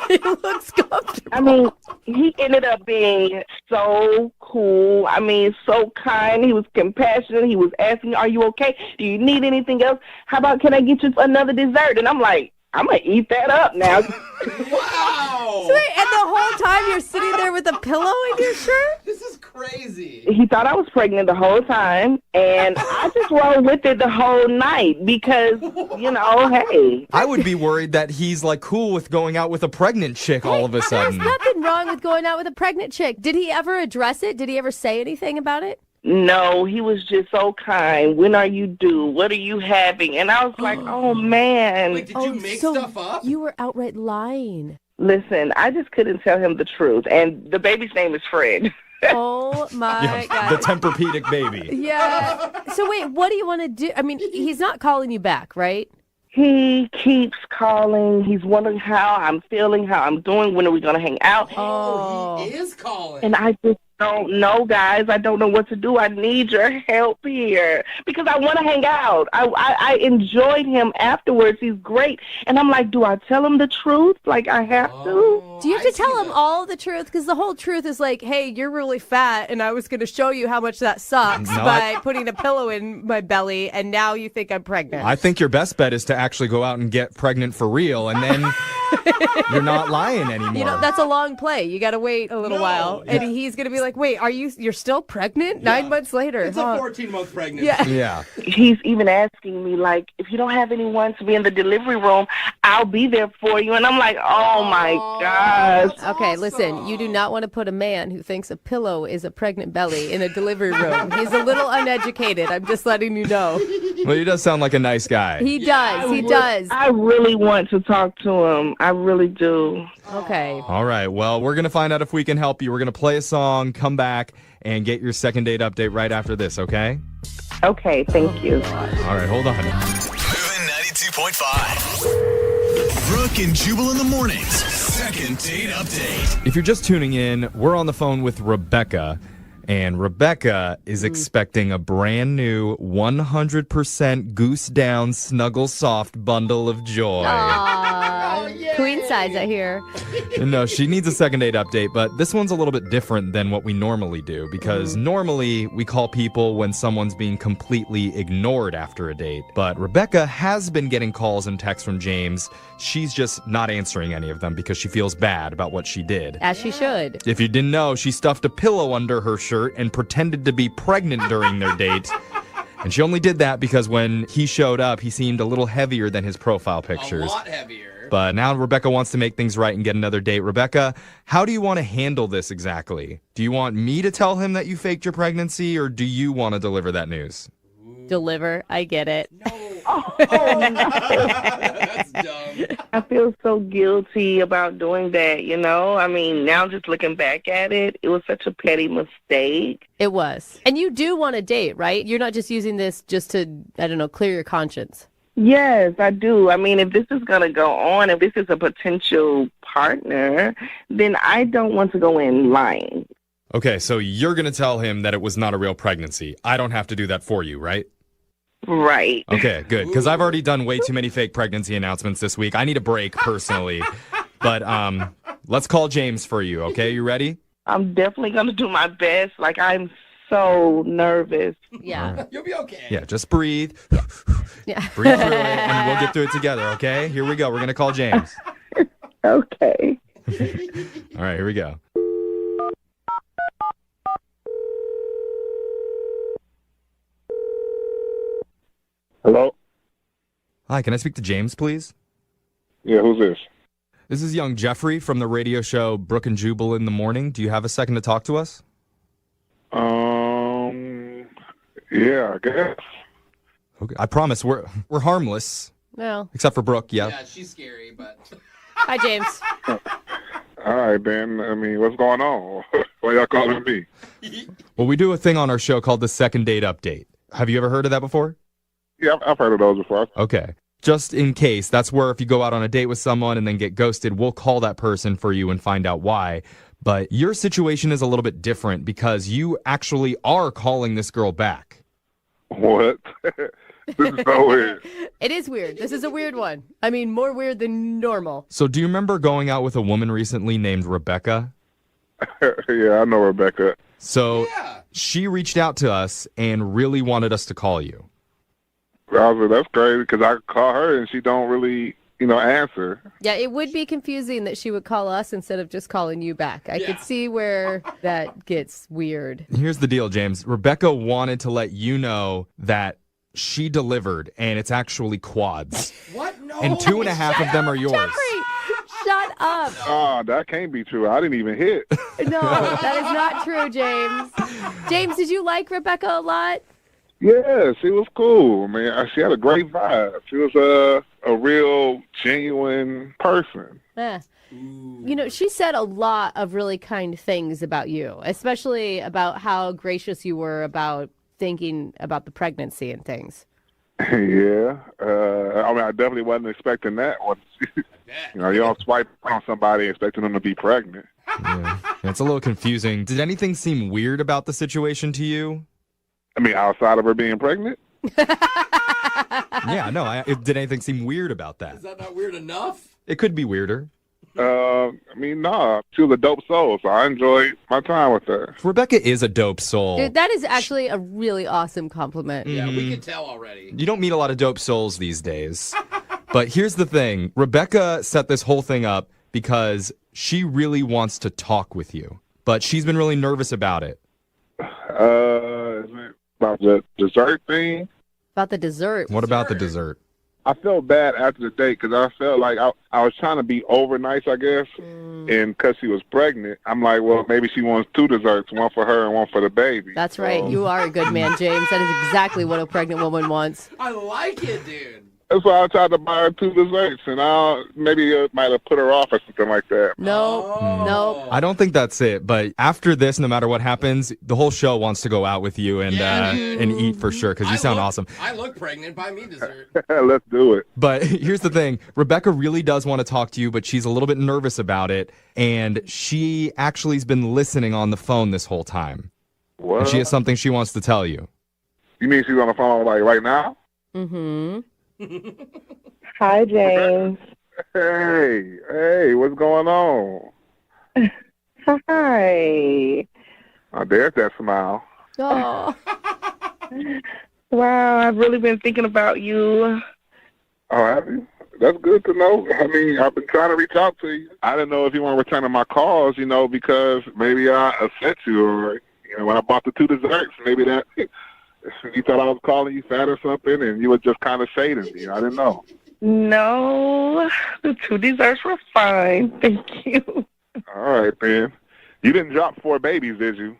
L: He looks comfortable.
E: I mean, he ended up being so cool. I mean, so kind. He was compassionate. He was asking, are you okay? Do you need anything else? How about, can I get you another dessert? And I'm like, I'm going to eat that up now.
S: Wow.
L: So wait, and the whole time you're sitting there with a pillow in your shirt?
S: This is crazy.
E: He thought I was pregnant the whole time, and I just rolled with it the whole night because, you know, hey.
T: I would be worried that he's like cool with going out with a pregnant chick all of a sudden.
L: There's nothing wrong with going out with a pregnant chick. Did he ever address it? Did he ever say anything about it?
E: No, he was just so kind. When are you due? What are you having? And I was like, oh, man.
S: Wait, did you make stuff up?
L: You were outright lying.
E: Listen, I just couldn't tell him the truth. And the baby's name is Fred.
L: Oh, my God.
T: The Tempur-Pedic baby.
L: Yeah. So wait, what do you want to do? I mean, he's not calling you back, right?
E: He keeps calling. He's wondering how I'm feeling, how I'm doing. When are we going to hang out?
S: Oh, he is calling.
E: And I just don't know, guys. I don't know what to do. I need your help here because I want to hang out. I enjoyed him afterwards. He's great. And I'm like, do I tell him the truth? Like, I have to?
L: Do you have to tell him all the truth? Because the whole truth is like, hey, you're really fat, and I was going to show you how much that sucks by putting a pillow in my belly, and now you think I'm pregnant.
T: I think your best bet is to actually go out and get pregnant for real, and then you're not lying anymore.
L: You know, that's a long play. You got to wait a little while, and he's going to be like, wait, you're still pregnant? 9 months later.
S: It's a 14-month pregnancy.
T: Yeah.
E: He's even asking me, like, if you don't have anyone to be in the delivery room, I'll be there for you. And I'm like, oh, my gosh.
L: Okay, listen, you do not want to put a man who thinks a pillow is a pregnant belly in a delivery room. He's a little uneducated. I'm just letting you know.
T: Well, he does sound like a nice guy.
L: He does. He does.
E: I really want to talk to him. I really do.
L: Okay.
T: All right. Well, we're going to find out if we can help you. We're going to play a song, come back, and get your second date update right after this, okay?
E: Okay, thank you.
T: All right, hold on.
F: Moving 92.5. Brooke and Jubal in the mornings. Second date update.
T: If you're just tuning in, we're on the phone with Rebecca, and Rebecca is expecting a brand new 100% goose down snuggle soft bundle of joy.
L: Aww.
S: Oh, yeah.
L: Queen size, I hear.
T: No, she needs a second date update, but this one's a little bit different than what we normally do because normally we call people when someone's being completely ignored after a date. But Rebecca has been getting calls and texts from James. She's just not answering any of them because she feels bad about what she did.
L: As she should.
T: If you didn't know, she stuffed a pillow under her shirt and pretended to be pregnant during their date. And she only did that because when he showed up, he seemed a little heavier than his profile pictures.
S: A lot heavier.
T: But now Rebecca wants to make things right and get another date. Rebecca, how do you want to handle this exactly? Do you want me to tell him that you faked your pregnancy, or do you want to deliver that news?
L: Deliver. I get it.
S: That's dumb.
E: I feel so guilty about doing that, you know? I mean, now just looking back at it, it was such a petty mistake.
L: It was. And you do want a date, right? You're not just using this just to, I don't know, clear your conscience.
E: Yes, I do. I mean, if this is going to go on, if this is a potential partner, then I don't want to go in lying.
T: Okay, so you're going to tell him that it was not a real pregnancy. I don't have to do that for you, right?
E: Right.
T: Okay, good. Because I've already done way too many fake pregnancy announcements this week. I need a break, personally. But let's call James for you, okay? You ready?
E: I'm definitely going to do my best. Like, I'm so nervous.
L: Yeah.
S: You'll be okay.
T: Yeah, just breathe.
L: Yeah.
T: Breathe through it, and we'll get through it together, okay? Here we go. We're going to call James.
E: Okay.
T: All right, here we go.
G: Hello?
T: Hi, can I speak to James, please?
G: Yeah, who's this?
T: This is young Jeffrey from the radio show Brooke and Jubal in the Morning. Do you have a second to talk to us?
G: Yeah, I guess.
T: Okay, I promise we're harmless.
L: Well.
T: Except for Brooke, yeah.
S: Yeah, she's scary, but...
L: Hi, James.
G: All right, then. I mean, what's going on? Why y'all calling me?
T: Well, we do a thing on our show called the Second Date Update. Have you ever heard of that before?
G: Yeah, I've heard of those before.
T: Okay. Just in case, that's where if you go out on a date with someone and then get ghosted, we'll call that person for you and find out why. But your situation is a little bit different because you actually are calling this girl back.
G: What? This is so weird.
L: It is weird. This is a weird one. I mean, more weird than normal.
T: So do you remember going out with a woman recently named Rebecca?
G: Yeah, I know Rebecca.
T: So she reached out to us and really wanted us to call you.
G: That's crazy because I call her and she don't really, answer.
L: Yeah, it would be confusing that she would call us instead of just calling you back. I could see where that gets weird.
T: Here's the deal, James. Rebecca wanted to let you know that she delivered, and it's actually quads.
S: What? No.
T: And 2.5 of them are yours.
L: Jeffrey, shut up.
G: Oh, that can't be true. I didn't even hit.
L: No, that is not true, James. James, did you like Rebecca a lot?
G: Yeah, she was cool. I mean, she had a great vibe. She was a real, genuine person.
L: Yeah. She said a lot of really kind things about you, especially about how gracious you were about thinking about the pregnancy and things.
G: Yeah. I definitely wasn't expecting that one. You don't swipe on somebody expecting them to be pregnant.
T: Yeah. It's a little confusing. Did anything seem weird about the situation to you?
G: I mean, outside of her being pregnant?
T: Yeah, no. Did anything seem weird about that?
S: Is that not weird enough?
T: It could be weirder.
G: No. She was a dope soul, so I enjoyed my time with her.
T: Rebecca is a dope soul.
L: Dude, that is actually a really awesome compliment.
S: Yeah, we can tell already.
T: You don't meet a lot of dope souls these days. But here's the thing. Rebecca set this whole thing up because she really wants to talk with you. But she's been really nervous about it.
G: Is it about the dessert thing?
L: About the dessert.
T: What about the dessert?
G: I felt bad after the date because I felt like I was trying to be over nice, I guess. And because she was pregnant, I'm like, well, maybe she wants 2 desserts, one for her and one for the baby.
L: That's right. You are a good man, James. That is exactly what a pregnant woman wants.
S: I like it, dude.
G: That's why I tried to buy her 2 desserts, and maybe it might have put her off or something like that.
L: No.
T: I don't think that's it. But after this, no matter what happens, the whole show wants to go out with you and eat for sure because you sound awesome.
S: I look pregnant. Buy me dessert.
G: Let's do it.
T: But here's the thing. Rebecca really does want to talk to you, but she's a little bit nervous about it. And she actually has been listening on the phone this whole time.
G: What?
T: And she has something she wants to tell you.
G: You mean she's on the phone like right now?
L: Mm-hmm.
E: Hi, James.
G: Hey, what's going on?
E: Hi.
G: Oh, there's that smile.
C: Oh.
E: Wow, I've really been thinking about you.
G: Oh, have you? That's good to know. I mean, I've been trying to reach out to you. I didn't know if you weren't returning my calls, because maybe I upset you, or when I bought the 2 desserts, maybe that you thought I was calling you fat or something, and you were just kind of shading me. I didn't know.
E: No, the 2 desserts were fine. Thank you.
G: All right, man. You didn't drop 4 babies, did you?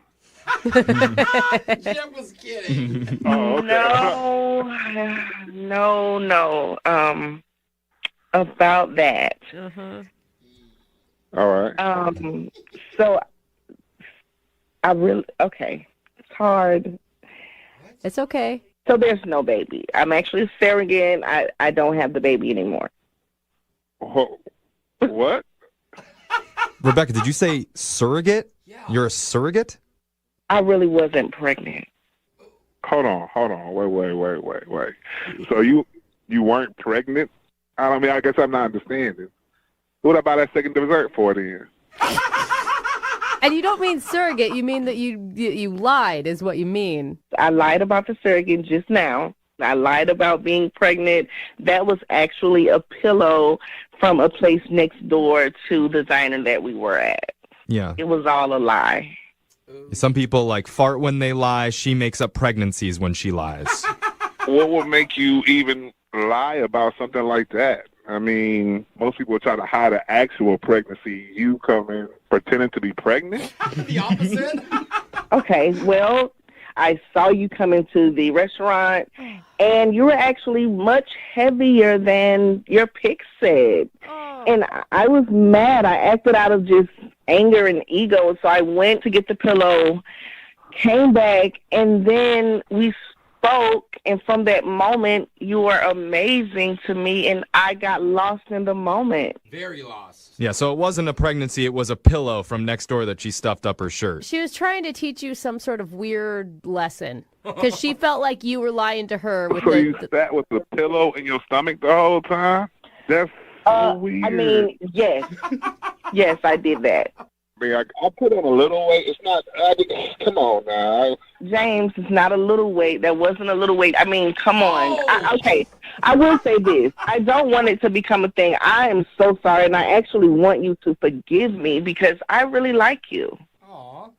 S: Jeff was kidding.
G: Oh, okay.
E: No. About that.
G: All right.
E: So okay. It's hard.
C: It's okay.
E: So there's no baby. I'm actually a surrogate. I don't have the baby anymore.
G: What?
T: Rebecca, did you say surrogate? Yeah. You're a surrogate?
E: I really wasn't pregnant.
G: Hold on. Wait. So you weren't pregnant? I guess I'm not understanding. What about that second dessert for then?
C: And you don't mean surrogate. You mean that you lied is what you mean.
E: I lied about the surrogate just now. I lied about being pregnant. That was actually a pillow from a place next door to the diner that we were at.
T: Yeah.
E: It was all a lie.
T: Some people fart when they lie. She makes up pregnancies when she lies.
G: What would make you even lie about something like that? I mean, most people try to hide an actual pregnancy. You come in pretending to be pregnant?
S: The opposite?
E: Okay, well, I saw you come into the restaurant, and you were actually much heavier than your pic said. And I was mad. I acted out of just anger and ego, so I went to get the pillow, came back, and then we spoke, and from that moment, you were amazing to me, and I got lost in the moment.
S: Very lost.
T: Yeah, so it wasn't a pregnancy, it was a pillow from next door that she stuffed up her shirt.
C: She was trying to teach you some sort of weird lesson because she felt like you were lying to her.
G: So you sat with the pillow in your stomach the whole time? That's so weird.
E: I mean, yes. Yes, I did that.
G: I put on a little weight. It's not. Come on now.
E: James, it's not a little weight. That wasn't a little weight. I mean, come on. Okay, I will say this. I don't want it to become a thing. I am so sorry, and I actually want you to forgive me because I really like you.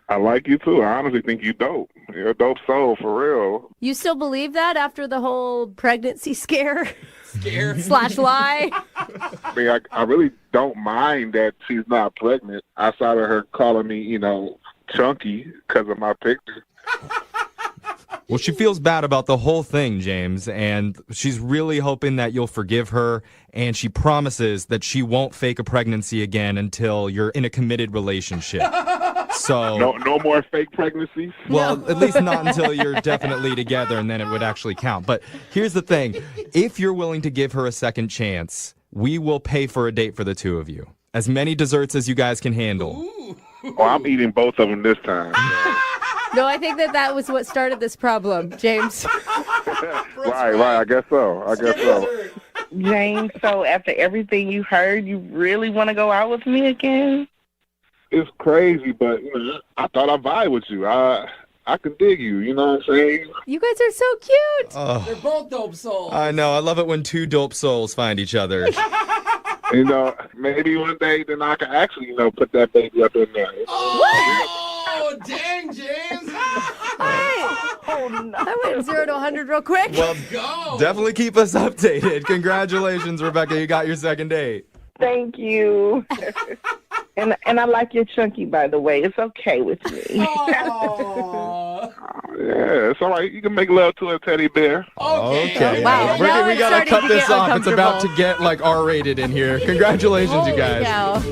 G: I like you too. I honestly think you dope. You're a dope soul, for real.
C: You still believe that after the whole pregnancy scare? /lie?
G: I mean, I really don't mind that she's not pregnant outside of her calling me, chunky because of my picture.
T: Well, she feels bad about the whole thing, James, and she's really hoping that you'll forgive her, and she promises that she won't fake a pregnancy again until you're in a committed relationship. So
G: no more fake pregnancies?
T: Well, at least not until you're definitely together, and then it would actually count. But here's the thing. If you're willing to give her a second chance, we will pay for a date for the 2 of you. As many desserts as you guys can handle.
G: Ooh. Oh, I'm eating both of them this time.
C: No, I think that was what started this problem, James.
G: Right. I guess so.
E: James, so after everything you heard, you really want to go out with me again?
G: It's crazy, but I thought I vibe with you. I can dig you. You know what I'm saying?
C: You guys are so cute.
T: Oh,
S: they're both dope souls.
T: I know. I love it when 2 dope souls find each other.
G: Maybe one day then I can actually, put that baby up in there.
S: Oh, dang, James.
C: I went 0 to 100 real quick.
T: Well,
S: go.
T: Definitely keep us updated. Congratulations, Rebecca. You got your second date.
E: Thank you. And I like your chunky, by the way. It's okay with me.
G: Yeah, it's all right. You can make love to a teddy bear.
T: Okay.
C: Wow.
T: We got to cut this off. It's about to get R-rated in here. Congratulations, you guys.
C: Cow.